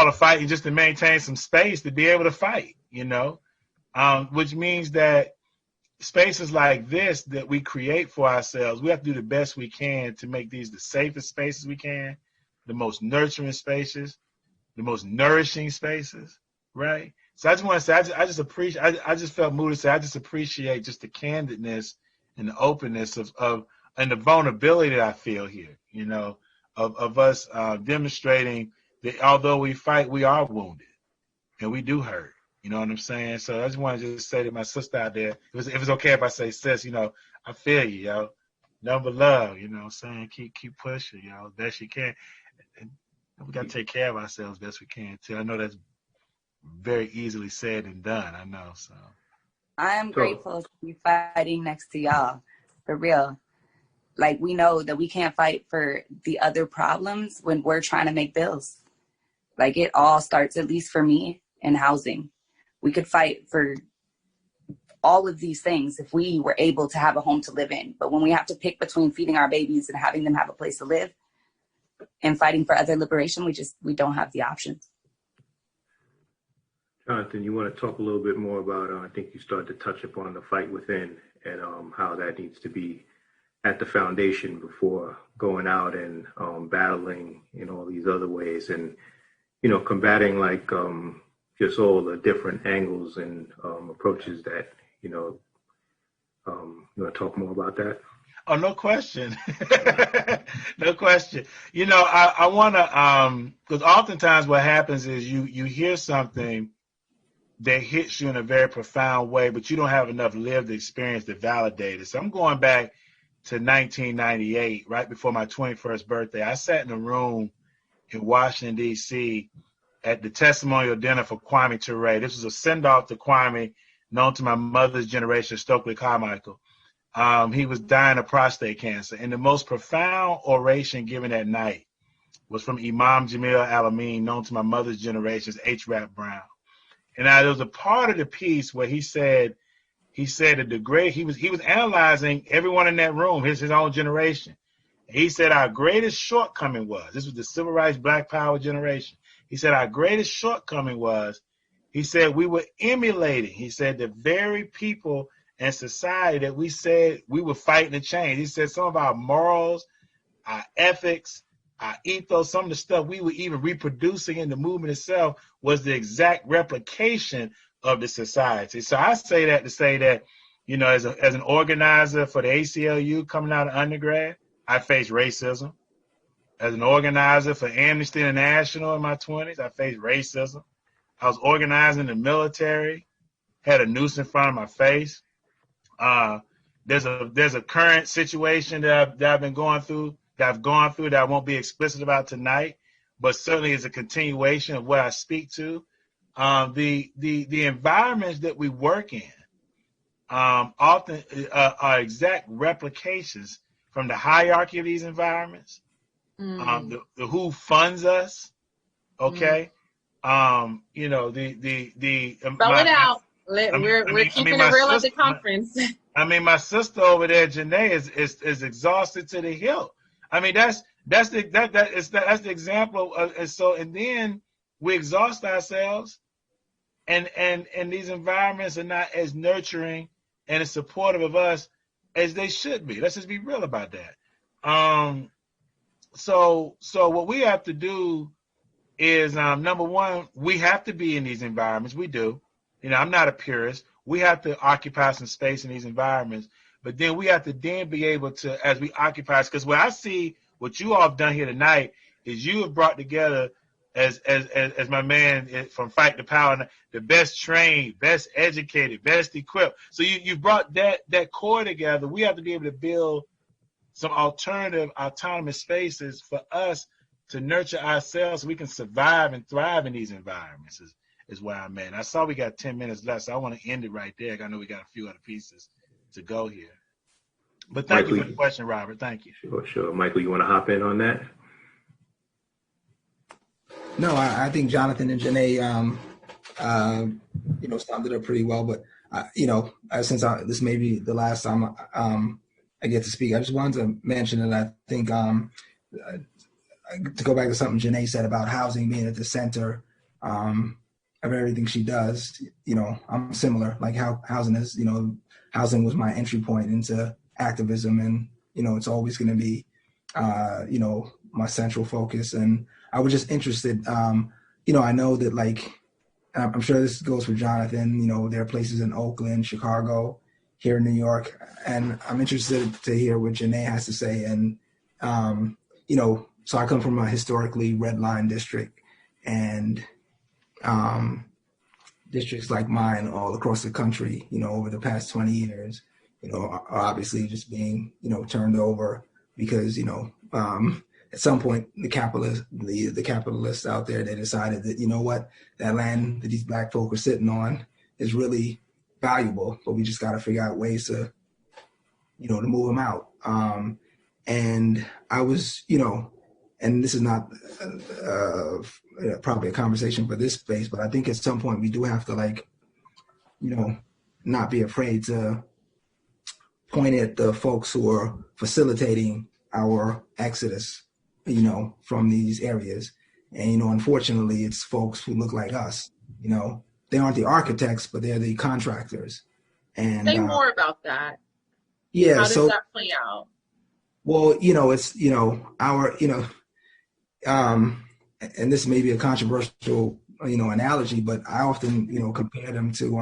are fighting just to maintain some space to be able to fight, which means that spaces like this that we create for ourselves, we have to do the best we can to make these the safest spaces we can, the most nurturing spaces, the most nourishing spaces, right? So I just want to say, I just felt moved to say, I just appreciate just the candidness and the openness of and the vulnerability that I feel here, of us demonstrating that although we fight, we are wounded and we do hurt. You know what I'm saying? So I just want to just say to my sister out there, if it's okay if I say sis, I feel you, yo. Nothing but love, what I'm saying? Keep pushing, best you can. And we got to take care of ourselves best we can, too. I know that's very easily said and done, I know, so. I am grateful to be fighting next to y'all, for real. Like, we know that we can't fight for the other problems when we're trying to make bills. Like, it all starts, at least for me, in housing. We could fight for all of these things if we were able to have a home to live in. But when we have to pick between feeding our babies and having them have a place to live and fighting for other liberation, we don't have the options. Jonathan, you want to talk a little bit more about, I think you started to touch upon the fight within and how that needs to be at the foundation before going out and battling in all these other ways and, combating like just all the different angles and approaches that, you want to talk more about that? Oh, no question. No question. I want to, because oftentimes what happens is you hear something that hits you in a very profound way, but you don't have enough lived experience to validate it. So I'm going back to 1998, right before my 21st birthday. I sat in a room in Washington, D.C. at the testimonial dinner for Kwame Ture. This was a send-off to Kwame, known to my mother's generation, Stokely Carmichael. He was dying of prostate cancer. And the most profound oration given that night was from Imam Jamil Al-Amin, known to my mother's generation's H. Rap Brown. And there was a part of the piece where he said that he was analyzing everyone in that room, his own generation. He said our greatest shortcoming this was the civil rights, black power generation. He said our greatest shortcoming he said we were emulating, he said, the very people and society that we said we were fighting to change. He said some of our morals, our ethics, our ethos, some of the stuff we were even reproducing in the movement itself was the exact replication of the society. So I say that to say that, as an organizer for the ACLU coming out of undergrad, I faced racism. As an organizer for Amnesty International in my 20s, I faced racism. I was organizing in the military, had a noose in front of my face. There's a current situation that I've been going through, that I won't be explicit about tonight, but certainly is a continuation of what I speak to. The environments that we work in often are exact replications from the hierarchy of these environments, the who funds us, okay? Spell it out. We're keeping it real at the conference. My sister over there, Janae, is exhausted to the hilt. That's the example of, and then we exhaust ourselves, and these environments are not as nurturing and as supportive of us as they should be. Let's just be real about that. So what we have to do is, number one, we have to be in these environments. We do. I'm not a purist. We have to occupy some space in these environments, but then we have to then be able to, as we occupy, because what I see, what you all have done here tonight is you have brought together, as my man from Fight the Power, the best trained, best educated, best equipped. So you brought that core together. We have to be able to build some alternative, autonomous spaces for us to nurture ourselves so we can survive and thrive in these environments is where I'm at. I saw we got 10 minutes left, so I want to end it right there. I know we got a few other pieces to go here. But thank you for the question, Robert. Thank you. Sure. Michael, you want to hop in on that? No, I think Jonathan and Janae, summed it up pretty well. But, since this may be the last time I get to speak, I just wanted to mention that I think to go back to something Janae said about housing being at the center of everything she does, I'm similar. Like how housing is, housing was my entry point into activism, and it's always going to be, my central focus. And I was just interested. I know that, like, I'm sure this goes for Jonathan. There are places in Oakland, Chicago, here in New York, and I'm interested to hear what Janae has to say. And so I come from a historically red line district, and districts like mine all across the country, over the past 20 years, are obviously just being, turned over because, at some point the capitalists out there, they decided that, that land that these black folk are sitting on is really valuable, but we just got to figure out ways to, to move them out. And I was, and this is not probably a conversation for this space, but I think at some point we do have to not be afraid to point at the folks who are facilitating our exodus, from these areas. And, unfortunately, it's folks who look like us. They aren't the architects, but they're the contractors. And say more about that. Yeah. How does that play out? Well, it's, our, and this may be a controversial, analogy, but I often, compare them to,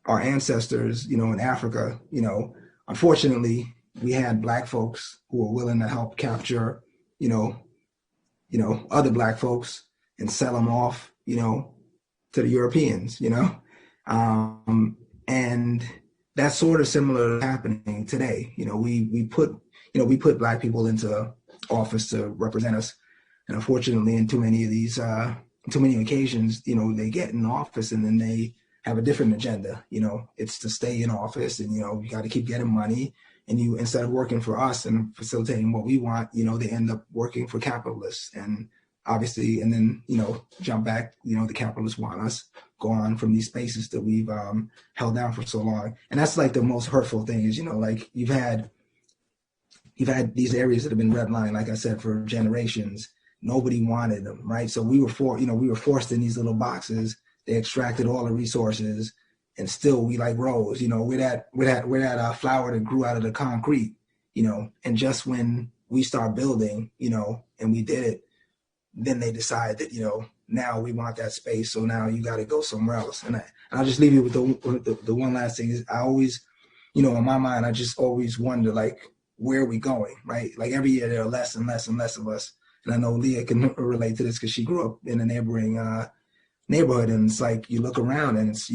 our ancestors, in Africa. Unfortunately, we had Black folks who were willing to help capture, other Black folks and sell them off, to the Europeans, and that's sort of similar to happening today. We put Black people into office to represent us, and unfortunately, in too many occasions, they get in office and then they have a different agenda. It's to stay in office, and you got to keep getting money. And instead of working for us and facilitating what we want, they end up working for capitalists. And obviously, and then, jump back, the capitalists want us go on from these spaces that we've held down for so long. And that's like the most hurtful thing is, you've had these areas that have been redlined, like I said, for generations. Nobody wanted them, right? So we were forced in these little boxes. They extracted all the resources. And still, we like rose, we're that flower that grew out of the concrete, and just when we start building, and we did it, then they decide that, now we want that space. So now you got to go somewhere else. And I'll just leave you with the one last thing is I always, in my mind, I just always wonder, like, where are we going, right? Like every year there are less and less and less of us. And I know Leah can relate to this because she grew up in a neighboring neighborhood. And it's like, you look around and it's,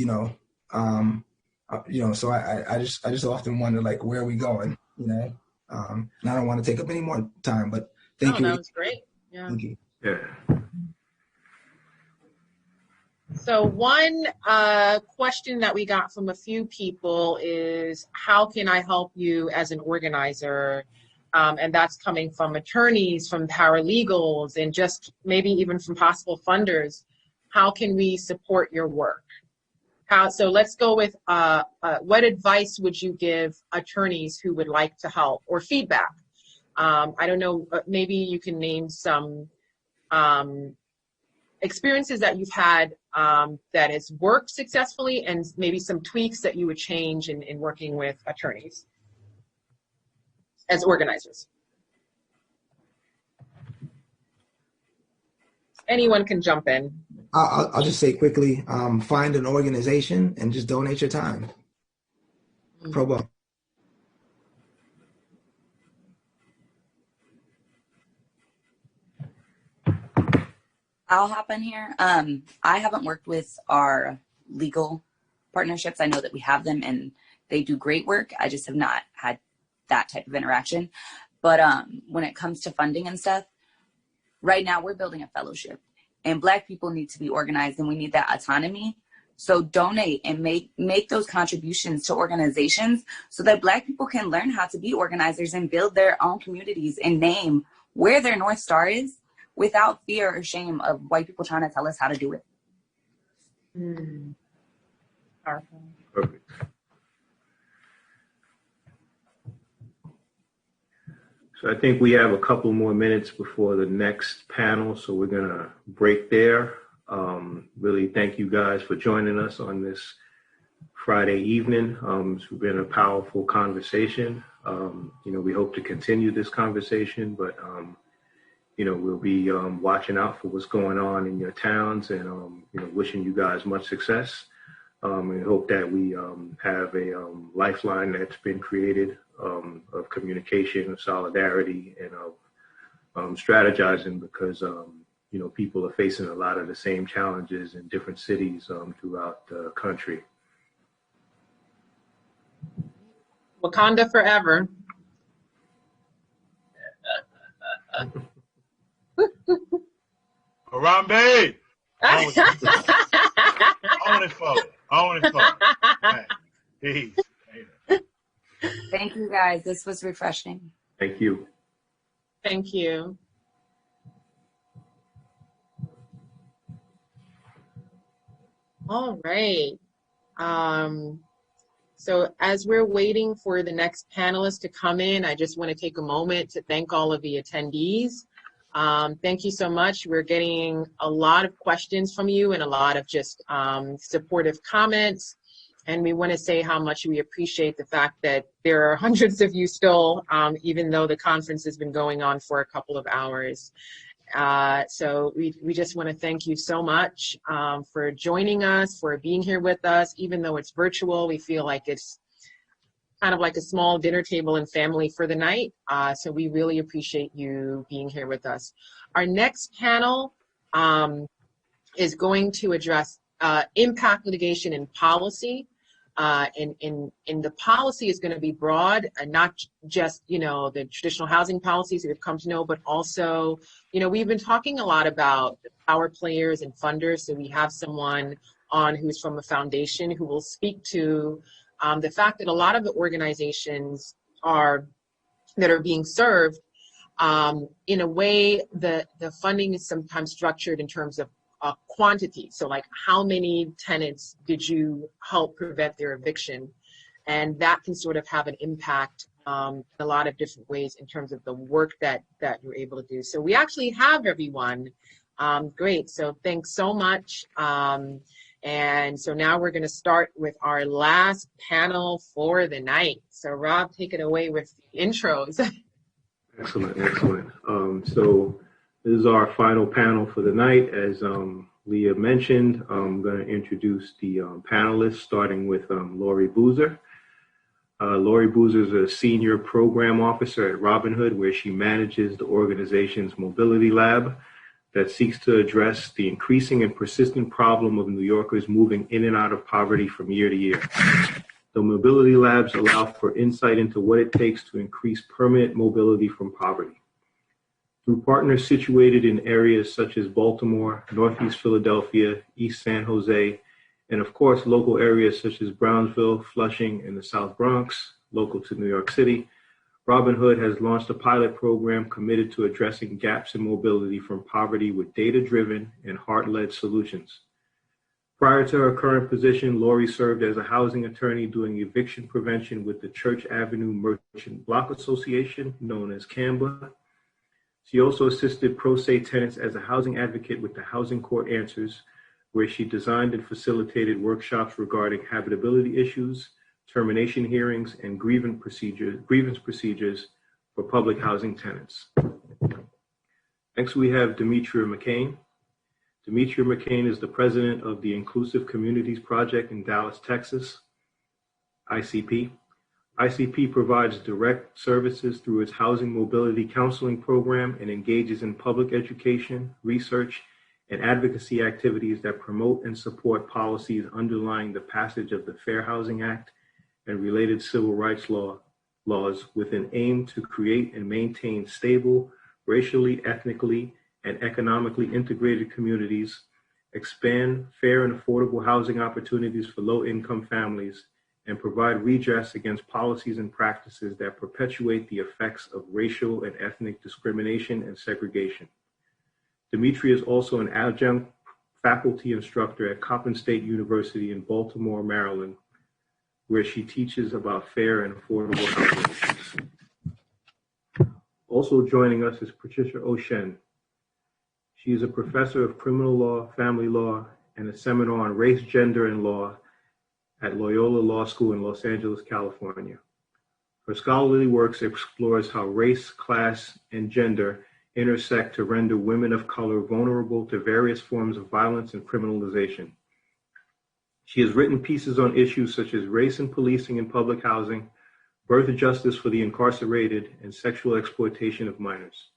so I just often wonder, like, where are we going, and I don't want to take up any more time, but thank you. That was great. Yeah. Thank you. Yeah. So one question that we got from a few people is, how can I help you as an organizer? And that's coming from attorneys, from paralegals, and just maybe even from possible funders. How can we support your work? So let's go with what advice would you give attorneys who would like to help, or feedback? I don't know, maybe you can name some experiences that you've had that has worked successfully, and maybe some tweaks that you would change in working with attorneys as organizers. Anyone can jump in. I'll just say quickly, find an organization and just donate your time. Pro bono. I'll hop in here. I haven't worked with our legal partnerships. I know that we have them and they do great work. I just have not had that type of interaction. But when it comes to funding and stuff, right now we're building a fellowship. And Black people need to be organized, and we need that autonomy. So donate and make those contributions to organizations so that Black people can learn how to be organizers and build their own communities and name where their North Star is without fear or shame of white people trying to tell us how to do it. Powerful. Perfect. So I think we have a couple more minutes before the next panel, so we're going to break there. Really thank you guys for joining us on this Friday evening. It's been a powerful conversation. We hope to continue this conversation, but we'll be watching out for what's going on in your towns, and wishing you guys much success. And hope that we have a lifeline that's been created of communication, of solidarity, and of strategizing, because people are facing a lot of the same challenges in different cities throughout the country. Wakanda forever. Harambe! On it for it. On it for it. Right. Peace. Thank you, guys. This was refreshing. Thank you. Thank you. All right. So as we're waiting for the next panelist to come in, I just want to take a moment to thank all of the attendees. Thank you so much. We're getting a lot of questions from you and a lot of just supportive comments. And we want to say how much we appreciate the fact that there are hundreds of you still, even though the conference has been going on for a couple of hours. So we just want to thank you so much for joining us, for being here with us. Even though it's virtual, we feel like it's kind of like a small dinner table and family for the night. So we really appreciate you being here with us. Our next panel is going to address impact litigation and policy. And the policy is going to be broad, and not just, the traditional housing policies that we've come to know, but also, we've been talking a lot about power players and funders. So we have someone on who's from a foundation who will speak to the fact that a lot of the organizations that are being served, in a way, the funding is sometimes structured in terms of quantity. So like, how many tenants did you help prevent their eviction? And that can sort of have an impact in a lot of different ways in terms of the work that you're able to do. So we actually have everyone. Great. So thanks so much. And so now we're going to start with our last panel for the night. So Rob, take it away with the intros. Excellent, excellent. So this is our final panel for the night. As Leah mentioned, I'm going to introduce the panelists, starting with Lori Boozer. Lori Boozer is a senior program officer at Robin Hood, where she manages the organization's Mobility Lab that seeks to address the increasing and persistent problem of New Yorkers moving in and out of poverty from year to year. The Mobility Labs allow for insight into what it takes to increase permanent mobility from poverty. Through partners situated in areas such as Baltimore, Northeast Philadelphia, East San Jose, and of course, local areas such as Brownsville, Flushing, and the South Bronx, local to New York City, Robin Hood has launched a pilot program committed to addressing gaps in mobility from poverty with data-driven and heart-led solutions. Prior to her current position, Lori served as a housing attorney doing eviction prevention with the Church Avenue Merchant Block Association, known as CAMBA. She also assisted pro se tenants as a housing advocate with the Housing Court Answers, where she designed and facilitated workshops regarding habitability issues, termination hearings, and grievance procedures for public housing tenants. Next, we have Demetria McCain. Demetria McCain is the president of the Inclusive Communities Project in Dallas, Texas, ICP. ICP provides direct services through its housing mobility counseling program and engages in public education, research, and advocacy activities that promote and support policies underlying the passage of the Fair Housing Act and related civil rights laws with an aim to create and maintain stable, racially, ethnically, and economically integrated communities, expand fair and affordable housing opportunities for low-income families, and provide redress against policies and practices that perpetuate the effects of racial and ethnic discrimination and segregation. Demetria is also an adjunct faculty instructor at Coppin State University in Baltimore, Maryland, where she teaches about fair and affordable housing issues. Also joining us is Patricia O'Shen. She is a professor of criminal law, family law, and a seminar on race, gender, and law at Loyola Law School in Los Angeles, California. Her scholarly works explores how race, class, and gender intersect to render women of color vulnerable to various forms of violence and criminalization. She has written pieces on issues such as race and policing in public housing, birth justice for the incarcerated, and sexual exploitation of minors.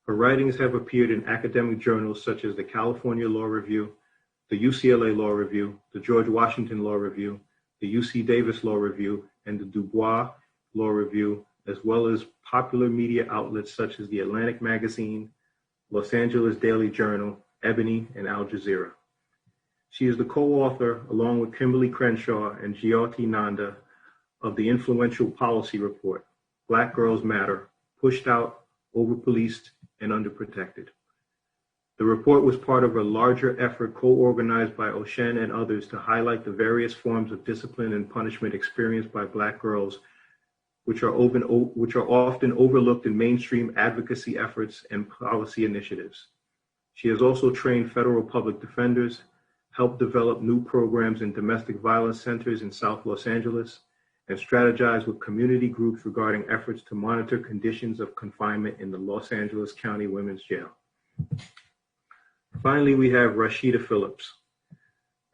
Her writings have appeared in academic journals such as the California Law Review, the UCLA Law Review, the George Washington Law Review, the UC Davis Law Review, and the Dubois Law Review, as well as popular media outlets such as the Atlantic Magazine, Los Angeles Daily Journal, Ebony, and Al Jazeera. She is the co-author, along with Kimberly Crenshaw and Jyoti Nanda, of the influential policy report, Black Girls Matter, Pushed Out, Over-Policed, and Underprotected. The report was part of a larger effort co-organized by Oshen and others to highlight the various forms of discipline and punishment experienced by Black girls, which are often overlooked in mainstream advocacy efforts and policy initiatives. She has also trained federal public defenders, helped develop new programs in domestic violence centers in South Los Angeles, and strategized with community groups regarding efforts to monitor conditions of confinement in the Los Angeles County Women's Jail. Finally, we have Rashida Phillips.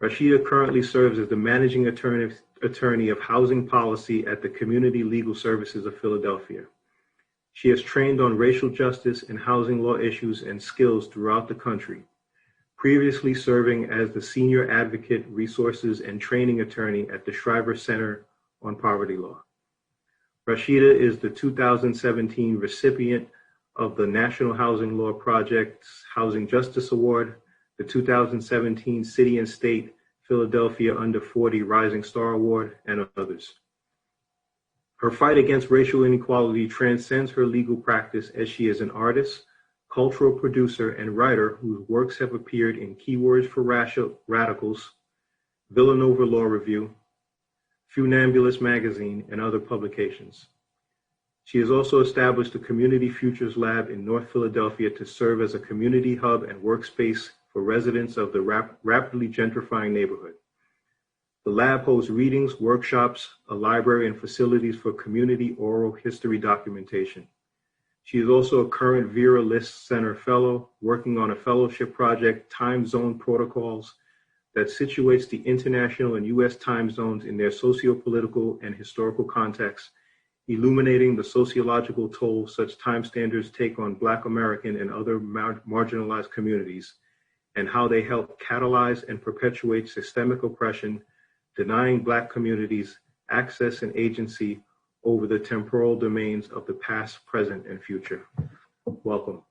Rashida currently serves as the managing attorney of housing policy at the Community Legal Services of Philadelphia. She has trained on racial justice and housing law issues and skills throughout the country, previously serving as the senior advocate, resources, and training attorney at the Shriver Center on Poverty Law. Rashida is the 2017 recipient of the National Housing Law Project's Housing Justice Award, the 2017 City and State Philadelphia Under 40 Rising Star Award, and others. Her fight against racial inequality transcends her legal practice, as she is an artist, cultural producer, and writer whose works have appeared in Keywords for Radicals, Villanova Law Review, Funambulist Magazine, and other publications. She has also established the Community Futures Lab in North Philadelphia to serve as a community hub and workspace for residents of the rapidly gentrifying neighborhood. The lab hosts readings, workshops, a library, and facilities for community oral history documentation. She is also a current Vera List Center Fellow, working on a fellowship project, Time Zone Protocols, that situates the international and U.S. time zones in their socio-political and historical context, illuminating the sociological toll such time standards take on Black American and other marginalized communities, and how they help catalyze and perpetuate systemic oppression, denying Black communities access and agency over the temporal domains of the past, present, and future. Welcome.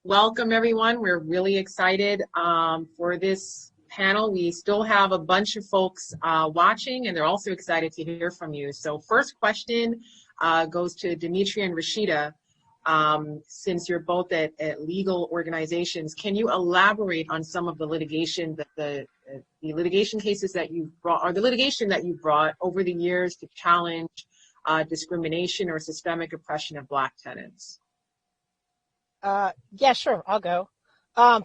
Welcome, everyone. We're really excited for this panel. We still have a bunch of folks watching, and they're also excited to hear from you. So first question goes to Dimitri and Rashida. Since you're both at legal organizations, can you elaborate on some of the litigation, the litigation cases that you've brought, or the litigation that you've brought over the years to challenge discrimination or systemic oppression of Black tenants? Yeah, sure, I'll go.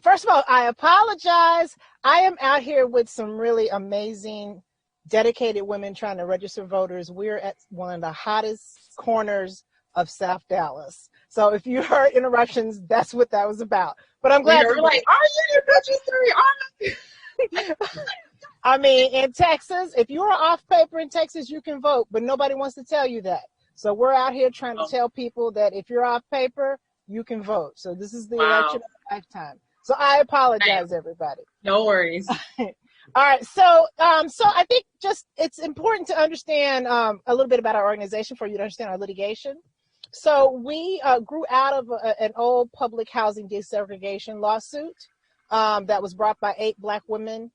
First of all, I apologize. I am out here with some really amazing, dedicated women trying to register voters. We're at one of the hottest corners of South Dallas. So if you heard interruptions, that's what that was about. But I'm glad you're like, are you registering? I mean, in Texas, if you're off paper in Texas, you can vote, but nobody wants to tell you that. So we're out here trying to tell people that if you're off paper, you can vote. So this is the election of a lifetime. So I apologize, everybody. No worries. All right. So I think just it's important to understand a little bit about our organization for you to understand our litigation. So we grew out of an old public housing desegregation lawsuit that was brought by 8 Black women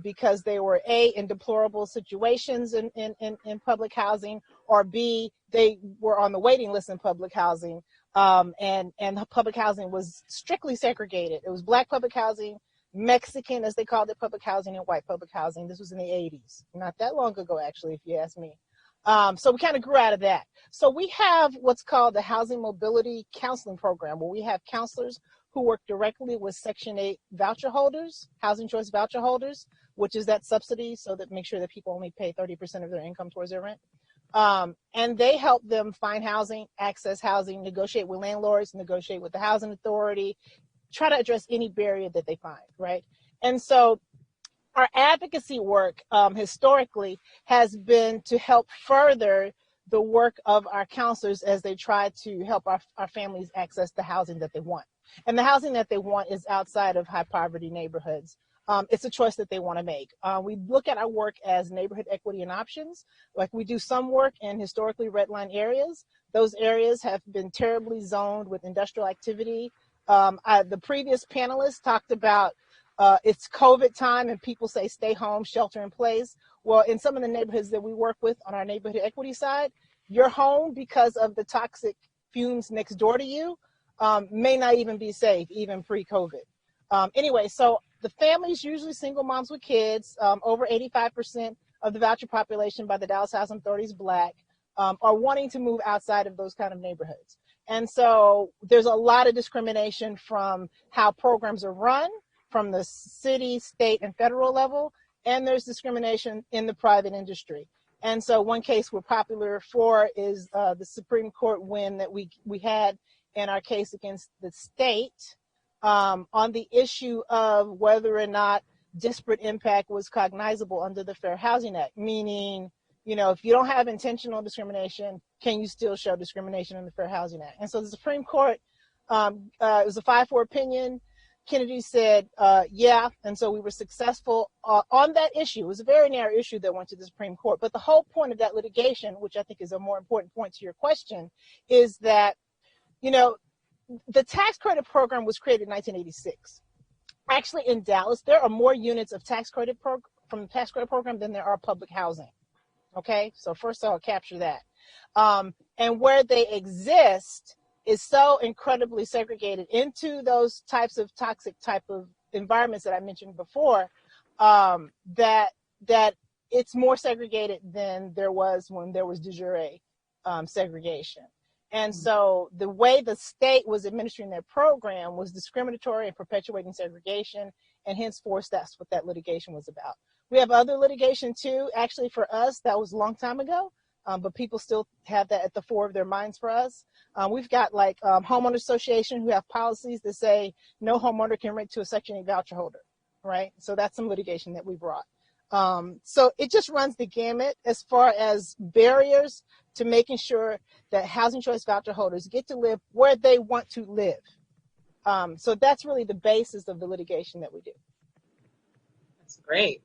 because they were A, in deplorable situations in public housing, or B, they were on the waiting list in public housing. And public housing was strictly segregated. It was Black public housing, Mexican, as they called it, public housing, and white public housing. This was in the 80s, not that long ago, actually, if you ask me. So we kind of grew out of that. So we have what's called the Housing Mobility Counseling Program, where we have counselors who work directly with Section 8 voucher holders, housing choice voucher holders, which is that subsidy so that make sure that people only pay 30% of their income towards their rent. And they help them find housing, access housing, negotiate with landlords, negotiate with the housing authority, try to address any barrier that they find, right? And so our advocacy work historically has been to help further the work of our counselors as they try to help our families access the housing that they want. And the housing that they want is outside of high poverty neighborhoods. it's a choice that they want to make. We look at our work as neighborhood equity and options. Like, we do some work in historically redlined areas. Those areas have been terribly zoned with industrial activity. The previous panelist talked about it's COVID time and people say stay home, shelter in place. Well, in some of the neighborhoods that we work with on our neighborhood equity side, you're home because of the toxic fumes next door to you may not even be safe, even pre-COVID. Anyway, so the families, usually single moms with kids, over 85% of the voucher population by the Dallas Housing Authority is Black, are wanting to move outside of those kind of neighborhoods. And so there's a lot of discrimination from how programs are run from the city, state, and federal level, and there's discrimination in the private industry. And so one case we're popular for is the Supreme Court win that we had in our case against the state on the issue of whether or not disparate impact was cognizable under the Fair Housing Act, meaning, you know, if you don't have intentional discrimination, can you still show discrimination in the Fair Housing Act? And so the Supreme Court, it was a 5-4 opinion. Kennedy said, yeah, and so we were successful on that issue. It was a very narrow issue that went to the Supreme Court. But the whole point of that litigation, which I think is a more important point to your question, is that, you know, the tax credit program was created in 1986. Actually, in Dallas, there are more units of tax credit from the tax credit program than there are public housing. Okay, so first I'll capture that. And where they exist is so incredibly segregated into those types of toxic type of environments that I mentioned before, that it's more segregated than there was when there was de jure segregation. And so the way the state was administering their program was discriminatory and perpetuating segregation, and henceforth that's what that litigation was about. We have other litigation too. Actually, for us, that was a long time ago. But people still have that at the fore of their minds for us. We've got like homeowner association who have policies that say no homeowner can rent to a Section 8 voucher holder, right? So that's some litigation that we brought. So it just runs the gamut as far as barriers to making sure that housing choice voucher holders get to live where they want to live. So that's really the basis of the litigation that we do. That's great.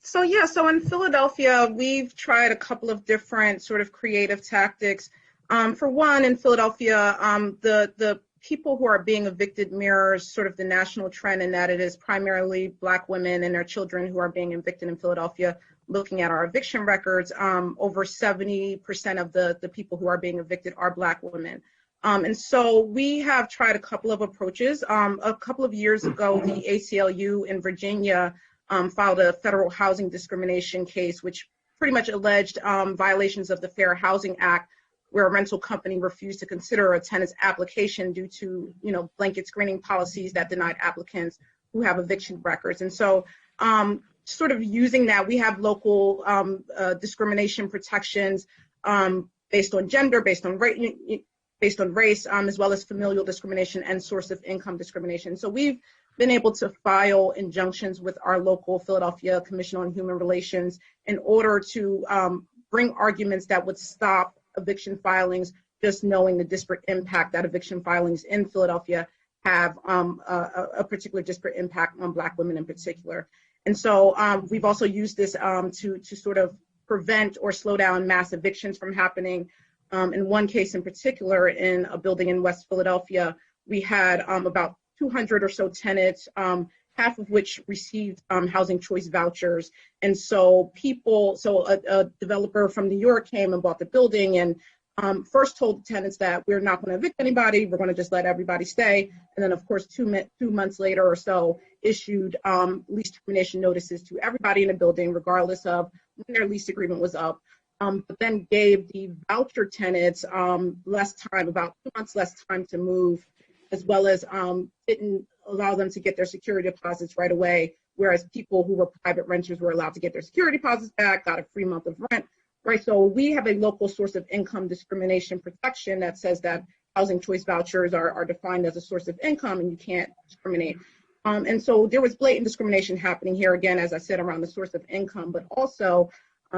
So in Philadelphia, we've tried a couple of different sort of creative tactics. For one, in Philadelphia, the people who are being evicted mirrors sort of the national trend in that it is primarily Black women and their children who are being evicted in Philadelphia. Looking at our eviction records, over 70% of the people who are being evicted are Black women. And so we have tried a couple of approaches. A couple of years ago, the ACLU in Virginia filed a federal housing discrimination case, which pretty much alleged violations of the Fair Housing Act, where a rental company refused to consider a tenant's application due to, you know, blanket screening policies that denied applicants who have eviction records. And so sort of using that, we have local discrimination protections based on gender, based on race, as well as familial discrimination and source of income discrimination. So we've been able to file injunctions with our local Philadelphia Commission on Human Relations in order to bring arguments that would stop eviction filings, just knowing the disparate impact that eviction filings in Philadelphia have a particular disparate impact on Black women in particular. And so we've also used this to sort of prevent or slow down mass evictions from happening. In one case in particular, in a building in West Philadelphia, we had about 200 or so tenants, half of which received housing choice vouchers. And so a developer from New York came and bought the building and first told the tenants that we're not going to evict anybody, we're going to just let everybody stay. And then, of course, 2 months later or so, issued lease termination notices to everybody in the building, regardless of when their lease agreement was up. But then gave the voucher tenants less time, about 2 months less time to move, as well as didn't allow them to get their security deposits right away, whereas people who were private renters were allowed to get their security deposits back, got a free month of rent, right? So we have a local source of income discrimination protection that says that housing choice vouchers are defined as a source of income and you can't discriminate. And so there was blatant discrimination happening here, again, as I said, around the source of income, but also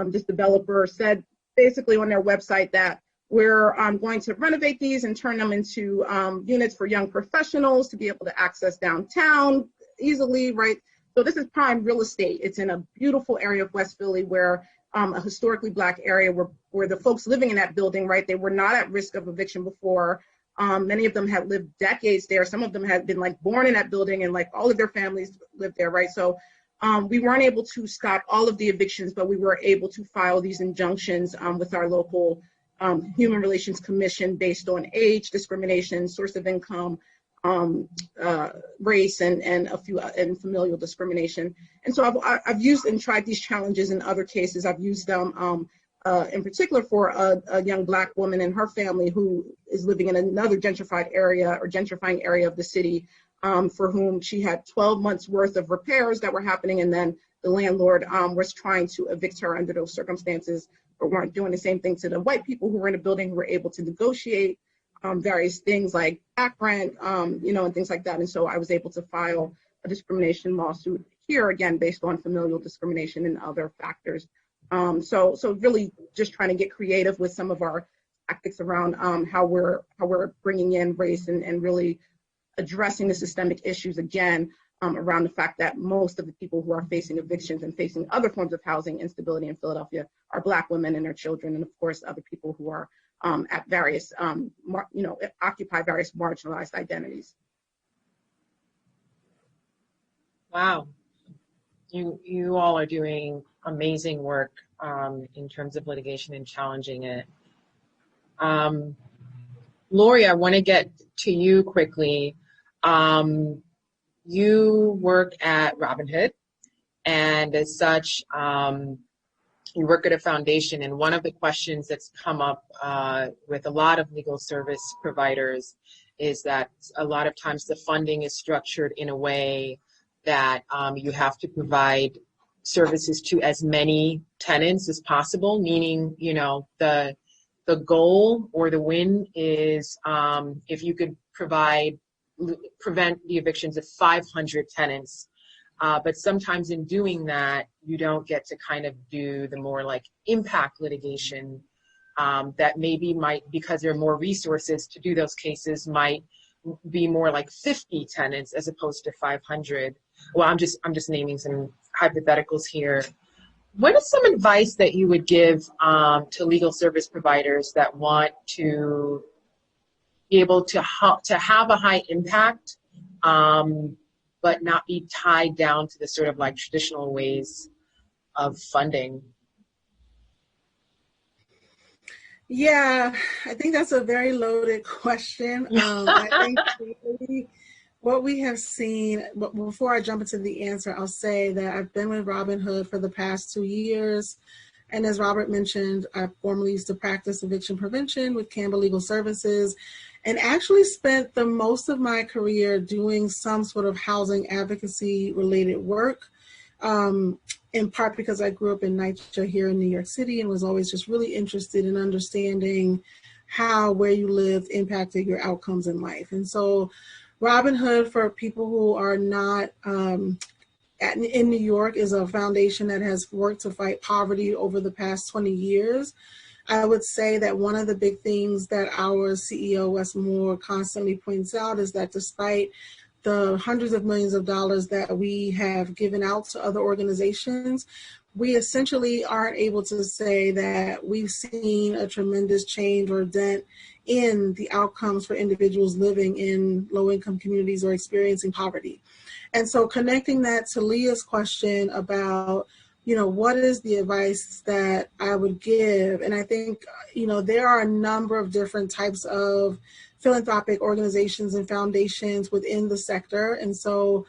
this developer said basically on their website that we're going to renovate these and turn them into units for young professionals to be able to access downtown easily, right? So this is prime real estate. It's in a beautiful area of West Philly where a historically Black area where the folks living in that building, right, they were not at risk of eviction before. Many of them had lived decades there. Some of them had been like born in that building and like all of their families lived there, right? So we weren't able to stop all of the evictions, but we were able to file these injunctions with our local Human Relations Commission based on age, discrimination, source of income, race, and familial discrimination. And so I've used and tried these challenges in other cases. I've used them in particular for a young Black woman and her family who is living in another gentrified area or gentrifying area of the city, for whom she had 12 months worth of repairs that were happening, and then the landlord was trying to evict her under those circumstances, but weren't doing the same thing to the white people who were in the building, who were able to negotiate various things like back rent, and things like that. And so I was able to file a discrimination lawsuit here, again, based on familial discrimination and other factors. So really just trying to get creative with some of our tactics around how we're bringing in race and really addressing the systemic issues, again, around the fact that most of the people who are facing evictions and facing other forms of housing instability in Philadelphia are Black women and their children, and of course other people who are at various, occupy various marginalized identities. Wow. You all are doing amazing work in terms of litigation and challenging it. Lori, I want to get to you quickly. You work at Robin Hood, and as such, you work at a foundation, and one of the questions that's come up with a lot of legal service providers is that a lot of times the funding is structured in a way that you have to provide services to as many tenants as possible, meaning, the goal or the win is if you could prevent the evictions of 500 tenants. But sometimes in doing that, you don't get to kind of do the more like impact litigation that maybe might, because there are more resources to do those cases, might be more like 50 tenants as opposed to 500. Well, I'm just naming some hypotheticals here. What is some advice that you would give to legal service providers that want to be able to have a high impact, but not be tied down to the sort of like traditional ways of funding? Yeah, I think that's a very loaded question. I think really what we have seen, but before I jump into the answer, I'll say that I've been with Robin Hood for the past 2 years. And as Robert mentioned, I formerly used to practice eviction prevention with Campbell Legal Services, and actually spent the most of my career doing some sort of housing advocacy related work, in part because I grew up in NYCHA here in New York City and was always just really interested in understanding how where you lived impacted your outcomes in life. And so Robin Hood, for people who are not in New York, is a foundation that has worked to fight poverty over the past 20 years. I would say that one of the big things that our CEO, Wes Moore, constantly points out is that despite the hundreds of millions of dollars that we have given out to other organizations, we essentially aren't able to say that we've seen a tremendous change or dent in the outcomes for individuals living in low-income communities or experiencing poverty. And so connecting that to Leah's question about, what is the advice that I would give? And I think, there are a number of different types of philanthropic organizations and foundations within the sector. And so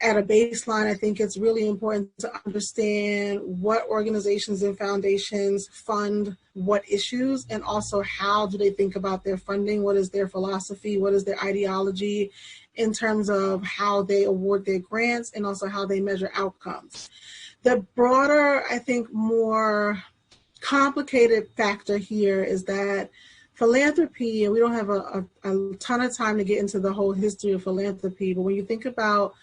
at a baseline, I think it's really important to understand what organizations and foundations fund what issues, and also how do they think about their funding? What is their philosophy? What is their ideology in terms of how they award their grants and also how they measure outcomes? The broader, I think, more complicated factor here is that philanthropy, and we don't have a ton of time to get into the whole history of philanthropy, but when you think about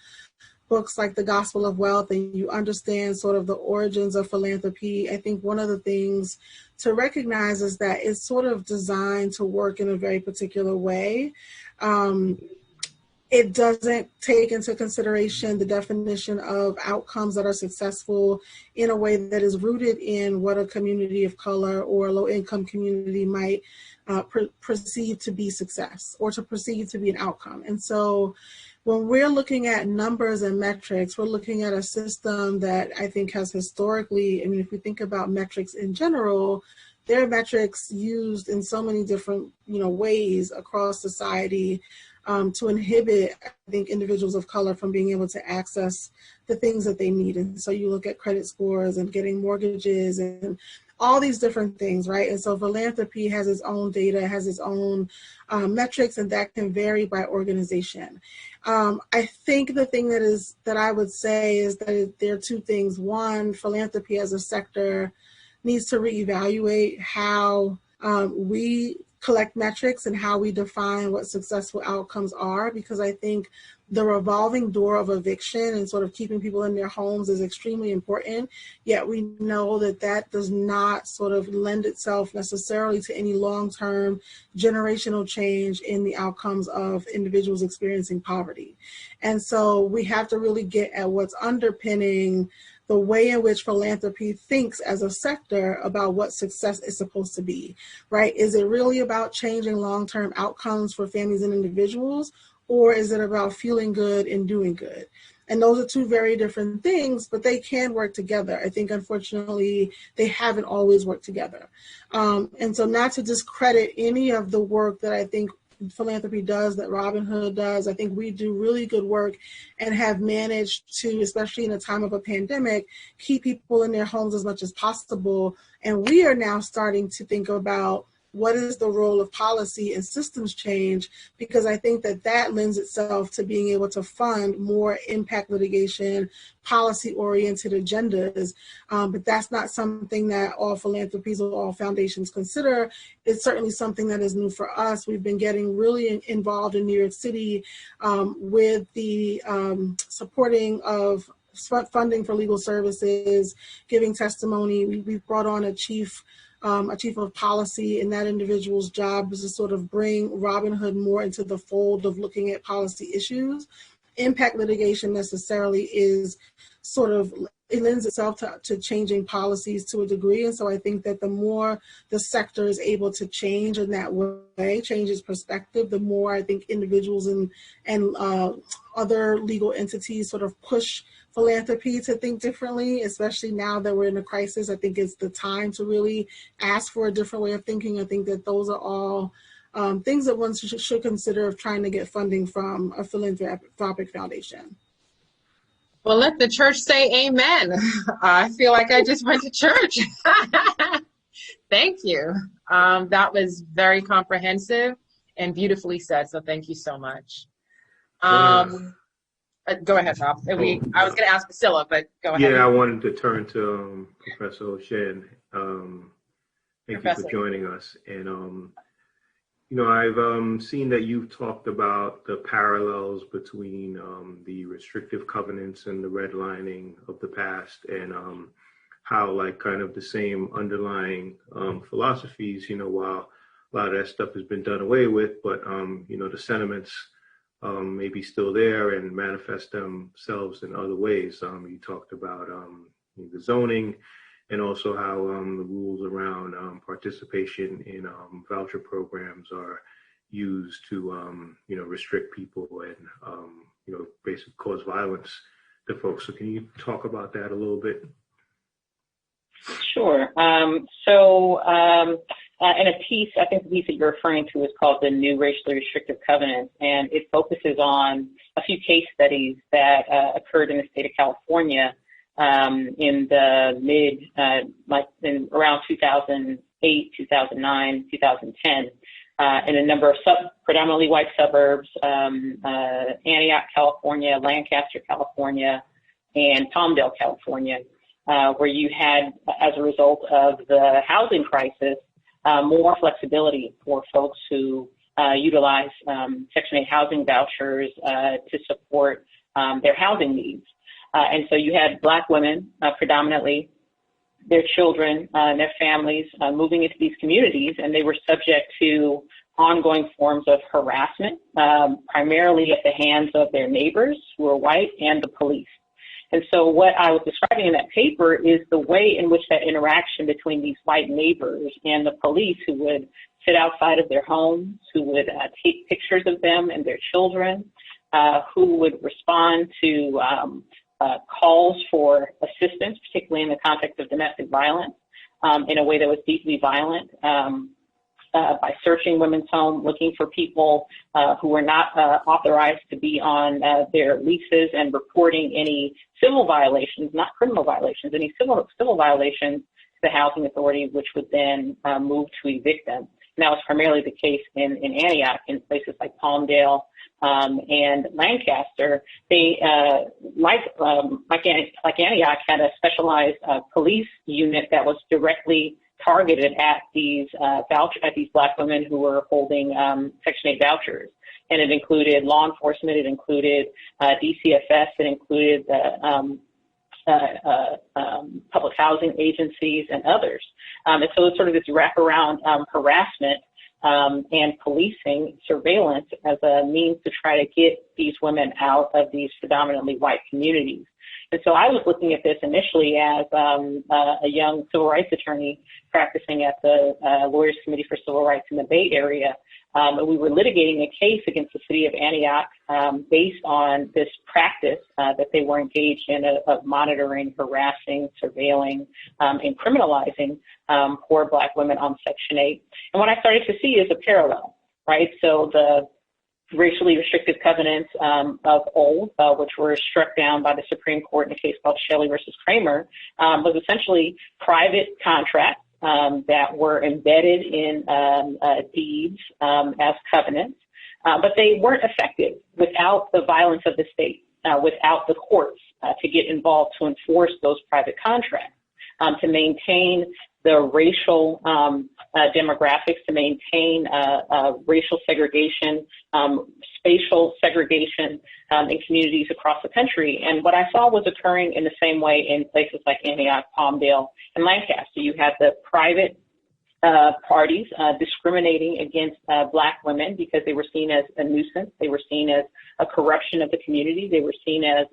books like The Gospel of Wealth and you understand sort of the origins of philanthropy, I think one of the things to recognize is that it's sort of designed to work in a very particular way. it doesn't take into consideration the definition of outcomes that are successful in a way that is rooted in what a community of color or a low-income community might perceive to be success or to perceive to be an outcome. And so when we're looking at numbers and metrics, we're looking at a system that I think has historically, I mean, if we think about metrics in general, there are metrics used in so many different, ways across society to inhibit, I think, individuals of color from being able to access the things that they need. And so you look at credit scores and getting mortgages and all these different things, right? And so Philanthropy has its own data, has its own metrics, and that can vary by organization. I think the thing that I would say is that there are two things. One, Philanthropy as a sector needs to reevaluate how we collect metrics and how we define what successful outcomes are, because I think the revolving door of eviction and sort of keeping people in their homes is extremely important, yet we know that that does not sort of lend itself necessarily to any long-term generational change in the outcomes of individuals experiencing poverty. And so we have to really get at what's underpinning the way in which Philanthropy thinks as a sector about what success is supposed to be, right? Is it really about changing long-term outcomes for families and individuals, or is it about feeling good and doing good? And those are two very different things, but they can work together. I think, unfortunately, they haven't always worked together. And so not to discredit any of the work that I think Philanthropy does, that Robin Hood does. I think we do really good work and have managed to, especially in a time of a pandemic, keep people in their homes as much as possible. And we are now starting to think about what is the role of policy and systems change, because I think that that lends itself to being able to fund more impact litigation, policy-oriented agendas. But that's not something that all philanthropies or all foundations consider. It's certainly something that is new for us. We've been getting really involved in New York City with the supporting of funding for legal services, giving testimony. We've brought on a chief of policy, and that individual's job is to sort of bring Robin Hood more into the fold of looking at policy issues. Impact litigation necessarily is sort of, it lends itself to changing policies to a degree. And so I think that the more the sector is able to change in that way, change its perspective, the more I think individuals and other legal entities sort of push Philanthropy to think differently, especially now that we're in a crisis. I think it's the time to really ask for a different way of thinking. I think that those are all things that one should consider of trying to get funding from a philanthropic foundation. Well, let the church say amen. I feel like I just went to church. Thank you. That was very comprehensive and beautifully said, so thank you so much. Go ahead, Rob. I was going to ask Priscilla, but go ahead. Yeah, I wanted to turn to Professor O'Shen. Thank you for joining us. And, I've seen that you've talked about the parallels between the restrictive covenants and the redlining of the past, and how, like, kind of the same underlying philosophies, while a lot of that stuff has been done away with, but, the sentiments maybe still there and manifest themselves in other ways. You talked about the zoning, and also how the rules around participation in voucher programs are used to, restrict people and, basically cause violence to folks. So can you talk about that a little bit? Sure. In a piece, I think the piece that you're referring to is called the New Racially Restrictive Covenant, and it focuses on a few case studies that occurred in the state of California in the around 2008, 2009, 2010, in a number of predominantly white suburbs, Antioch, California, Lancaster, California, and Palmdale, California, where you had, as a result of the housing crisis, more flexibility for folks who utilize Section 8 housing vouchers to support their housing needs. And so you had Black women, predominantly, their children and their families moving into these communities, and they were subject to ongoing forms of harassment, primarily at the hands of their neighbors who are white and the police. And so what I was describing in that paper is the way in which that interaction between these white neighbors and the police, who would sit outside of their homes, who would take pictures of them and their children, who would respond to calls for assistance, particularly in the context of domestic violence, in a way that was deeply violent, by searching women's home, looking for people who were not authorized to be on their leases, and reporting any civil violations, not criminal violations, any civil violations to the housing authority, which would then move to evict them. And that was primarily the case in Antioch, in places like Palmdale and Lancaster. They, like Antioch, had a specialized police unit that was directly targeted at these Black women who were holding Section 8 vouchers. And it included law enforcement, it included DCFS, it included public housing agencies and others. And so it's sort of this wraparound harassment and policing surveillance as a means to try to get these women out of these predominantly white communities. And so I was looking at this initially as a young civil rights attorney practicing at the Lawyers Committee for Civil Rights in the Bay Area. And we were litigating a case against the city of Antioch based on this practice that they were engaged in of monitoring, harassing, surveilling, and criminalizing poor Black women on Section 8. And what I started to see is a parallel, right? So the racially restrictive covenants of old, which were struck down by the Supreme Court in a case called Shelley versus Kramer, was essentially private contracts that were embedded in deeds as covenants, but they weren't effective without the violence of the state, without the courts to get involved to enforce those private contracts, to maintain the racial demographics, to maintain racial segregation, spatial segregation in communities across the country. And what I saw was occurring in the same way in places like Antioch, Palmdale, and Lancaster. You had the private parties discriminating against Black women because they were seen as a nuisance. They were seen as a corruption of the community. They were seen as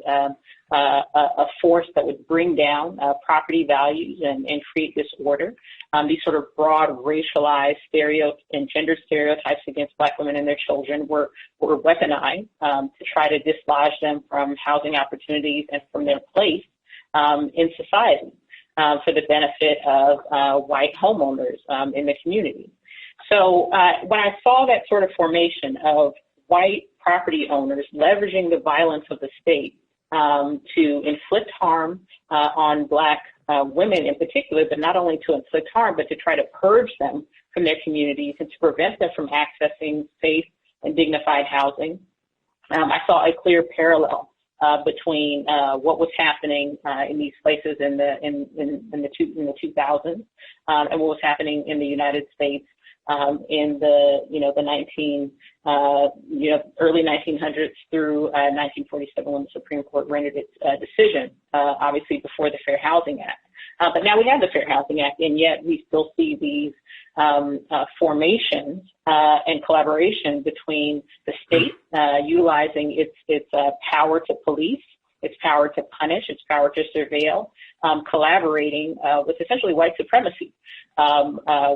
a force that would bring down property values and create disorder. These sort of broad racialized and gendered stereotypes against Black women and their children were weaponized to try to dislodge them from housing opportunities and from their place in society for the benefit of white homeowners in the community. So when I saw that sort of formation of white property owners leveraging the violence of the state to inflict harm on Black women in particular, but not only to inflict harm, but to try to purge them from their communities and to prevent them from accessing safe and dignified housing, I saw a clear parallel between what was happening in these places in the 2000s and what was happening in the United States in the early 1900s through 1947 when the Supreme Court rendered its decision, obviously before the Fair Housing Act. But now we have the Fair Housing Act, and yet we still see these formations and collaboration between the state utilizing its power to police, its power to punish, its power to surveil, collaborating with essentially white supremacy,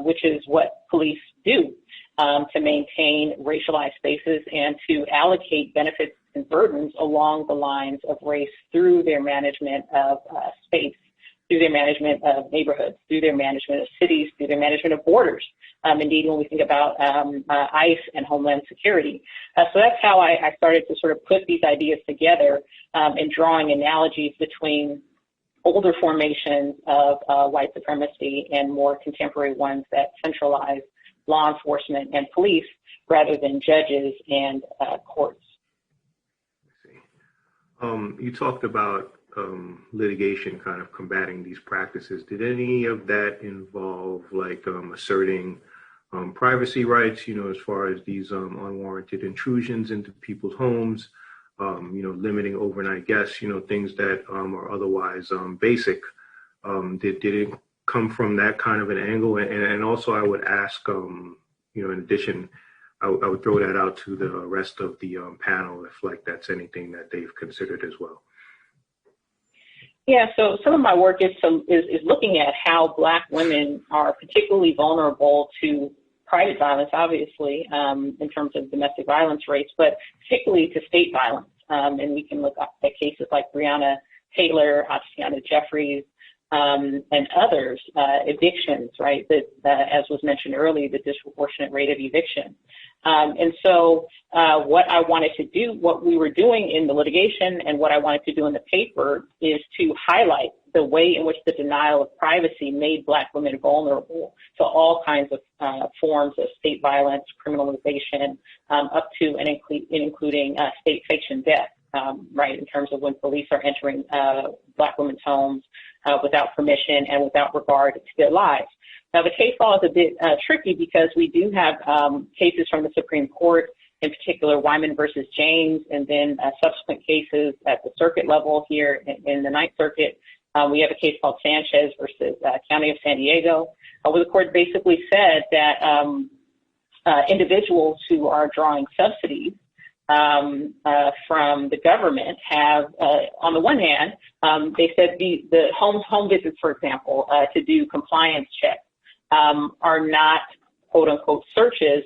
which is what police do to maintain racialized spaces and to allocate benefits and burdens along the lines of race through their management of space, through their management of neighborhoods, through their management of cities, through their management of borders. Indeed, when we think about ICE and Homeland Security. So that's how I started to sort of put these ideas together and drawing analogies between older formations of white supremacy and more contemporary ones that centralize law enforcement and police rather than judges and courts. You talked about litigation kind of combating these practices. Did any of that involve like asserting privacy rights, as far as these unwarranted intrusions into people's homes, limiting overnight guests, things that are otherwise basic? Did it come from that kind of an angle? And also I would ask, in addition, I would throw that out to the rest of the panel if like that's anything that they've considered as well. Yeah, so some of my work is looking at how Black women are particularly vulnerable to private violence, obviously, in terms of domestic violence rates, but particularly to state violence. And we can look at cases like Breonna Taylor, Tatiana Jeffries, and others, evictions, right, that, as was mentioned earlier, the disproportionate rate of eviction. And so what I wanted to do, what we were doing in the litigation and what I wanted to do in the paper is to highlight the way in which the denial of privacy made Black women vulnerable to all kinds of forms of state violence, criminalization, up to and including state sanctioned death, right, in terms of when police are entering Black women's homes without permission and without regard to their lives. Now, the case law is a bit tricky because we do have cases from the Supreme Court, in particular Wyman versus James, and then subsequent cases at the circuit level here in the Ninth Circuit. We have a case called Sanchez versus County of San Diego, where the court basically said that individuals who are drawing subsidies from the government have, on the one hand, they said the home visits, for example, to do compliance checks are not, quote unquote, searches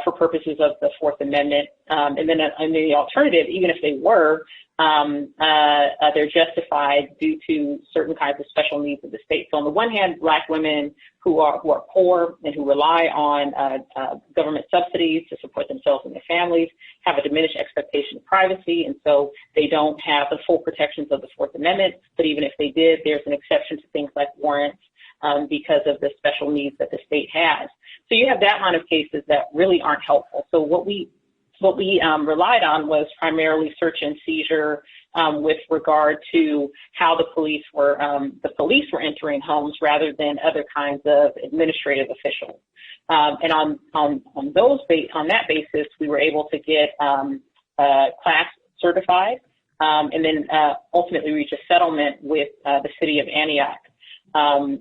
for purposes of the Fourth Amendment. And then the alternative, even if they were, they're justified due to certain kinds of special needs of the state. So on the one hand, Black women who are poor and who rely on government subsidies to support themselves and their families have a diminished expectation of privacy, and so they don't have the full protections of the Fourth Amendment. But even if they did, there's an exception to things like warrants because of the special needs that the state has. So you have that line of cases that really aren't helpful. So what we relied on was primarily search and seizure with regard to how the police were entering homes rather than other kinds of administrative officials. And on that basis, we were able to get class certified and then ultimately reach a settlement with the city of Antioch.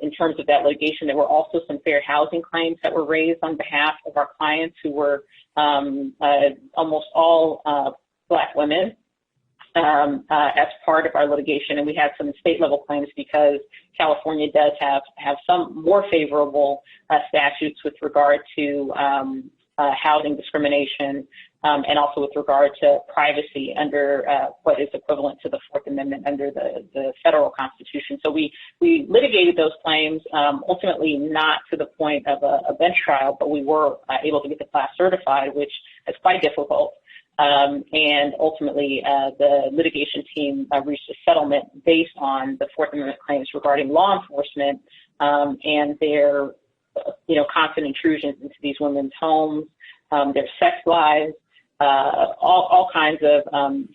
In terms of that litigation, there were also some fair housing claims that were raised on behalf of our clients who were almost all Black women as part of our litigation. And we had some state level claims because California does have some more favorable statutes with regard to housing discrimination and also with regard to privacy under what is equivalent to the Fourth Amendment under the federal Constitution. So we litigated those claims, ultimately not to the point of a bench trial, but we were able to get the class certified, which is quite difficult. And ultimately, the litigation team reached a settlement based on the Fourth Amendment claims regarding law enforcement and their, constant intrusions into these women's homes, their sex lives, all kinds of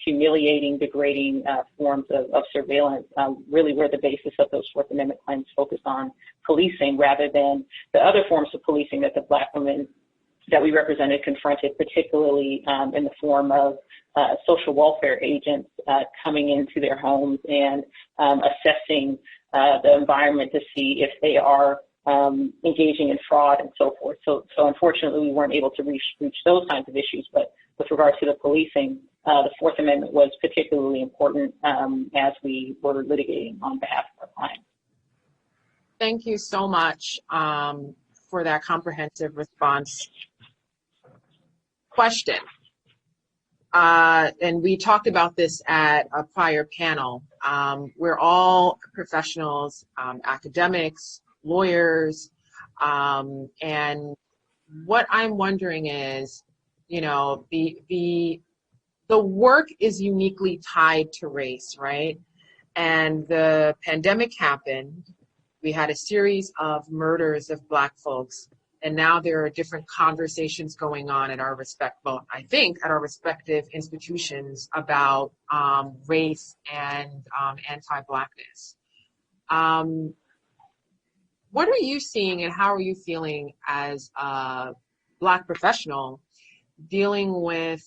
humiliating, degrading forms of surveillance really were the basis of those Fourth Amendment claims focused on policing rather than the other forms of policing that the Black women that we represented confronted, particularly in the form of social welfare agents coming into their homes and assessing the environment to see if they are engaging in fraud and so forth. So unfortunately, we weren't able to reach those kinds of issues. But with regard to the policing, the Fourth Amendment was particularly important as we were litigating on behalf of our clients. Thank you so much for that comprehensive response. Question. And we talked about this at a prior panel. We're all professionals, academics, lawyers, and what I'm wondering is, the work is uniquely tied to race, right? And the pandemic happened. We had a series of murders of Black folks, and now there are different conversations going on at our respective institutions about race and anti-Blackness. What are you seeing and how are you feeling as a Black professional dealing with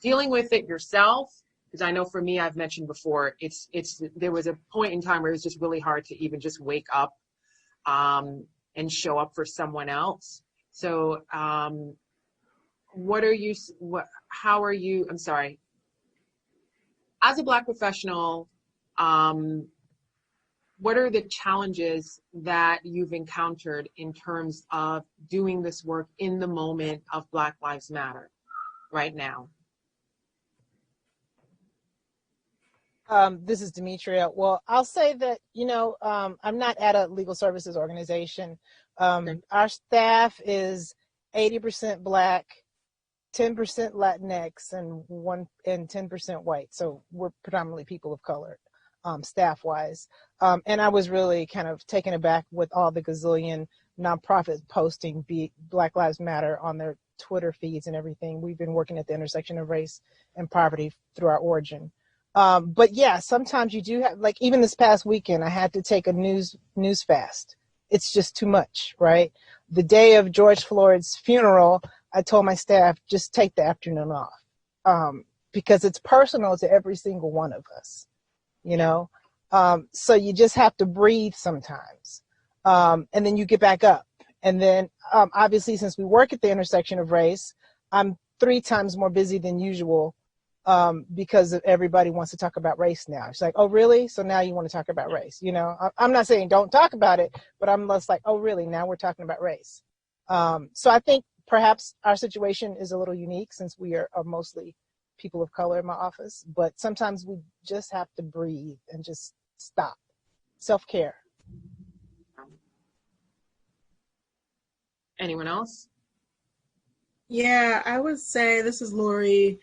it yourself? Because I know for me, I've mentioned before, there was a point in time where it was just really hard to even just wake up and show up for someone else. So how are you, I'm sorry, as a Black professional, what are the challenges that you've encountered in terms of doing this work in the moment of Black Lives Matter right now? This is Demetria. Well, I'll say that, I'm not at a legal services organization. Our staff is 80% Black, 10% Latinx, and 10% white. So we're predominantly people of color, staff-wise. And I was really kind of taken aback with all the gazillion nonprofits posting Black Lives Matter on their Twitter feeds and everything. We've been working at the intersection of race and poverty through our origin. But yeah, sometimes you do have, like even this past weekend, I had to take a news fast. It's just too much, right? The day of George Floyd's funeral, I told my staff, just take the afternoon off, because it's personal to every single one of us, so you just have to breathe sometimes. And then you get back up. And then obviously, since we work at the intersection of race, I'm 3 times more busy than usual, because everybody wants to talk about race now. It's like, oh, really? So now you want to talk about race? I'm not saying don't talk about it, but I'm less like, oh, really? Now we're talking about race. So I think perhaps our situation is a little unique since we are mostly people of color in my office, but sometimes we just have to breathe and just stop. Self-care. Anyone else? Yeah, I would say, this is Lori.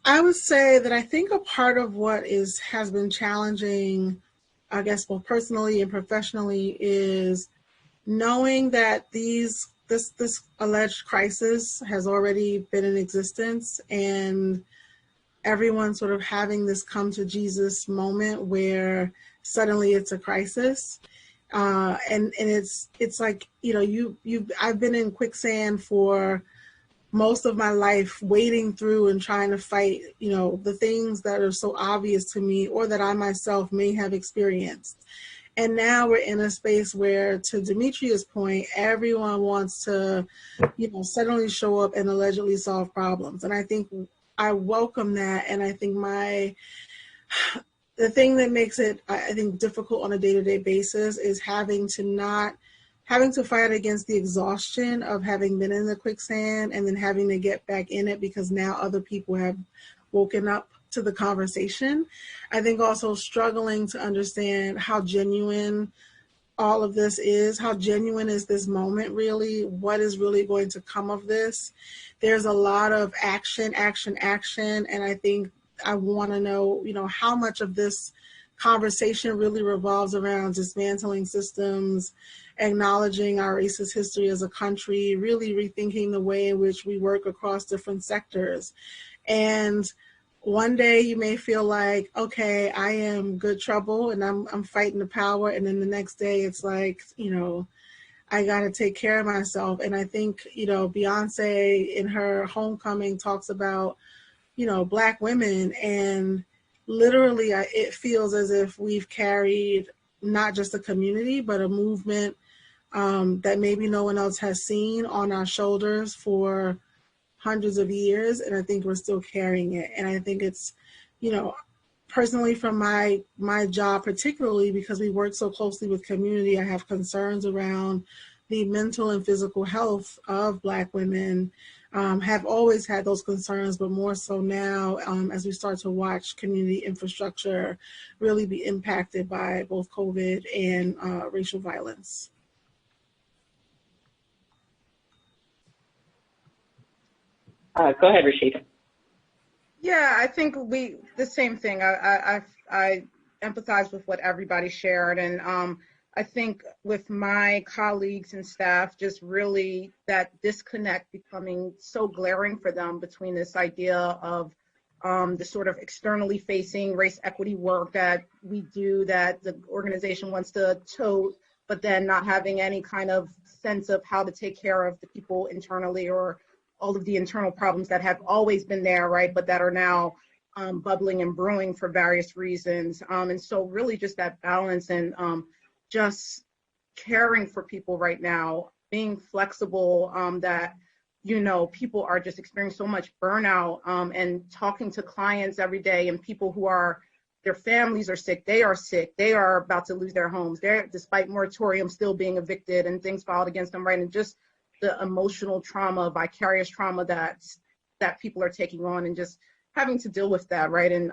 I would say that I think a part of what has been challenging, I guess, both personally and professionally, is knowing that this alleged crisis has already been in existence, and everyone sort of having this come to Jesus moment where suddenly it's a crisis. And it's like, I've been in quicksand for most of my life, wading through and trying to fight, the things that are so obvious to me or that I myself may have experienced. And now we're in a space where, to Demetria's point, everyone wants to, suddenly show up and allegedly solve problems. And I think I welcome that. And I think the thing that makes it, I think, difficult on a day-to-day basis is having to fight against the exhaustion of having been in the quicksand and then having to get back in it because now other people have woken up to the conversation. I think also struggling to understand how genuine all of this is. How genuine is this moment really? What is really going to come of this? There's a lot of action, and I think I want to know, how much of this conversation really revolves around dismantling systems, acknowledging our racist history as a country, really rethinking the way in which we work across different sectors. And one day you may feel like, okay, I am good trouble and I'm fighting the power. And then the next day it's like, I got to take care of myself. And I think, Beyonce in her Homecoming talks about, Black women, and literally it feels as if we've carried not just a community, but a movement that maybe no one else has seen on our shoulders for hundreds of years. And I think we're still carrying it. And I think it's, personally from my job, particularly because we work so closely with community, I have concerns around the mental and physical health of Black women. Have always had those concerns, but more so now as we start to watch community infrastructure really be impacted by both COVID and racial violence. Go ahead, Rashida. Yeah, I think the same thing. I empathize with what everybody shared, and I think with my colleagues and staff, just really that disconnect becoming so glaring for them between this idea of the sort of externally facing race equity work that we do, that the organization wants to tote, but then not having any kind of sense of how to take care of the people internally or all of the internal problems that have always been there, right, but that are now bubbling and brewing for various reasons. And so really just that balance and just caring for people right now being flexible, that, you know, people are just experiencing so much burnout, and talking to clients every day and people who are, their families are sick, they are about to lose their homes, they're, despite moratoriums, still being evicted and things filed against them, right? And just the emotional trauma, vicarious trauma that people are taking on, and just having to deal with that, right? And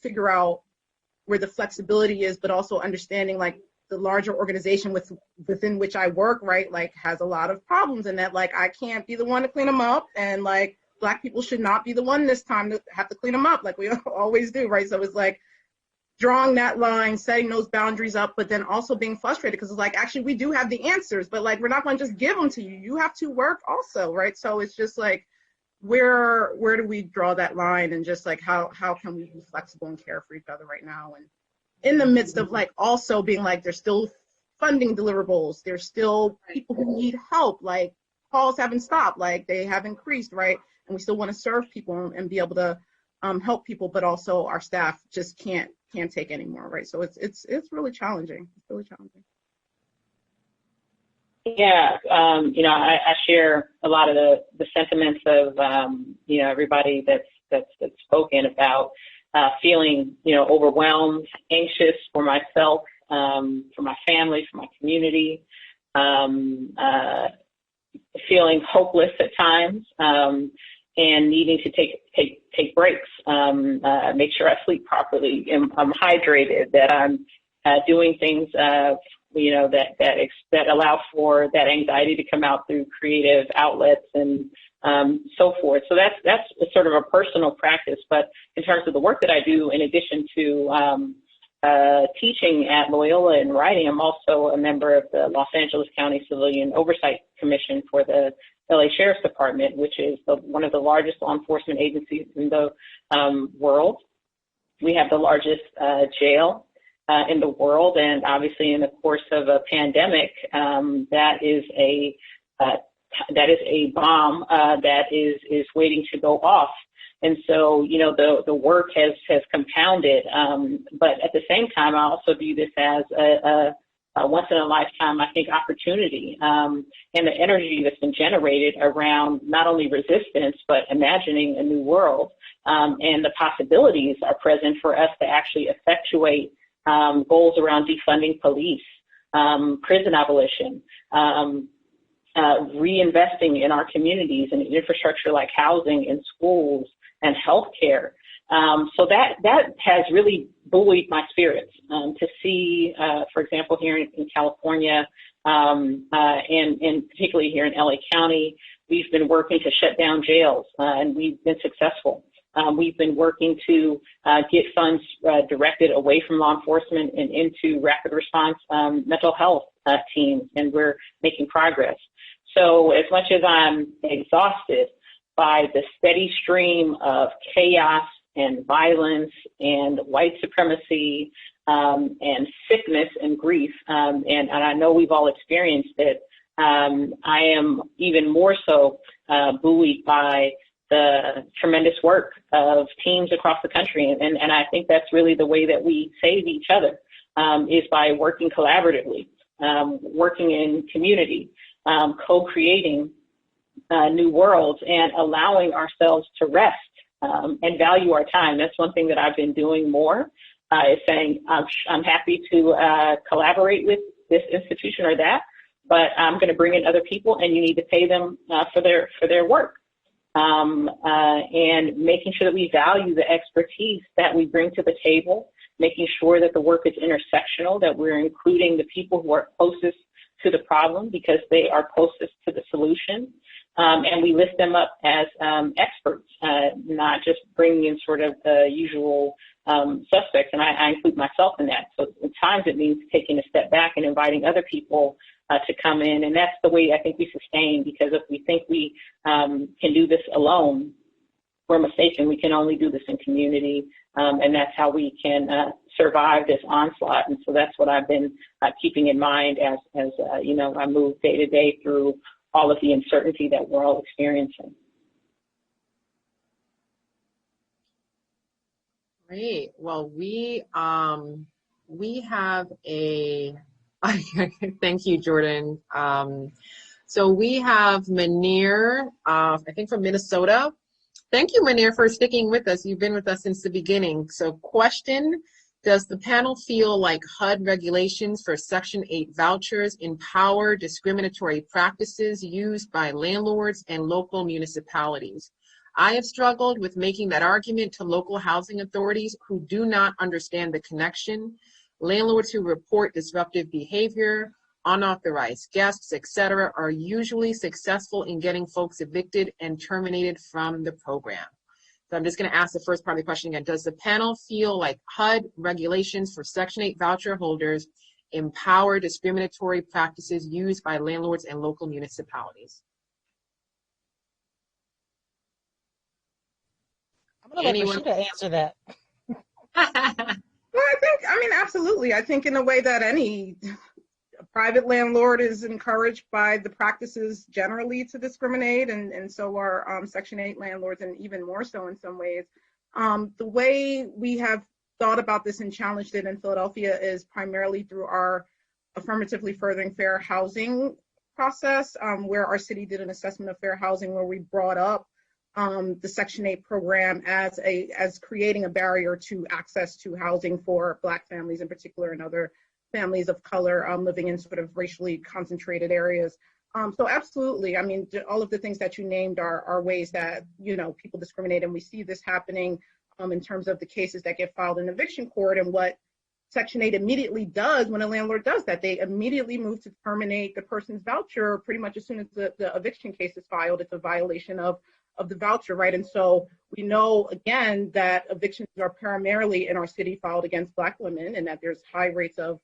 figure out where the flexibility is, but also understanding like the larger organization within which I work, right, like has a lot of problems, and that like I can't be the one to clean them up, and like Black people should not be the one this time to have to clean them up like we always do, right? So it's like drawing that line, setting those boundaries up, but then also being frustrated because it's like, actually we do have the answers, but like we're not going to just give them to you. You have to work also, right? So it's just like, where do we draw that line, and just like how can we be flexible and care for each other right now, and in the midst of like also being like there's still funding deliverables, there's still people who need help, like calls haven't stopped, like they have increased, right? And we still want to serve people and be able to help people, but also our staff just can't take anymore, right? So it's really challenging. It's really challenging. Yeah, you know, I share a lot of the sentiments of you know, everybody that's spoken about feeling, you know, overwhelmed, anxious for myself, for my family, for my community, feeling hopeless at times, and needing to take breaks, make sure I sleep properly, I'm hydrated, that I'm doing things, you know, that allow for that anxiety to come out through creative outlets and so forth. So that's sort of a personal practice. But in terms of the work that I do, in addition to teaching at Loyola and writing, I'm also a member of the Los Angeles County Civilian Oversight Commission for the LA Sheriff's Department, which is one of the largest law enforcement agencies in the world. We have the largest jail in the world, and obviously in the course of a pandemic, that is a bomb that is waiting to go off. And so, you know, the work has compounded, but at the same time, I also view this as a once in a lifetime, I think, opportunity, and the energy that's been generated around not only resistance, but imagining a new world, and the possibilities are present for us to actually effectuate goals around defunding police, prison abolition, reinvesting in our communities and infrastructure like housing and schools and healthcare. So that has really buoyed my spirits to see, for example, here in California, and particularly here in LA County, we've been working to shut down jails, and we've been successful. We've been working to get funds directed away from law enforcement and into rapid response mental health teams, and we're making progress. So as much as I'm exhausted by the steady stream of chaos and violence and white supremacy and sickness and grief, and I know we've all experienced it, I am even more so buoyed by the tremendous work of teams across the country. And I think that's really the way that we save each other, is by working collaboratively, working in community, co-creating new worlds, and allowing ourselves to rest and value our time. That's one thing that I've been doing more, is saying I'm happy to collaborate with this institution or that, but I'm going to bring in other people, and you need to pay them for their work. And making sure that we value the expertise that we bring to the table, making sure that the work is intersectional, that we're including the people who are closest to the problem because they are closest to the solution. And we list them up as experts, not just bringing in sort of the usual suspects. And I include myself in that. So at times it means taking a step back and inviting other people to come in. And that's the way I think we sustain, because if we think we can do this alone, we're mistaken. We can only do this in community. And that's how we can survive this onslaught. And so that's what I've been keeping in mind as you know, I move day to day through all of the uncertainty that we're all experiencing. Great. Well, we have a thank you, Jordan. So we have Manir, I think from Minnesota. Thank you, Manir, for sticking with us. You've been with us since the beginning. So question, does the panel feel like HUD regulations for Section 8 vouchers empower discriminatory practices used by landlords and local municipalities? I have struggled with making that argument to local housing authorities who do not understand the connection. Landlords who report disruptive behavior, unauthorized guests, etc., are usually successful in getting folks evicted and terminated from the program. So I'm just going to ask the first part of the question again. Does the panel feel like HUD regulations for Section 8 voucher holders empower discriminatory practices used by landlords and local municipalities? I'm going to let Rashida answer that. Well, I mean, absolutely. I think in a way that any private landlord is encouraged by the practices generally to discriminate, and so are Section 8 landlords, and even more so in some ways. The way we have thought about this and challenged it in Philadelphia is primarily through our affirmatively furthering fair housing process, where our city did an assessment of fair housing where we brought up the Section 8 program as creating a barrier to access to housing for Black families in particular, and other families of color living in sort of racially concentrated areas. So absolutely, I mean, all of the things that you named are ways that, you know, people discriminate, and we see this happening in terms of the cases that get filed in eviction court. And what Section 8 immediately does when a landlord does that, they immediately move to terminate the person's voucher pretty much as soon as the eviction case is filed. It's a violation of the voucher, right? And so we know, again, that evictions are primarily in our city filed against Black women, and that there's high rates of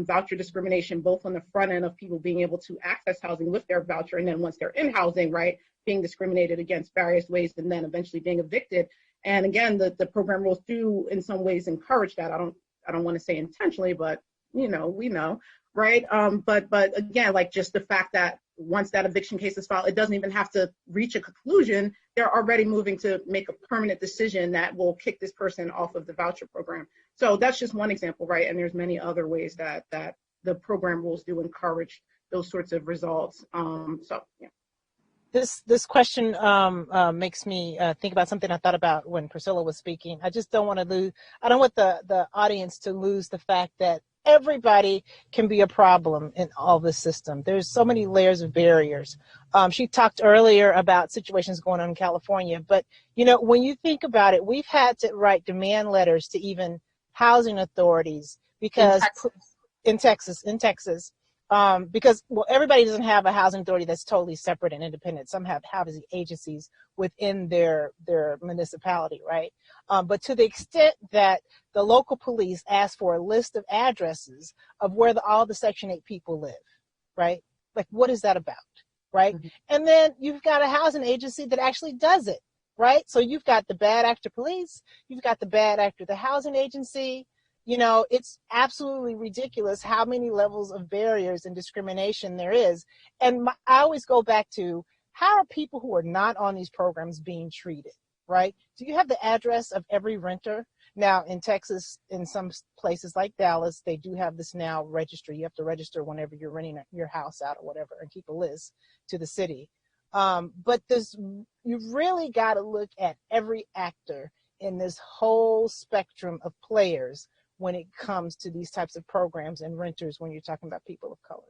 voucher discrimination, both on the front end of people being able to access housing with their voucher, and then once they're in housing, right, being discriminated against various ways, and then eventually being evicted. And again, the program rules do in some ways encourage that. I don't want to say intentionally, but you know, we know, right? But again, like just the fact that once that eviction case is filed, it doesn't even have to reach a conclusion. They're already moving to make a permanent decision that will kick this person off of the voucher program. So that's just one example, right? And there's many other ways that the program rules do encourage those sorts of results. So yeah. This question makes me think about something I thought about when Priscilla was speaking. I just don't want to lose. I don't want the audience to lose the fact that everybody can be a problem in all this system. There's so many layers of barriers. She talked earlier about situations going on in California, but you know, when you think about it, we've had to write demand letters to even housing authorities because in Texas, because well, everybody doesn't have a housing authority that's totally separate and independent. Some have housing agencies within their municipality, right? But to the extent that the local police ask for a list of addresses of where all the Section 8 people live, right? Like, what is that about, right? Mm-hmm. And then you've got a housing agency that actually does it, right? So you've got the bad actor police, you've got the bad actor the housing agency. You know, it's absolutely ridiculous how many levels of barriers and discrimination there is. And I always go back to, how are people who are not on these programs being treated, right? Do you have the address of every renter? Now, in Texas, in some places like Dallas, they do have this now registry. You have to register whenever you're renting your house out or whatever and keep a list to the city. But you've really got to look at every actor in this whole spectrum of players when it comes to these types of programs and renters when you're talking about people of color.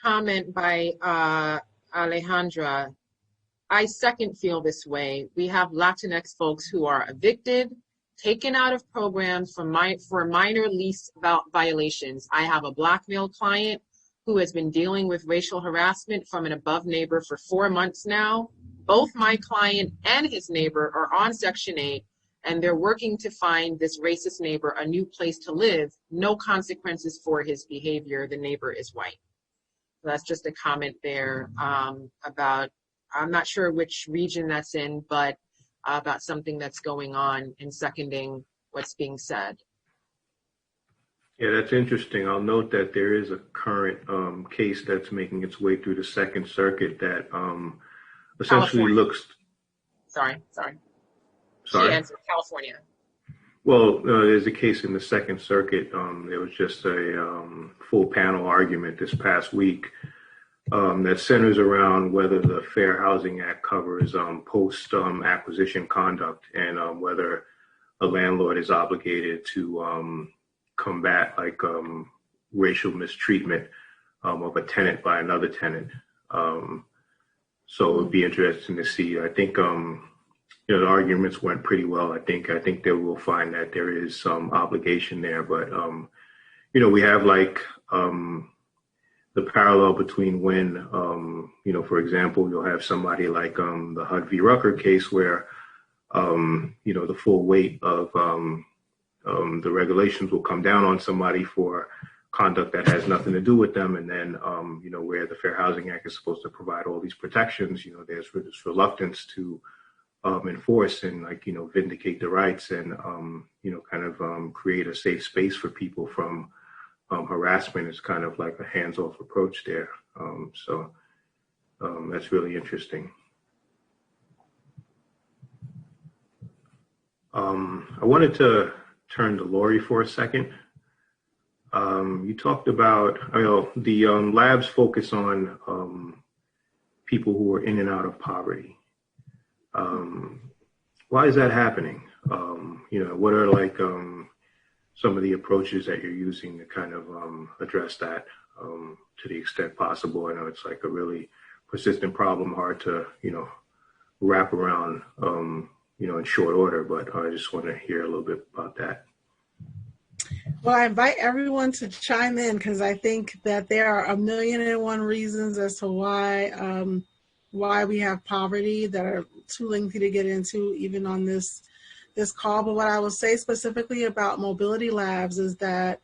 Comment by Alejandra. I second feel this way. We have Latinx folks who are evicted, taken out of programs for minor lease violations. I have a Black male client who has been dealing with racial harassment from an above neighbor for 4 months now. Both my client and his neighbor are on Section 8, and they're working to find this racist neighbor a new place to live. No consequences for his behavior. The neighbor is white. So that's just a comment there about, I'm not sure which region that's in, but about something that's going on and seconding what's being said. Yeah, that's interesting. I'll note that there is a current case that's making its way through the Second Circuit that essentially California. looks... Sorry. Sorry? She answered California. Well, there's a case in the Second Circuit. There was just a full panel argument this past week that centers around whether the Fair Housing Act covers post-acquisition conduct and whether a landlord is obligated to combat like racial mistreatment of a tenant by another tenant. So it would be interesting to see. I think the arguments went pretty well. I think they will find that there is some obligation there, but we have like the parallel between when for example, you'll have somebody like the Hud v. Rucker case where the full weight of the regulations will come down on somebody for conduct that has nothing to do with them, and then where the Fair Housing Act is supposed to provide all these protections, there's this reluctance to enforce and vindicate the rights and create a safe space for people from harassment. Is kind of like a hands-off approach there. So that's really interesting. I wanted to turn to Lori for a second. You talked about, the labs focus on people who are in and out of poverty. Why is that happening? What are like some of the approaches that you're using to kind of address that to the extent possible? I know it's like a really persistent problem, hard to, wrap around, in short order, but I just want to hear a little bit about that. Well, I invite everyone to chime in because I think that there are 1,000,001 reasons as to why we have poverty that are too lengthy to get into even on this call. But what I will say specifically about Mobility Labs is that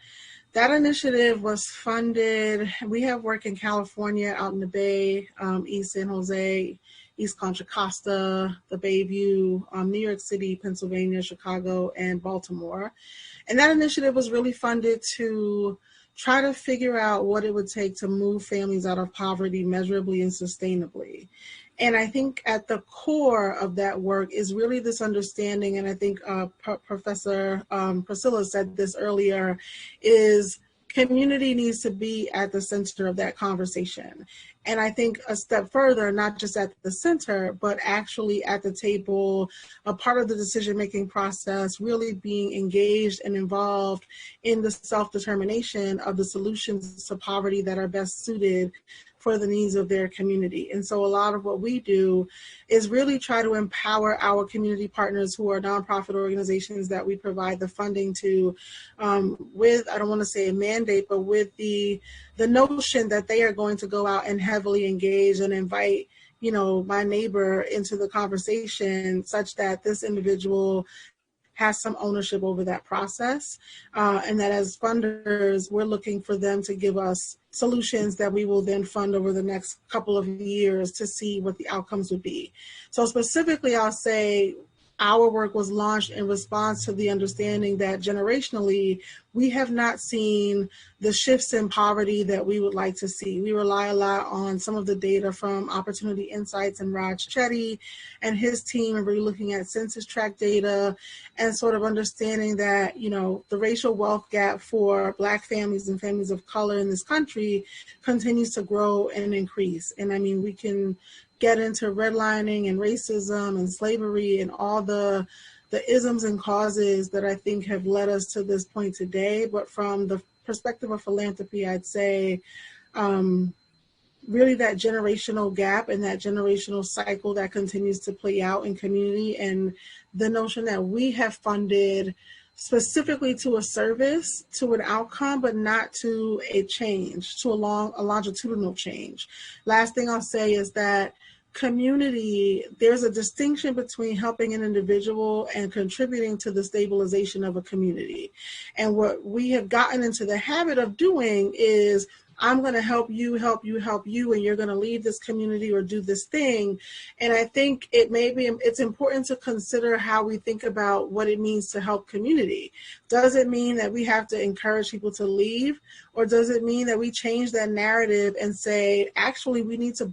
initiative was funded. We have work in California, out in the Bay, East San Jose, East Contra Costa, the Bayview, New York City, Pennsylvania, Chicago, and Baltimore. And that initiative was really funded to try to figure out what it would take to move families out of poverty measurably and sustainably. And I think at the core of that work is really this understanding, and I think Professor Priscilla said this earlier, is community needs to be at the center of that conversation. And I think a step further, not just at the center, but actually at the table, a part of the decision-making process, really being engaged and involved in the self-determination of the solutions to poverty that are best suited for the needs of their community. And so a lot of what we do is really try to empower our community partners who are nonprofit organizations that we provide the funding to with, I don't want to say a mandate, but with the notion that they are going to go out and heavily engage and invite, my neighbor into the conversation such that this individual has some ownership over that process, and that as funders, we're looking for them to give us solutions that we will then fund over the next couple of years to see what the outcomes would be. So specifically, I'll say our work was launched in response to the understanding that generationally, we have not seen the shifts in poverty that we would like to see. We rely a lot on some of the data from Opportunity Insights and Raj Chetty and his team, and we're looking at census tract data and sort of understanding that, the racial wealth gap for Black families and families of color in this country continues to grow and increase. And I mean, we can get into redlining and racism and slavery and all the isms and causes that I think have led us to this point today. But from the perspective of philanthropy, I'd say really that generational gap and that generational cycle that continues to play out in community, and the notion that we have funded specifically to a service, to an outcome, but not to a change, to a longitudinal change. Last thing I'll say is that community, there's a distinction between helping an individual and contributing to the stabilization of a community. And what we have gotten into the habit of doing is I'm going to help you, and you're going to leave this community or do this thing. And I think it's important to consider how we think about what it means to help community. Does it mean that we have to encourage people to leave, or does it mean that we change that narrative and say, actually, we need to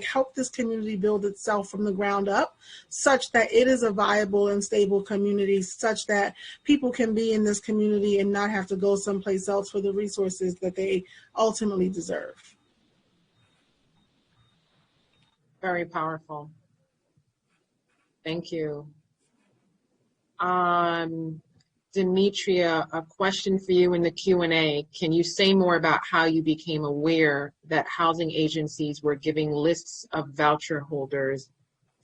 help this community build itself from the ground up, such that it is a viable and stable community, such that people can be in this community and not have to go someplace else for the resources that they ultimately deserve. Very powerful. Thank you. Demetria, a question for you in the Q&A. Can you say more about how you became aware that housing agencies were giving lists of voucher holders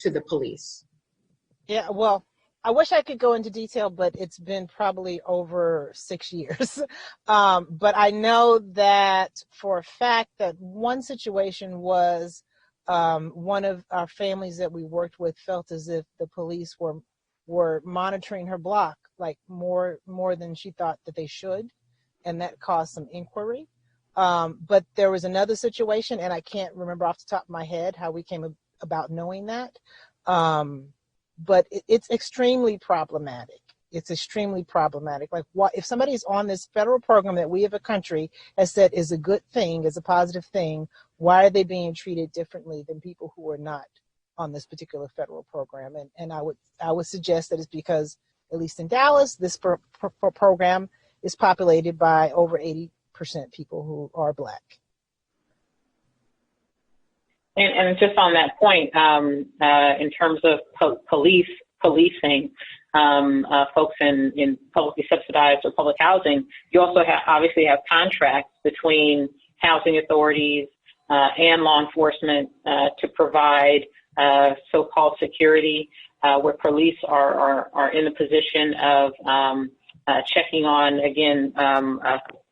to the police? Yeah, well, I wish I could go into detail, but it's been probably over 6 years. But I know that for a fact that one situation was one of our families that we worked with felt as if the police were monitoring her block, like more than she thought that they should, and that caused some inquiry. But there was another situation, and I can't remember off the top of my head how we came about knowing that. But it's extremely problematic. It's extremely problematic. Like, what if somebody's on this federal program that we as a country has said is a good thing, is a positive thing? Why are they being treated differently than people who are not on this particular federal program? And I would suggest that it's because, at least in Dallas, this program is populated by over 80% people who are Black. And just on that point, in terms of policing folks in publicly subsidized or public housing, you also obviously have contracts between housing authorities and law enforcement to provide so-called security, where police are in the position of checking on, again,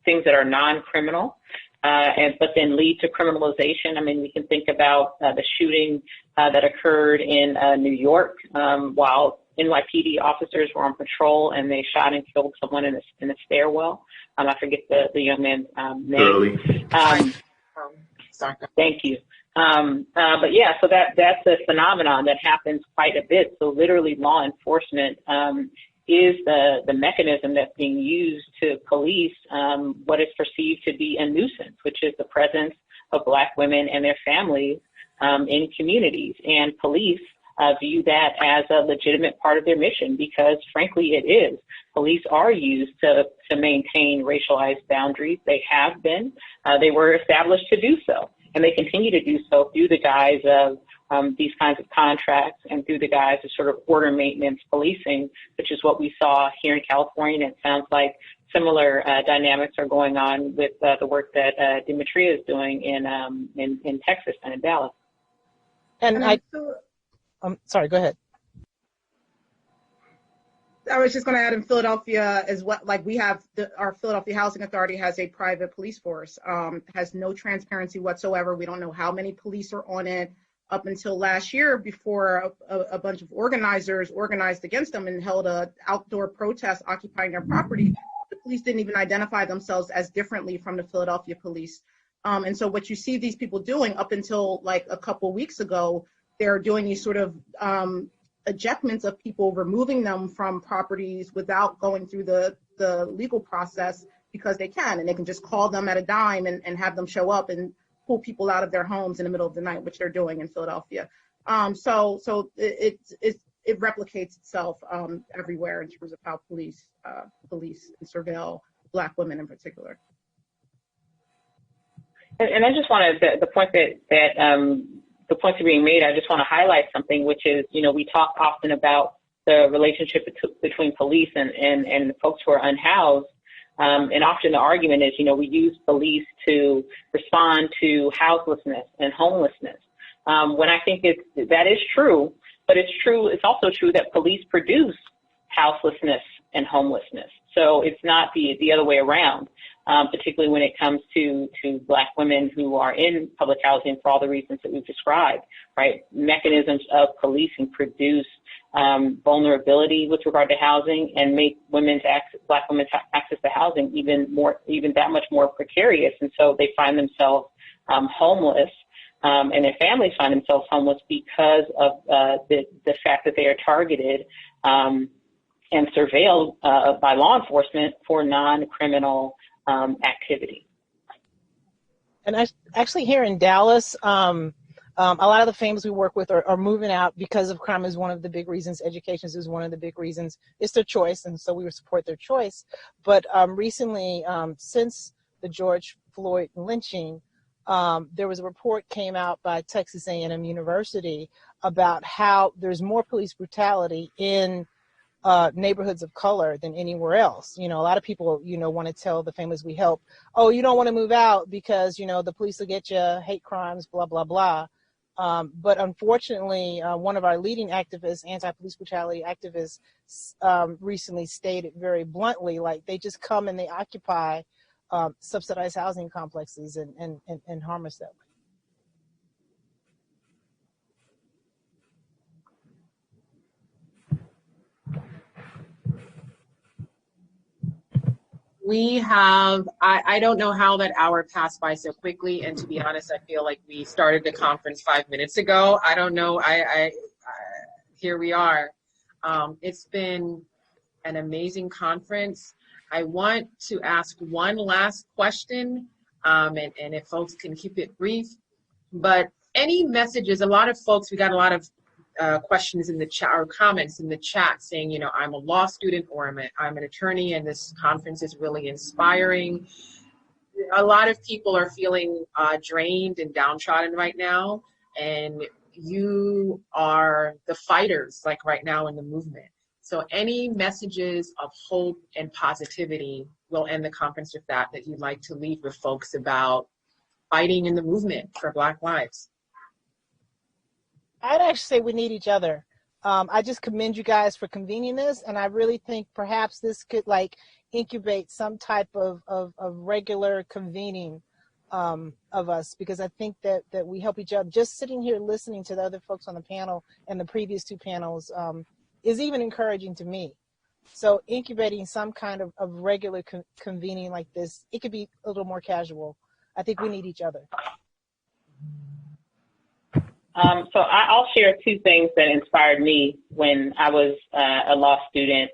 things that are non-criminal. But then lead to criminalization. I mean, we can think about the shooting that occurred in New York while NYPD officers were on patrol, and they shot and killed someone in a stairwell. I forget the young man's name. Thank you. But yeah, so that's a phenomenon that happens quite a bit. So literally, law enforcement is the mechanism that's being used to police what is perceived to be a nuisance, which is the presence of Black women and their families in communities. And police view that as a legitimate part of their mission because, frankly, it is. Police are used to maintain racialized boundaries. They have been. They were established to do so, and they continue to do so through the guise of these kinds of contracts and through the guise of sort of order maintenance policing, which is what we saw here in California. And it sounds like similar dynamics are going on with the work that Demetria is doing in Texas and in Dallas. I'm sorry, go ahead. I was just going to add in Philadelphia as well, like we have our Philadelphia Housing Authority has a private police force, has no transparency whatsoever. We don't know how many police are on it. Up until last year, before a bunch of organizers organized against them and held an outdoor protest occupying their property, the police didn't even identify themselves as differently from the Philadelphia police. And so what you see these people doing up until like a couple weeks ago, they're doing these sort of ejectments of people, removing them from properties without going through the legal process because they can, and they can just call them at a dime and have them show up and pull people out of their homes in the middle of the night, which they're doing in Philadelphia. So it replicates itself everywhere in terms of how police and surveil Black women in particular. And I just wanted the point that the points are being made. I just want to highlight something, which is, we talk often about the relationship between police and folks who are unhoused. And often the argument is, we use police to respond to houselessness and homelessness. When I think that is true, but it's also true that police produce houselessness and homelessness. So it's not the other way around. particularly when it comes to Black women who are in public housing for all the reasons that we've described, right? Mechanisms of policing produce vulnerability with regard to housing and make Black women's access to housing even that much more precarious. And so they find themselves homeless, and their families find themselves homeless because of the fact that they are targeted and surveilled by law enforcement for non-criminal activity. And actually here in Dallas, a lot of the families we work with are moving out because of crime is one of the big reasons. Education is one of the big reasons. It's their choice, and so we support their choice. But recently, since the George Floyd lynching, there was a report came out by Texas A&M University about how there's more police brutality in neighborhoods of color than anywhere else. You know, a lot of people, want to tell the families we help, oh, you don't want to move out because, the police will get you, hate crimes, blah, blah, blah. But unfortunately, one of our leading activists, anti-police brutality activists, recently stated very bluntly, like they just come and they occupy subsidized housing complexes and harm us that way. We have, I don't know how that hour passed by so quickly. And to be honest, I feel like we started the conference 5 minutes ago. I don't know. Here we are. It's been an amazing conference. I want to ask one last question, and if folks can keep it brief, but any messages, we got a lot of questions in the chat or comments in the chat saying, I'm a law student or I'm an attorney and this conference is really inspiring. A lot of people are feeling drained and downtrodden right now, and you are the fighters like right now in the movement. So any messages of hope and positivity, we'll end the conference with that you'd like to leave with folks about fighting in the movement for Black lives. I'd actually say we need each other. I just commend you guys for convening this, and I really think perhaps this could incubate some type of regular convening of us, because I think that we help each other. Just sitting here listening to the other folks on the panel and the previous two panels is even encouraging to me. So incubating some kind of regular convening like this, it could be a little more casual. I think we need each other. So I'll share two things that inspired me when I was a law student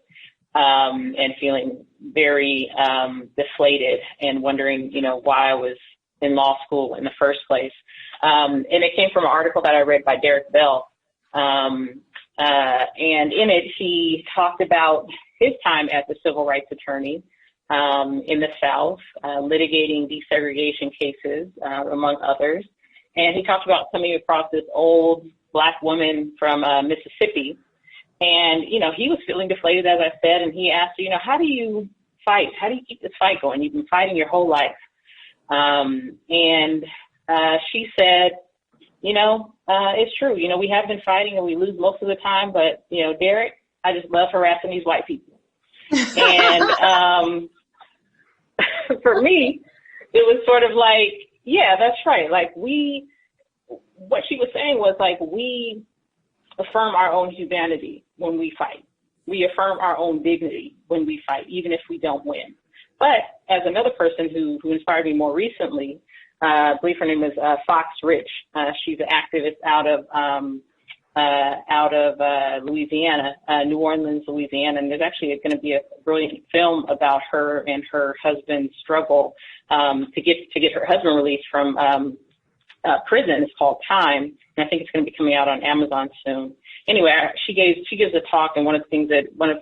and feeling very deflated and wondering, why I was in law school in the first place. And it came from an article that I read by Derek Bell. And in it, he talked about his time as a civil rights attorney in the South, litigating desegregation cases, among others. And he talked about coming across this old Black woman from Mississippi. And, he was feeling deflated, as I said, and he asked her, how do you fight? How do you keep this fight going? You've been fighting your whole life. And she said, it's true. We have been fighting and we lose most of the time. But, Derek, I just love harassing these white people. And for me, it was sort of like, yeah, that's right. What she was saying was we affirm our own humanity when we fight. We affirm our own dignity when we fight, even if we don't win. But as another person who inspired me more recently, I believe her name is Fox Rich. She's an activist out of Louisiana, New Orleans, Louisiana. And there's actually going to be a brilliant film about her and her husband's struggle to get her husband released from prison. It's called Time, and I think it's going to be coming out on Amazon soon. Anyway, she gives a talk, and one of the things that one of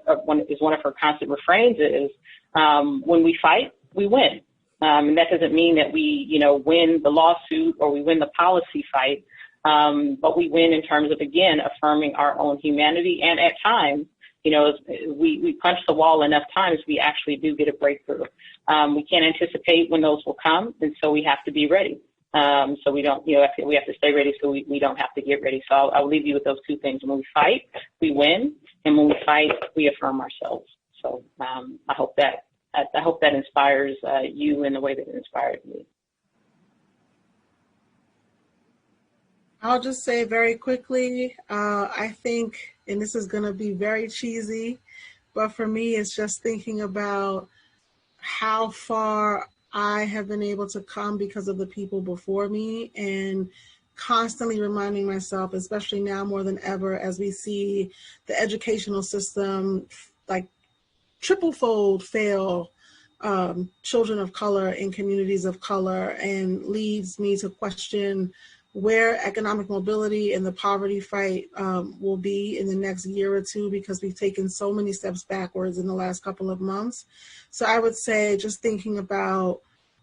her constant refrains is, when we fight, we win. And that doesn't mean that we, win the lawsuit or we win the policy fight, but we win in terms of, again, affirming our own humanity. And at times, we punch the wall enough times, we actually do get a breakthrough. We can't anticipate when those will come, and so we have to be ready. So we don't, we have to stay ready so we don't have to get ready. So I'll leave you with those two things. When we fight, we win. And when we fight, we affirm ourselves. So I hope that I hope that inspires you in the way that it inspired me. I'll just say very quickly, I think, and this is going to be very cheesy, but for me, it's just thinking about how far I have been able to come because of the people before me, and constantly reminding myself, especially now more than ever, as we see the educational system like triple fold fail children of color in communities of color, and leads me to question where economic mobility and the poverty fight will be in the next year or two, because we've taken so many steps backwards in the last couple of months. So I would say, just thinking about,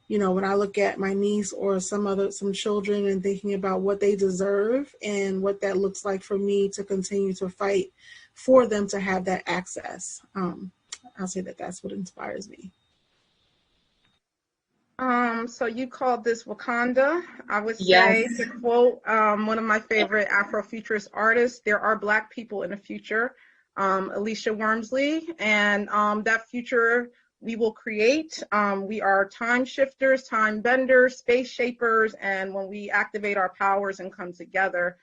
you know, when I look at my niece or some children, and thinking about what they deserve and what that looks like for me to continue to fight for them to have that access. I'll say that that's what inspires me. So you called this Wakanda. I would say, to quote one of my favorite Afrofuturist artists, there are Black people in the future, Alicia Wormsley, and that future we will create. We are time shifters, time benders, space shapers, and when we activate our powers and come together,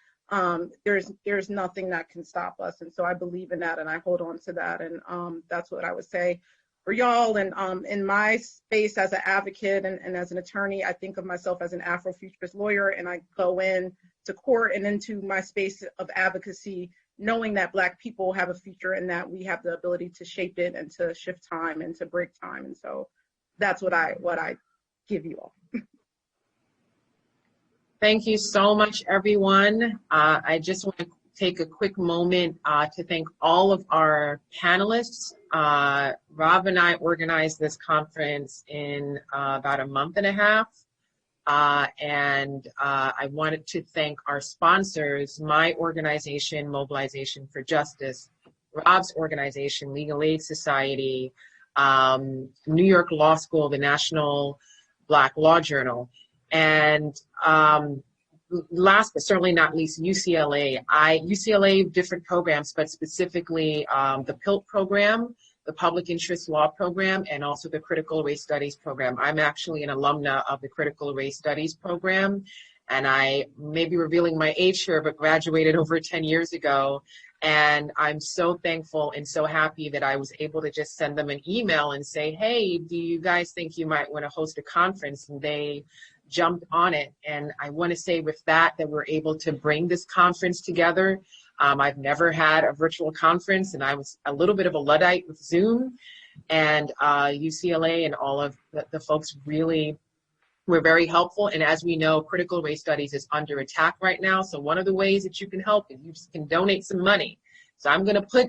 there's nothing that can stop us. And so I believe in that, and I hold on to that, and that's what I would say for y'all. And in my space as an advocate and as an attorney, I think of myself as an Afrofuturist lawyer, and I go in to court and into my space of advocacy, knowing that Black people have a future and that we have the ability to shape it and to shift time and to break time. And so that's what I give you all. Thank you so much, everyone. I just want to take a quick moment to thank all of our panelists. Rob and I organized this conference in about a month and a half. And I wanted to thank our sponsors, my organization, Mobilization for Justice, Rob's organization, Legal Aid Society, New York Law School, the National Black Law Journal, and last but certainly not least, UCLA. UCLA, different programs, but specifically the PILT program, the Public Interest Law program, and also the Critical Race Studies program. I'm actually an alumna of the Critical Race Studies program, and I may be revealing my age here, but graduated over 10 years ago. And I'm so thankful and so happy that I was able to just send them an email and say, hey, do you guys think you might want to host a conference? And they jumped on it. And I want to say with that we're able to bring this conference together. I've never had a virtual conference, and I was a little bit of a Luddite with Zoom, and UCLA and all of the folks really were very helpful. And as we know, critical race studies is under attack right now. So one of the ways that you can help is you just can donate some money. So I'm going to put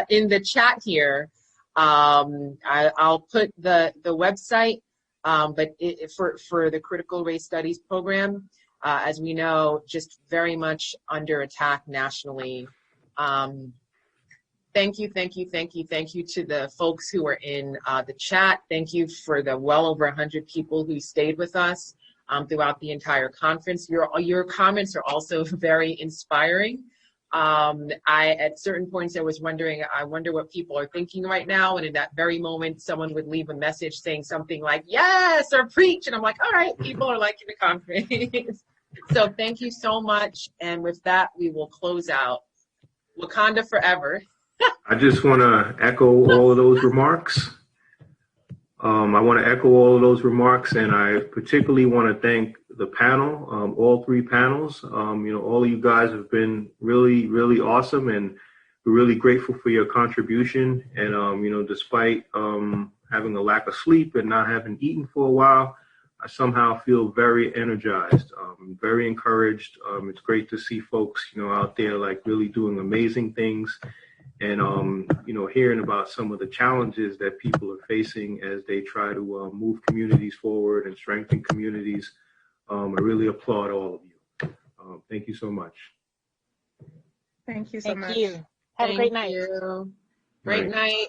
in the chat here, I'll put the website, but for the critical race studies program, as we know, just very much under attack nationally. Thank you to the folks who are in the chat. Thank you for the well over 100 people who stayed with us throughout the entire conference. Your comments are also very inspiring. At certain points I was wondering, I wonder what people are thinking right now. And in that very moment, someone would leave a message saying something like, yes, or preach. And I'm like, all right, people are liking the conference. So thank you so much. And with that, we will close out. Wakanda forever. I just want to echo all of those remarks. I want to echo all of those remarks, and I particularly want to thank the panel, all three panels. All of you guys have been really, really awesome, and we're really grateful for your contribution. And, despite having a lack of sleep and not having eaten for a while, I somehow feel very energized, very encouraged. It's great to see folks, out there like really doing amazing things. And, hearing about some of the challenges that people are facing as they try to move communities forward and strengthen communities. I really applaud all of you. Thank you so much. Thank you so much. Thank you. Have a great night. Great night.